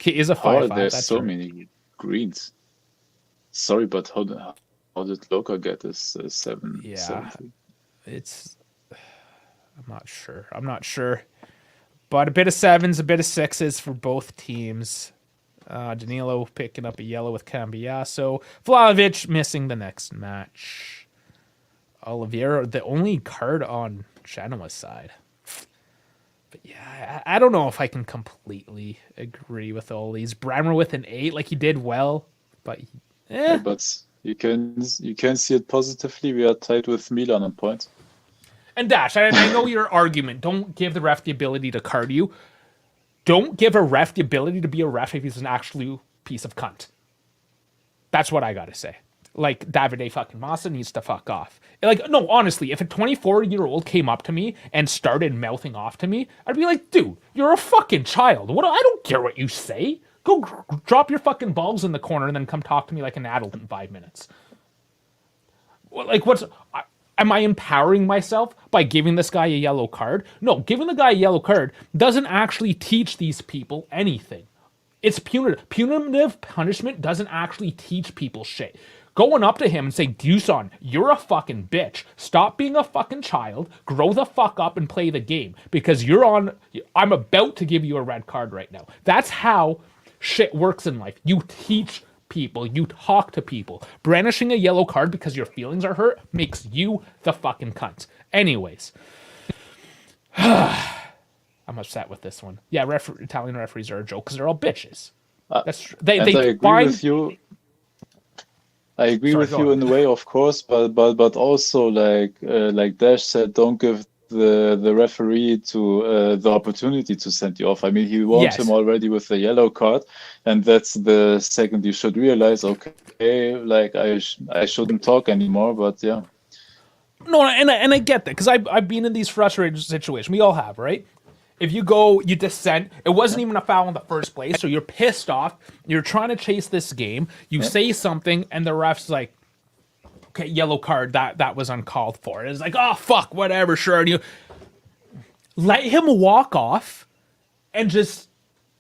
Is a 5-5. There's so right. many greens. Sorry, but how did Loka get this 7? Yeah. 7-3? It's I'm not sure. But a bit of 7s, a bit of 6s for both teams. Danilo picking up a yellow with Cambiasso. Vlahovic missing the next match. Oliveira, the only card on Genoa's side. But yeah, I don't know if I can completely agree with all these. Bremer with an 8, like he did well, but But you can see it positively. We are tied with Milan on points. And Dash, I know your argument. Don't give the ref the ability to card you. Don't give a ref the ability to be a ref if he's an actual piece of cunt. That's what I gotta say. Like, Davide fucking Massa needs to fuck off. Like, no, honestly, if a 24-year-old came up to me and started mouthing off to me, I'd be like, dude, you're a fucking child. What? I don't care what you say. Go drop your fucking balls in the corner and then come talk to me like an adult in 5 minutes. Like, am I empowering myself by giving this guy a yellow card? No, giving the guy a yellow card doesn't actually teach these people anything. It's punitive. Punitive punishment doesn't actually teach people shit. Going up to him and say, Dusan, you're a fucking bitch. Stop being a fucking child. Grow the fuck up and play the game. Because I'm about to give you a red card right now. That's how shit works in life. You teach people. You talk to people. Brandishing a yellow card because your feelings are hurt makes you the fucking cunt. Anyways. I'm upset with this one. Yeah, Italian referees are a joke because they're all bitches. That's true. They agree with you. I agree with you in a way, of course, but also like Dash said, don't give the referee to the opportunity to send you off. I mean, he warned him already with the yellow card, and that's the second you should realize, okay, like I shouldn't talk anymore. But yeah. No, and I get that because I've been in these frustrated situations. We all have, right? If you go, you dissent, it wasn't even a foul in the first place, so you're pissed off, you're trying to chase this game, you say something, and the ref's like, okay, yellow card, that was uncalled for. It's like, oh, fuck, whatever, sure. And you let him walk off and just,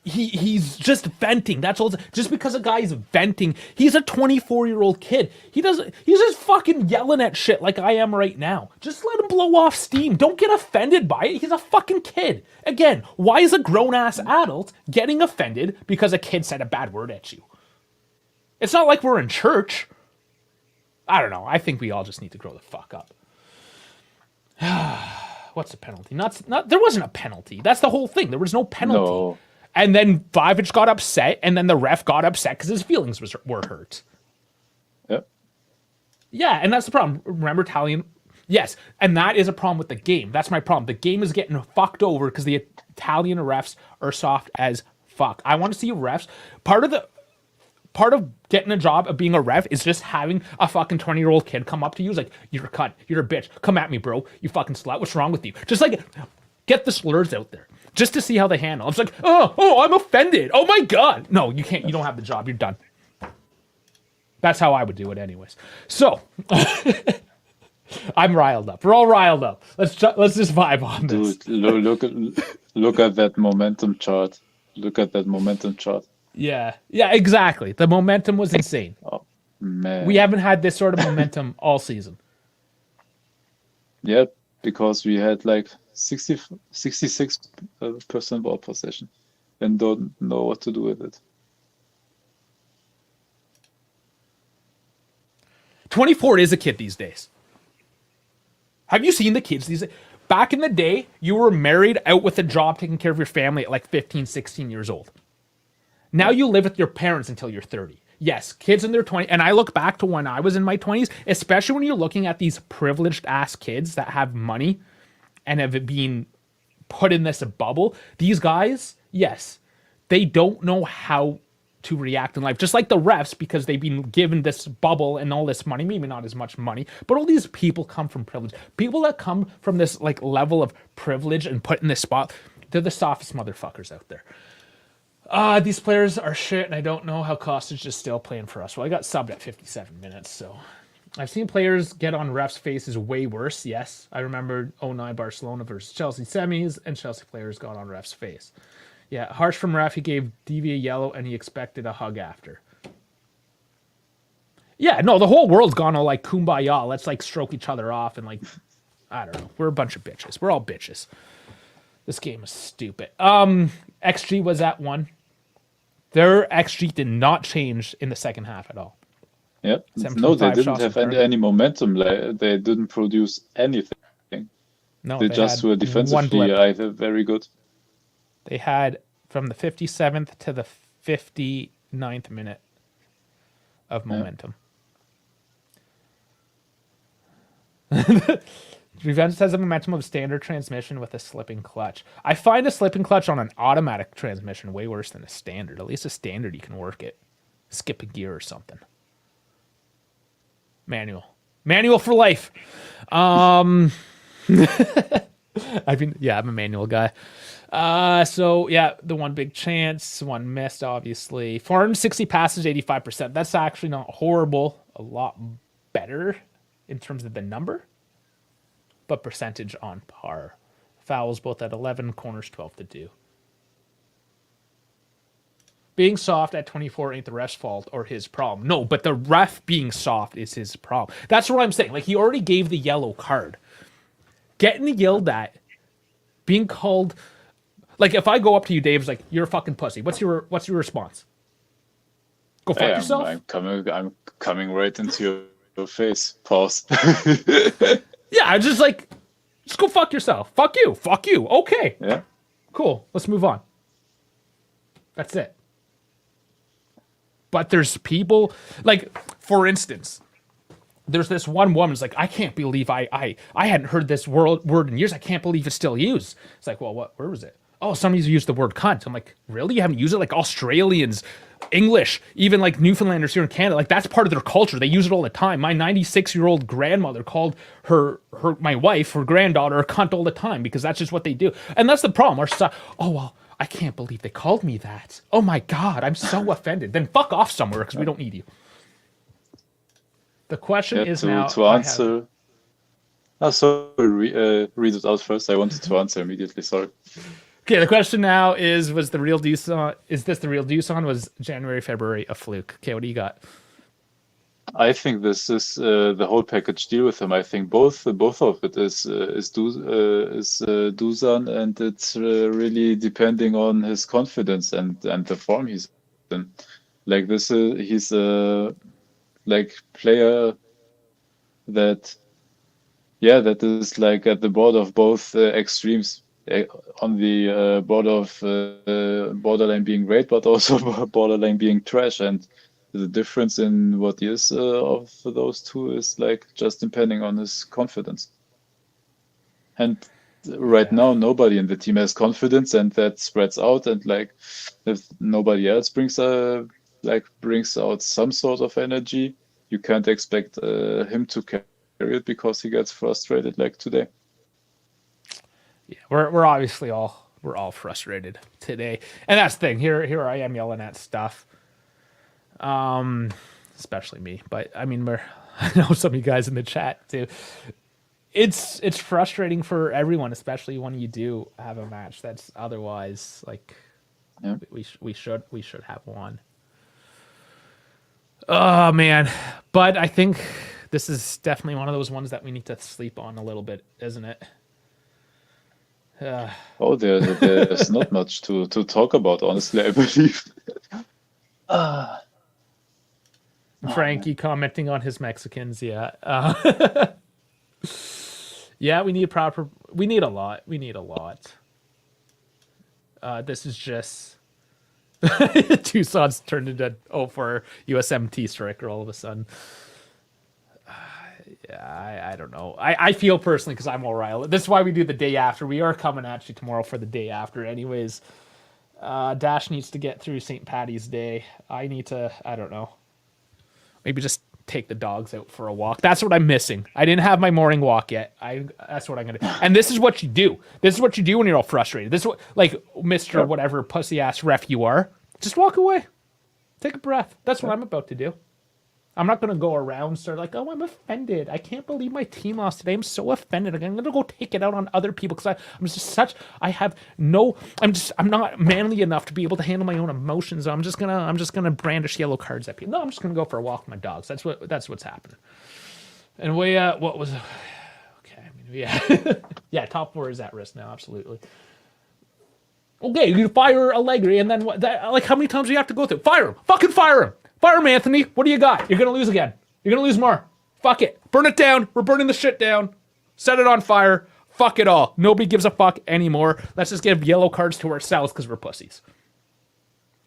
he's just venting. That's all. Just because a guy's venting, he's a 24-year-old kid. He's just fucking yelling at shit like I am right now. Just let him blow off steam. Don't get offended by it. He's a fucking kid. Again, why is a grown-ass adult getting offended because a kid said a bad word at you? It's not like we're in church. I don't know. I think we all just need to grow the fuck up. What's the penalty? Not. There wasn't a penalty. That's the whole thing. There was no penalty. No. And then Vlahovic got upset, and then the ref got upset because his feelings were hurt. Yep. Yeah, and that's the problem. Remember, Italian... Yes, and that is a problem with the game. That's my problem. The game is getting fucked over because the Italian refs are soft as fuck. I want to see refs... Part of getting a job of being a ref is just having a fucking 20-year-old kid come up to you. He's like, you're a cunt. You're a bitch. Come at me, bro. You fucking slut. What's wrong with you? Just like, get the slurs out there. Just to see how they handle. It's like, oh, I'm offended. Oh my God. No, you can't. You don't have the job. You're done. That's how I would do it anyways. So, I'm riled up. We're all riled up. Let's just vibe on this. Dude, look at that momentum chart. Look at that momentum chart. Yeah, exactly. The momentum was insane. Oh, man. We haven't had this sort of momentum all season. Yep, because we had like 66% ball possession and don't know what to do with it. 24 is a kid these days. Have you seen the kids these days? Back in the day, you were married, out with a job, taking care of your family at like 15, 16 years old. Now you live with your parents until you're 30. Yes, kids in their 20s. And I look back to when I was in my 20s, especially when you're looking at these privileged ass kids that have money and have been put in this bubble. These guys, yes, they don't know how to react in life. Just like the refs, because they've been given this bubble and all this money, maybe not as much money, but all these people come from privilege. People that come from this like level of privilege and put in this spot, they're the softest motherfuckers out there. These players are shit, and I don't know how Kostic is still playing for us. Well, I got subbed at 57 minutes, so I've seen players get on refs' faces way worse. Yes, I remember 09 Barcelona versus Chelsea semis, and Chelsea players got on refs' face. Yeah, harsh from ref. He gave DV a yellow, and he expected a hug after. Yeah, no, the whole world's gone all like kumbaya. Let's like stroke each other off and like, I don't know. We're a bunch of bitches. We're all bitches. This game is stupid. XG was at 1. Their XG did not change in the second half at all. Yeah. No, they didn't have any momentum. They didn't produce anything. No, they just were defensively very good. They had from the 57th to the 59th minute of momentum. Yeah. Juventus has a momentum of standard transmission with a slipping clutch. I find a slipping clutch on an automatic transmission way worse than a standard. At least a standard you can work it. Skip a gear or something. Manual for life. I'm a manual guy. So yeah, the one big chance, one missed, obviously. 460 passes, 85%. That's actually not horrible. A lot better in terms of the number, but percentage on par. Fouls both at 11, corners 12 to do. Being soft at 24 ain't the ref's fault or his problem. No, but the ref being soft is his problem. That's what I'm saying. Like, he already gave the yellow card. Getting yelled at, being called, like, if I go up to you, Dave's like, you're a fucking pussy. What's your response? Go fuck yourself? I'm coming right into your face. Pause. Yeah, I just like, just go fuck yourself. Fuck you. Fuck you. Okay. Yeah. Cool. Let's move on. That's it. But there's people, like, for instance, there's this one woman who's like, I can't believe I hadn't heard this word in years. I can't believe it's still used. It's like, well, where was it? Oh, somebody's used the word cunt. I'm like, really? You haven't used it? Like Australians, English, even like Newfoundlanders here in Canada, like that's part of their culture. They use it all the time. My 96-year-old grandmother called my wife, her granddaughter, a cunt all the time because that's just what they do. And that's the problem. Oh, well, I can't believe they called me that. Oh my God, I'm so offended. Then fuck off somewhere because we don't need you. The question is now to answer. Sorry, read it out first. I wanted to answer immediately. Sorry. Okay, the question now is: is this the real Doosan? Was January, February a fluke? Okay, what do you got? I think this is the whole package deal with him. I think both of it is Dusan, and it's really depending on his confidence and the form he's in. Like this, he's a player that is like at the border of both extremes. On the border of borderline being great, but also borderline being trash. And the difference in what he is of those two is like just depending on his confidence. And right now, nobody in the team has confidence, and that spreads out. And like, if nobody else brings out some sort of energy, you can't expect him to carry it because he gets frustrated like today. Yeah, we're obviously all frustrated today, and that's the thing. Here I am yelling at stuff, especially me. But I mean, I know some of you guys in the chat too. It's frustrating for everyone, especially when you do have a match that's otherwise like we should have won. Oh man, but I think this is definitely one of those ones that we need to sleep on a little bit, isn't it? There's not much to talk about, honestly, I believe. Frankie commenting on his Mexicans, yeah. Yeah, we need a lot. This is just Tucson's turned into 04 USMT striker all of a sudden. Yeah, I don't know. I feel personally, because I'm O'Reilly. This is why we do the day after. We are coming at you tomorrow for the day after. Anyways, Dash needs to get through St. Patty's Day. I need to, I don't know. Maybe just take the dogs out for a walk. That's what I'm missing. I didn't have my morning walk yet. That's what I'm going to do. And this is what you do. This is what you do when you're all frustrated. This is what, like, Mr. whatever pussy-ass ref you are. Just walk away. Take a breath. That's what I'm about to do. I'm not going to go around and start like, oh, I'm offended. I can't believe my team lost today. I'm so offended. I'm going to go take it out on other people because I'm just such, I have no, I'm not manly enough to be able to handle my own emotions. I'm just going to brandish yellow cards at people. No, I'm just going to go for a walk with my dogs. That's what's happening. And what was, okay. I mean, yeah. Yeah. Top 4 is at risk now. Absolutely. Okay. You fire Allegri and then what, like how many times do you have to go through? Fire him. Fucking fire him. Fire him, Anthony. What do you got? You're going to lose again. You're going to lose more. Fuck it. Burn it down. We're burning the shit down. Set it on fire. Fuck it all. Nobody gives a fuck anymore. Let's just give yellow cards to ourselves because we're pussies.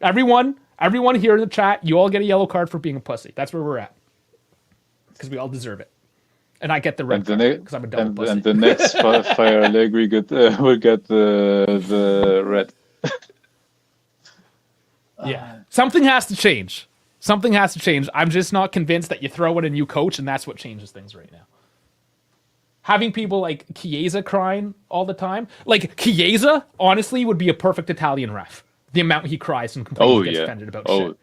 Everyone here in the chat, you all get a yellow card for being a pussy. That's where we're at. Because we all deserve it. And I get the red card because I'm a double pussy. And the next Fire Allegri will get the red. Yeah. Something has to change. Something has to change. I'm just not convinced that you throw in a new coach and that's what changes things right now. Having people like Chiesa crying all the time. Like, Chiesa, honestly, would be a perfect Italian ref. The amount he cries and complains and gets offended about shit.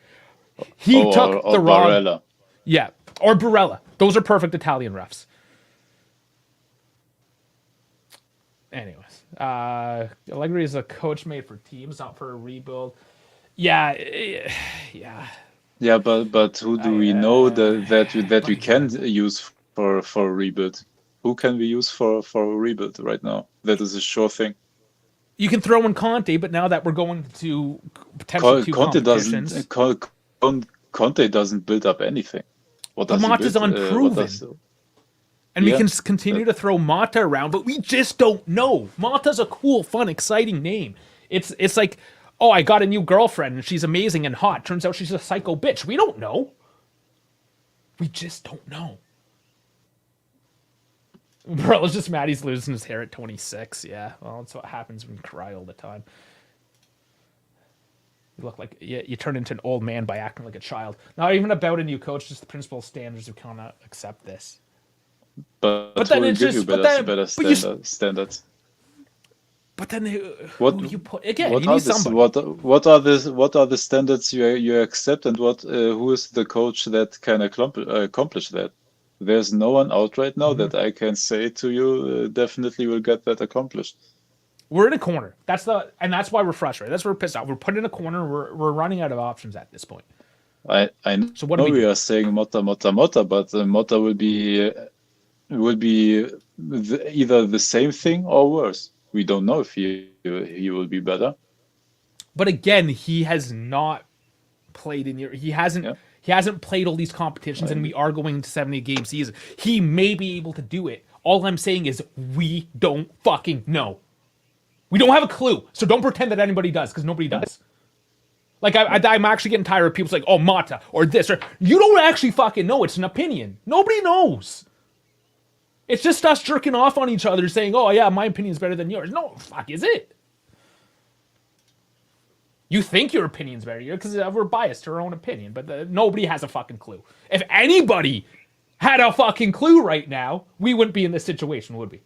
He took the wrong... Barella. Yeah. Or Barella. Those are perfect Italian refs. Anyways. Allegri is a coach made for teams, not for a rebuild. Yeah. Yeah, but who do we know that we can use for a rebuild? Who can we use for a rebuild right now? That is a sure thing. You can throw in Conte, but now that we're going to potentially two competitions, Conte doesn't build up anything. What does Mata's unproven, and we can continue to throw Mata around, but we just don't know. Mata's a cool, fun, exciting name. It's like, oh, I got a new girlfriend and she's amazing and hot. Turns out she's a psycho bitch. We don't know. We just don't know. Bro, it's just Maddie's losing his hair at 26. Yeah, well, that's what happens when you cry all the time. You look like you turn into an old man by acting like a child. Not even about a new coach, just the principal standards who cannot accept this. But then it's just better standards. But then who you put again? What you need somebody. What are the standards you accept, and who is the coach that can accomplish that? There's no one out right now that I can say to you definitely will get that accomplished. We're in a corner. That's why we're frustrated. That's why we're pissed off. We're put in a corner. We're running out of options at this point. I so what know we are saying Motta, but Motta will be either the same thing or worse. We don't know if he will be better. But again, he has not played in Europe. He hasn't played all these competitions, and we are going into 70-game season. He may be able to do it. All I'm saying is we don't fucking know. We don't have a clue. So don't pretend that anybody does, because nobody does. Like, I'm actually getting tired of people saying, oh, Mata, or this, or... You don't actually fucking know. It's an opinion. Nobody knows. It's just us jerking off on each other saying, oh, yeah, my opinion's better than yours. No, fuck, is it? You think your opinion's better because we're biased to our own opinion, but nobody has a fucking clue. If anybody had a fucking clue right now, we wouldn't be in this situation, would we?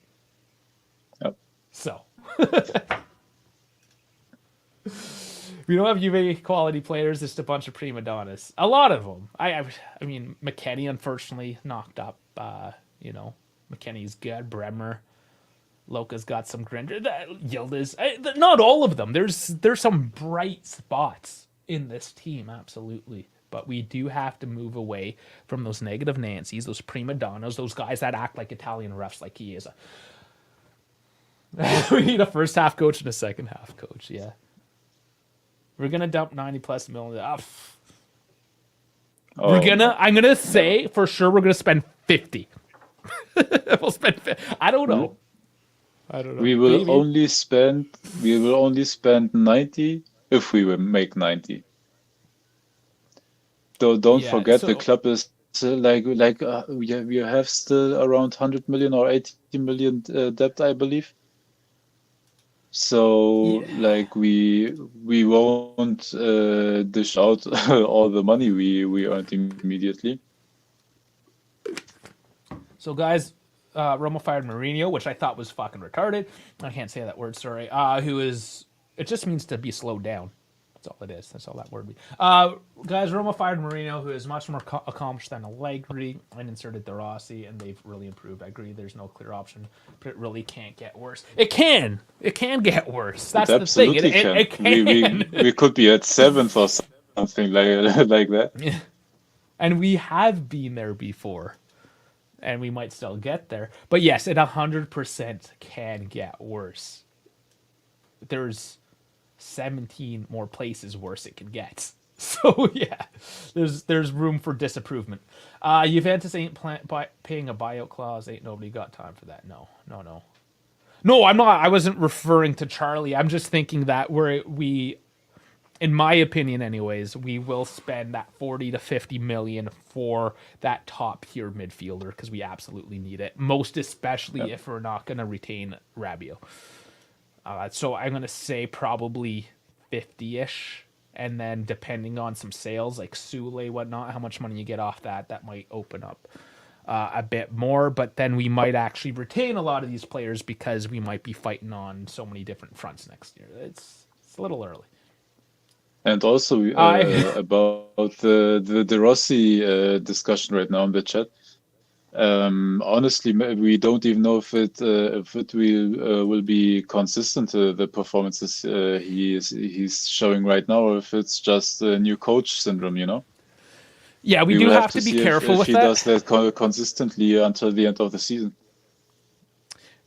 Yep. So. We don't have Juve quality players, just a bunch of prima donnas. A lot of them. I mean, McKennie, unfortunately, knocked up, McKennie's good. Bremer. Loka's got some grinder. Yildiz. Not all of them. There's some bright spots in this team, absolutely. But we do have to move away from those negative Nancy's, those prima donnas, those guys that act like Italian refs like he is. We need a first half coach and a second half coach, yeah. We're going to dump 90+ million. I'm going to say for sure we're going to spend 50. We'll spend 50. I don't know. We will only spend 90 if we will make 90. Though don't Yeah. forget the So club is we have still around 100 million or 80 million debt, I believe. So yeah. like we won't dish out all the money we earned immediately. So guys, Roma fired Mourinho, which I thought was fucking retarded. I can't say that word. Sorry. Who is? It just means to be slowed down. That's all it is. That's all that word means. Guys, Roma fired Mourinho, who is much more accomplished than Allegri, and inserted De Rossi, and they've really improved. I agree. There's no clear option, but it really can't get worse. It can. It can get worse. It That's the thing. absolutely can. It can. We could be at seventh or something like like that. And we have been there before. And we might still get there. But yes, it 100% can get worse. There's 17 more places worse it can get. So yeah, there's room for disapprovement. Juventus ain't paying a buyout clause. Ain't nobody got time for that. No. No, I'm not. I wasn't referring to Charlie. I'm just thinking that we, in my opinion anyways, we will spend that 40 to 50 million for that top tier midfielder because we absolutely need it, most especially Yep. if we're not going to retain Rabiot. So I'm going to say probably 50-ish, and then depending on some sales like Sule, whatnot, how much money you get off that might open up a bit more, but then we might actually retain a lot of these players because we might be fighting on so many different fronts next year. It's a little early. And also about the De Rossi discussion right now in the chat. Honestly, we don't even know if it will be consistent the performances he's showing right now, or if it's just a new coach syndrome. Yeah, we We do will have to be see careful if with he that. does that consistently until the end of the season.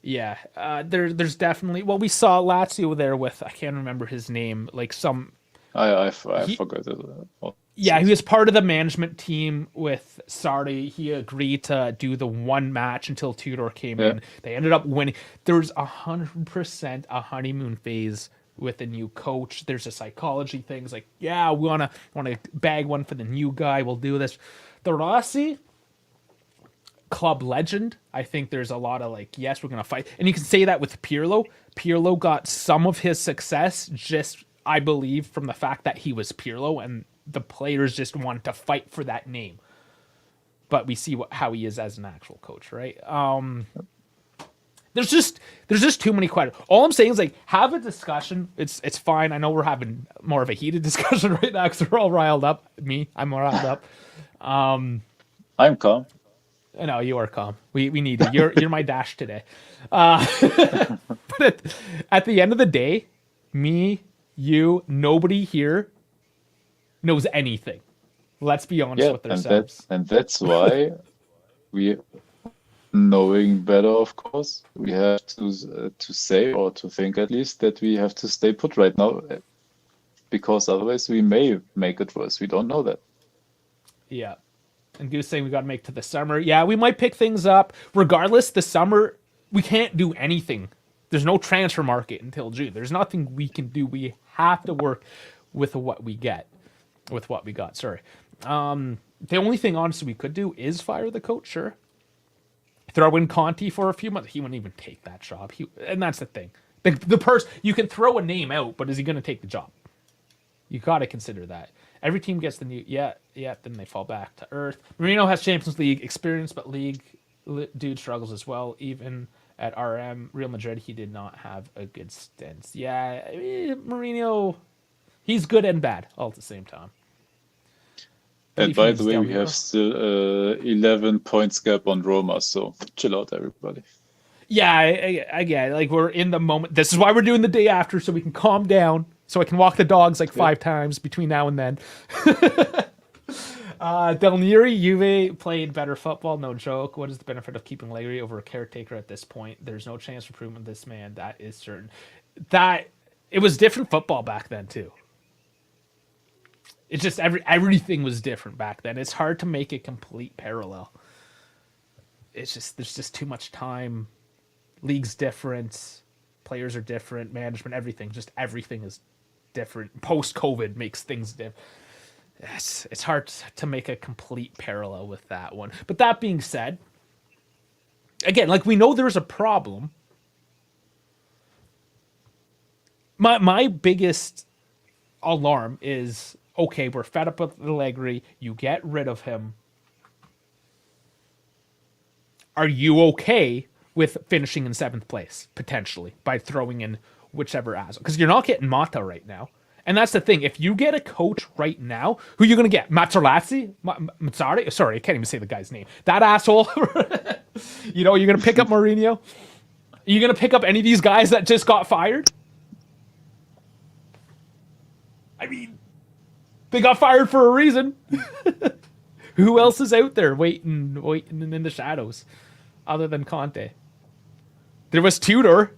Yeah, there's definitely. Well, we saw Lazio there with I can't remember his name. Like some. I He, forgot it. yeah, he was part of the management team with Sarri. He agreed to do the one match until Tudor came Yeah. in. They ended up winning. There's 100% a honeymoon phase with a new coach. There's a psychology things like, yeah, we wanna bag one for the new guy. We'll do this. The Rossi club legend. I think there's a lot of like, yes, we're gonna fight, and you can say that with Pirlo. Pirlo got some of his success just, I believe, from the fact that he was Pirlo, and the players just wanted to fight for that name. But we see how he is as an actual coach, right? There's just too many questions. All I'm saying is like have a discussion. It's fine. I know we're having more of a heated discussion right now because we're all riled up. I'm riled up. I'm calm. No, you are calm. We need you. You're my dash today. But at the end of the day, me, you, nobody here knows anything. Let's be honest Yeah, with ourselves. and that's why we, knowing better, of course, we have to say, or to think at least, that we have to stay put right now, because otherwise we may make it worse. We don't know that. Yeah. And Goose saying we got to make to the summer. Yeah, we might pick things up. Regardless, the summer, we can't do anything. There's no transfer market until June. There's nothing we can do. We have to work with what we get, with what we got. Sorry. The only thing, honestly, we could do is fire the coach, sure. Throw in Conti for a few months. He wouldn't even take that job. And that's the thing. The person, you can throw a name out, but is he going to take the job? You got to consider that. Every team gets the new, then they fall back to earth. Marino has Champions League experience, but league dude struggles as well. Even at RM, Real Madrid, he did not have a good stint. Yeah, I mean, Mourinho, he's good and bad all at the same time. And by the way, we have still 11 points gap on Roma, so chill out, everybody. Yeah, I get it. Like, we're in the moment. This is why we're doing the day after, so we can calm down, so I can walk the dogs like 5 times between now and then. Del Neri, Juve played better football, no joke. What is the benefit of keeping Allegri over a caretaker at this point? There's no chance for improvement this man, that is certain. That it was different football back then too. It's just everything was different back then. It's hard to make a complete parallel. It's just there's just too much time. League's different, players are different, management, everything. Just everything is different. Post-COVID makes things different. It's hard to make a complete parallel with that one. But that being said, again, like we know there's a problem. My biggest alarm is, okay, we're fed up with Allegri. You get rid of him. Are you okay with finishing in 7th place, potentially, by throwing in whichever as? Because you're not getting Mata right now. And that's the thing. If you get a coach right now, who are you going to get? Mazzarri? Mazzarri? Sorry, I can't even say the guy's name. That asshole. You're going to pick up Mourinho? Are you going to pick up any of these guys that just got fired? I mean, they got fired for a reason. Who else is out there waiting in the shadows other than Conte? There was Tudor.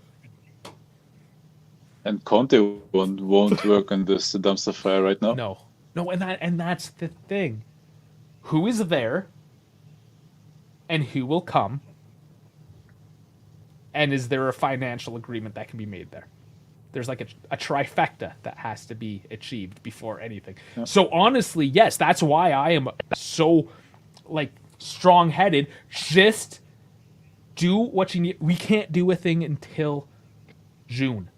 And Conte won't work on this dumpster fire right now. No, and that's the thing. Who is there, and who will come, and is there a financial agreement that can be made there? There's like a trifecta that has to be achieved before anything. Yeah. So honestly, yes, that's why I am so like strong-headed. Just do what you need. We can't do a thing until June.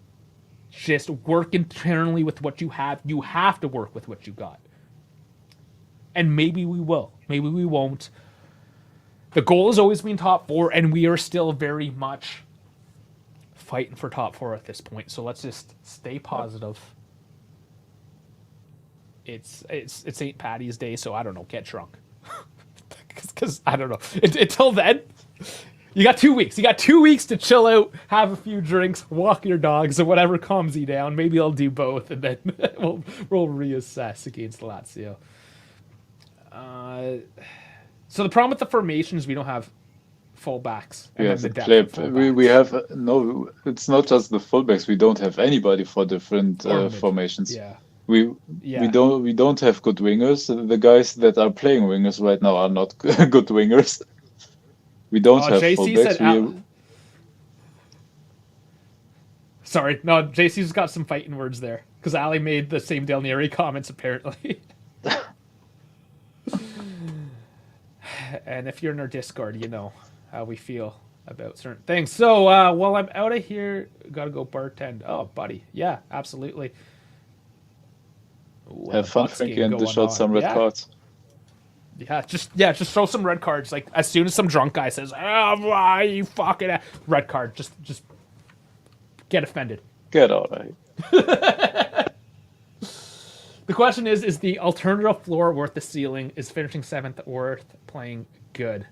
Just work internally with what you have. You have to work with what you got. And maybe we will. Maybe we won't. The goal has always been top 4, and we are still very much fighting for top 4 at this point. So let's just stay positive. It's St. Patty's Day, so I don't know. Get drunk. Because I don't know. Until then, you got 2 weeks. You got 2 weeks to chill out, have a few drinks, walk your dogs, and whatever calms you down. Maybe I'll do both, and then we'll reassess against Lazio. So the problem with the formation is we don't have fullbacks. Yeah, we have no. It's not just the fullbacks. We don't have anybody for different formations. Yeah. We don't have good wingers. The guys that are playing wingers right now are not good wingers. We don't have fullbacks. Sorry, no, JC's got some fighting words there because Ali made the same Del Neri comments apparently. And if you're in our Discord, you know how we feel about certain things. So while I'm out of here, gotta go bartend. Oh, buddy, yeah, absolutely. Ooh, have fun, Frankie, and dish out some red cards. Yeah, just throw some red cards. Like as soon as some drunk guy says, "Oh, why you fucking red card," just get offended. Get out of here. The question is the alternative floor worth the ceiling? Is finishing 7th worth playing good?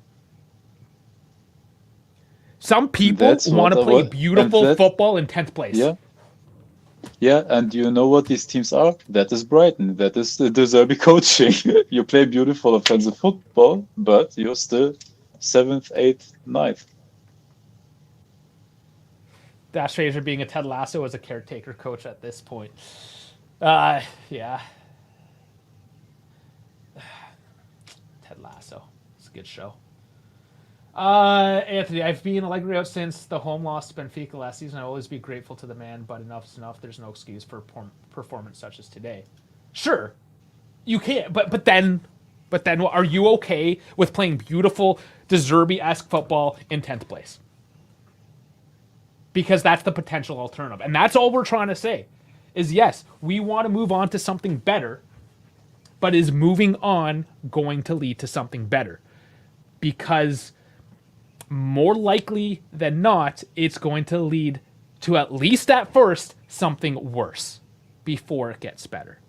Some people want to play beautiful football in 10th place. Yeah, and you know what these teams are? That is Brighton. That is the De Zerbi coaching. You play beautiful offensive football, but you're still 7th, 8th, 9th. Dash Fraser being a Ted Lasso as a caretaker coach at this point. Yeah. Ted Lasso. It's a good show. Anthony, I've been Allegri out since the home loss to Benfica last season. I'll always be grateful to the man, but enough's enough. There's no excuse for performance such as today. Sure, you can't. But then, are you okay with playing beautiful De Zerbi-esque football in 10th place? Because that's the potential alternative, and that's all we're trying to say. Is yes, we want to move on to something better, but is moving on going to lead to something better? Because more likely than not, it's going to lead to, at least at first, something worse before it gets better.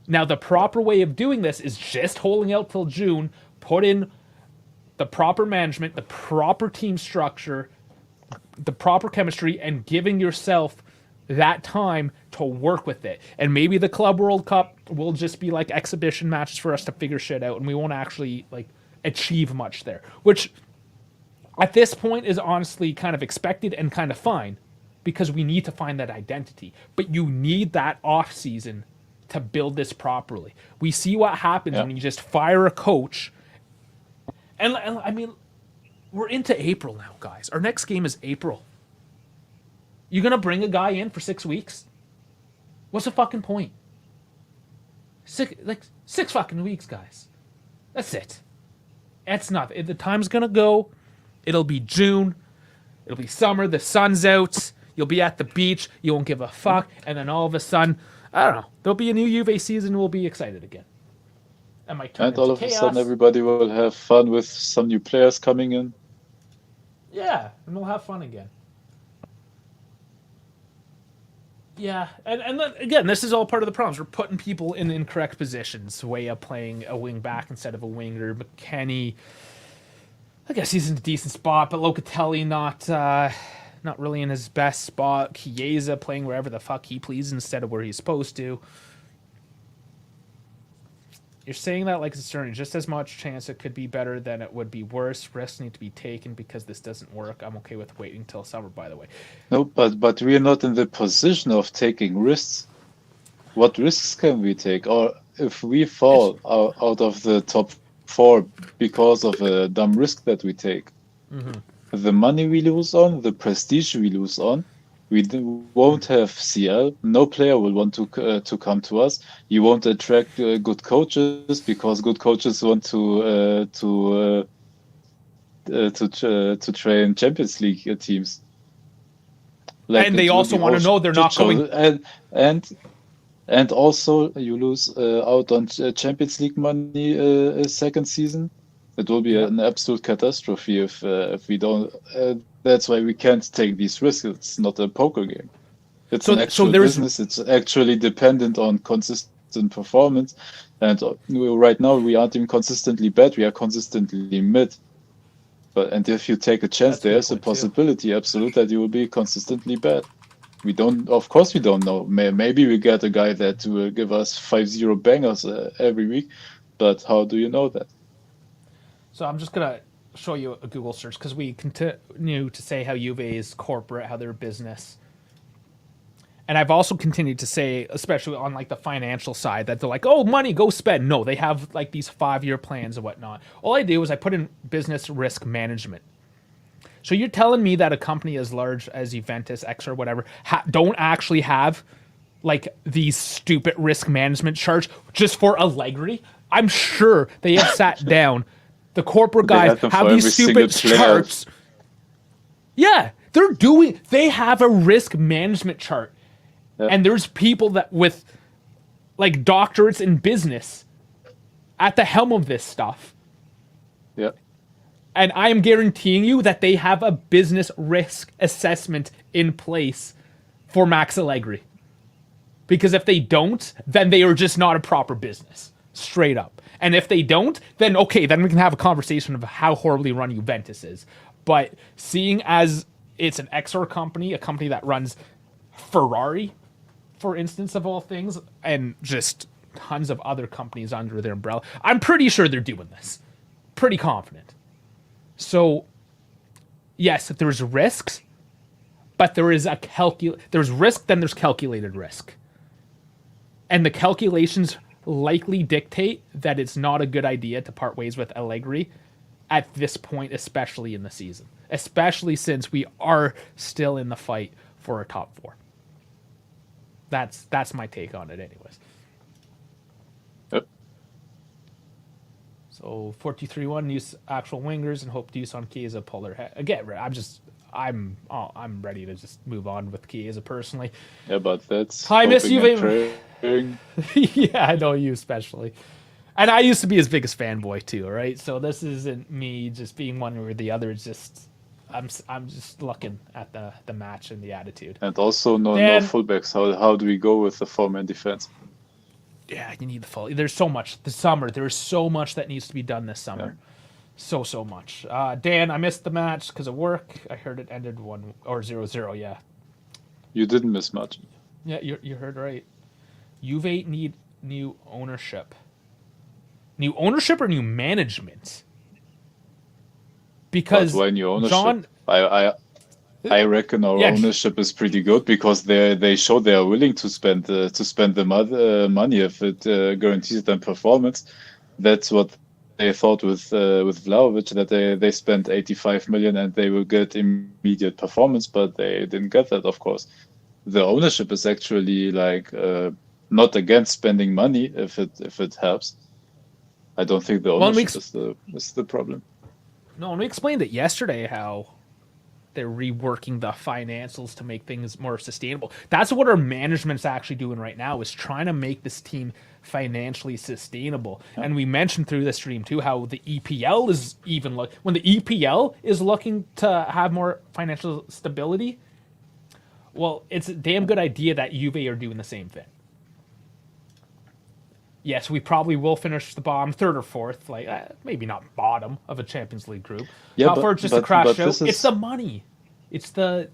Now, the proper way of doing this is just holding out till June, put in the proper management, the proper team structure, the proper chemistry, and giving yourself that time to work with it. And maybe the Club World Cup will just be like exhibition matches for us to figure shit out, and we won't actually like achieve much there, which at this point is honestly kind of expected and kind of fine because we need to find that identity. But you need that off season to build this properly. We see what happens when you just fire a coach. And I mean, we're into April now, guys. Our next game is April. You're going to bring a guy in for 6 weeks? What's the fucking point? 6 fucking weeks, guys. That's it. That's not. The time's gonna go. It'll be June. It'll be summer. The sun's out. You'll be at the beach. You won't give a fuck. And then all of a sudden, I don't know. There'll be a new Juve season. We'll be excited again. It might turn And all into of chaos. a sudden, everybody will have fun with some new players coming in. Yeah, and we'll have fun again. Yeah, and then, again, this is all part of the problems. We're putting people in incorrect positions. Weah playing a wing back instead of a winger. McKennie, I guess he's in a decent spot, but Locatelli not really in his best spot. Chiesa playing wherever the fuck he pleases instead of where he's supposed to. You're saying that like it's certain just as much chance it could be better than it would be worse. Risks need to be taken because this doesn't work. I'm okay with waiting till summer, by the way. No, but we are not in the position of taking risks. What risks can we take? Or if we fall out of the top 4 because of a dumb risk that we take, the money we lose on, the prestige we lose on, we won't have CL. No player will want to come to us. You won't attract good coaches because good coaches want to train Champions League teams. Like, and they also want to know they're not going. And also you lose out on Champions League money a second season. It will be an absolute catastrophe if we don't. That's why we can't take these risks. It's not a poker game. It's an actual business. It's actually dependent on consistent performance. And right now we aren't even consistently bad. We are consistently mid. And if you take a chance, there's a possibility, absolute, that you will be consistently bad. We don't. Of course, we don't know. Maybe we get a guy that will give us 5-0 bangers every week. But how do you know that? So I'm just gonna show you a Google search because we continue to say how Juve is corporate, how they're a business, and I've also continued to say, especially on like the financial side, that they're like, "Oh, money, go spend." No, they have like these 5-year plans and whatnot. All I do is I put in business risk management. So you're telling me that a company as large as Juventus, X or whatever, don't actually have like these stupid risk management charts just for Allegri? I'm sure they have sat down. The corporate guys have these stupid charts. Yeah, they have a risk management chart. Yep. And there's people that with like doctorates in business at the helm of this stuff. Yeah. And I am guaranteeing you that they have a business risk assessment in place for Max Allegri. Because if they don't, then they are just not a proper business. Straight up. And if they don't, then okay, then we can have a conversation of how horribly run Juventus is. But seeing as it's an XR company, a company that runs Ferrari, for instance, of all things, and just tons of other companies under their umbrella, I'm pretty sure they're doing this. Pretty confident. So, yes, there's risks, but there is there's risk, then there's calculated risk. And the calculations likely dictate that it's not a good idea to part ways with Allegri at this point, especially in the season. Especially since we are still in the fight for a top 4. That's my take on it anyways. Yep. So 4-2-3-1, use actual wingers and hope Deuce on Chiesa pull their head. Again, I'm ready to just move on with Chiesa personally. Yeah, but that's I miss you. Yeah, I know you especially. And I used to be his biggest fanboy too, right? So this isn't me just being one or the other. It's just I'm just looking at the match and the attitude. And also no fullbacks. How do we go with the 4-man defense? Yeah, you need the full. There's so much. There's so much that needs to be done this summer. Yeah. So much. Dan, I missed the match because of work. I heard it ended 0-0. Yeah. You didn't miss much. Yeah, you heard right. Juve need new ownership. New ownership or new management? Because why new ownership? I reckon our ownership is pretty good because they show they are willing to spend the money if it guarantees them performance. That's what they thought with Vlahovic, that they spent 85 million and they will get immediate performance, but they didn't get that, of course. the ownership is actually like not against spending money if it helps. I don't think the ownership is the problem. No, and we explained it yesterday how they're reworking the financials to make things more sustainable. That's what our management's actually doing right now, is trying to make this team financially sustainable. Yeah. And we mentioned through the stream too how the EPL is even when the EPL is looking to have more financial stability. Well, it's a damn good idea that Juve are doing the same thing. Yes, we probably will finish the bottom, third or fourth, like maybe not bottom of a Champions League group. Yeah, not for just a crash show. It's the money. It's the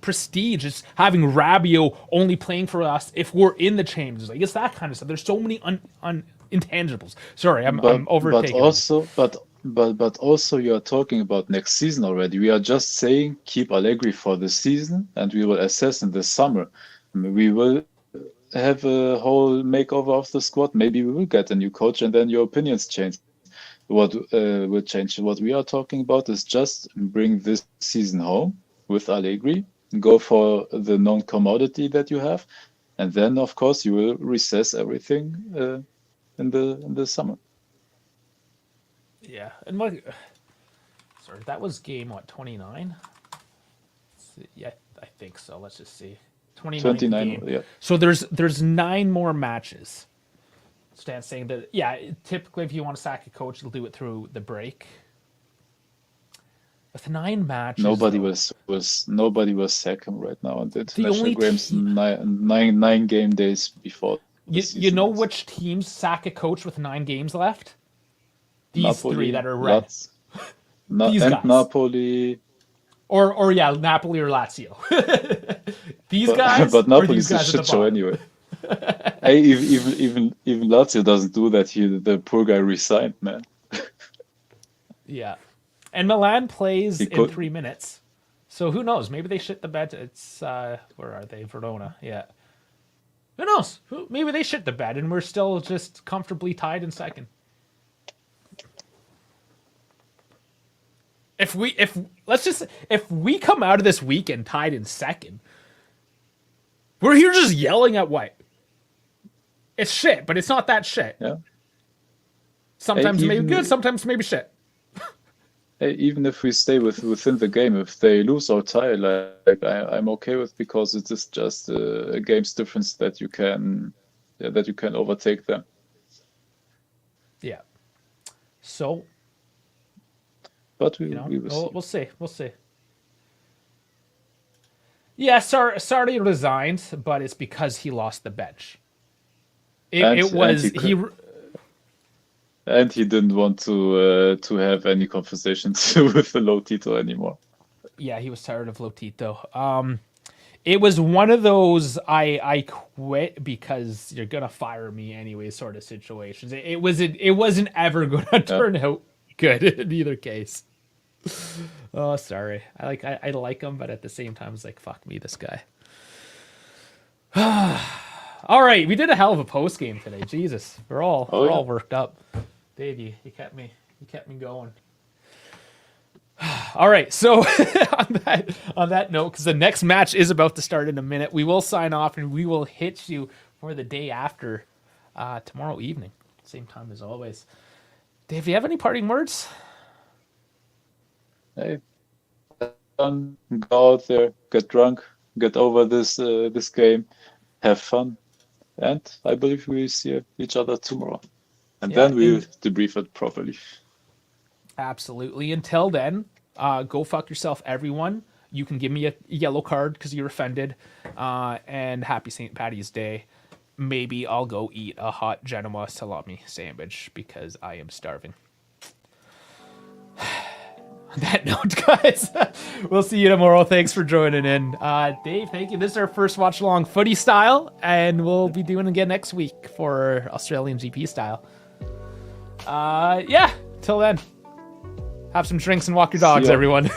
prestige. It's having Rabiot only playing for us if we're in the Champions League. It's that kind of stuff. There's so many intangibles. Sorry, I'm overtaking. But also you are talking about next season already. We are just saying keep Allegri for the season, and we will assess in the summer. We will have a whole makeover of the squad. Maybe we will get a new coach, and then your opinions change. What will change? What we are talking about is just bring this season home with Allegri, go for the non-commodity that you have, and then of course you will recess everything in the summer. Yeah, and sorry, that was game 29. Yeah, I think so. Let's just see. 29 yeah. So there's 9 more matches. Stan's saying that, yeah, typically if you want to sack a coach, you'll do it through the break. With 9 matches, nobody was sack him right now, and the international games 9 game days before. You know which teams sack a coach with 9 games left? These Napoli, 3 that are red. These guys. Napoli. Or yeah, Napoli or Lazio. These guys. But Napoli's a shit show anyway. Hey, even Lazio doesn't do that. The poor guy resigned, man. Yeah, and Milan plays in 3 minutes, so who knows? Maybe they shit the bed. It's where are they? Verona. Yeah. Who knows? Maybe they shit the bed, and we're still just comfortably tied in second. If we come out of this weekend tied in second, we're here just yelling at White. It's shit, but it's not that shit. Yeah. Sometimes maybe good, sometimes maybe shit. Even if we stay within the game, if they lose or tie, I'm okay with, because it is just a game's difference that you can overtake them. Yeah. So. But we'll see. We'll see. Yeah, Sarri resigned, but it's because he lost the bench. And he didn't want to have any conversations with the Lotito anymore. Yeah, he was tired of Lotito. It was one of those I quit because you're gonna fire me anyway sort of situations. It wasn't ever gonna turn out good in either case. Oh, sorry. I like him, but at the same time, it's like, fuck me, this guy. All right, we did a hell of a post game today. Jesus, we're all worked up. Dave, you kept me going. All right, so on that note, because the next match is about to start in a minute, we will sign off and we will hit you for the day after tomorrow evening, same time as always. Dave, do you have any parting words? Hey, go out there, get drunk, get over this game, have fun, and I believe we see each other tomorrow, and then we'll debrief it properly. Absolutely. Until then, go fuck yourself, everyone. You can give me a yellow card because you're offended, and happy St. Paddy's Day. Maybe I'll go eat a hot Genoa salami sandwich because I am starving. On that note, guys, we'll see you tomorrow. Thanks for joining in. Dave, thank you. This is our first watch along footy style, and we'll be doing it again next week for Australian GP style. Till then, have some drinks and walk your dogs, everyone.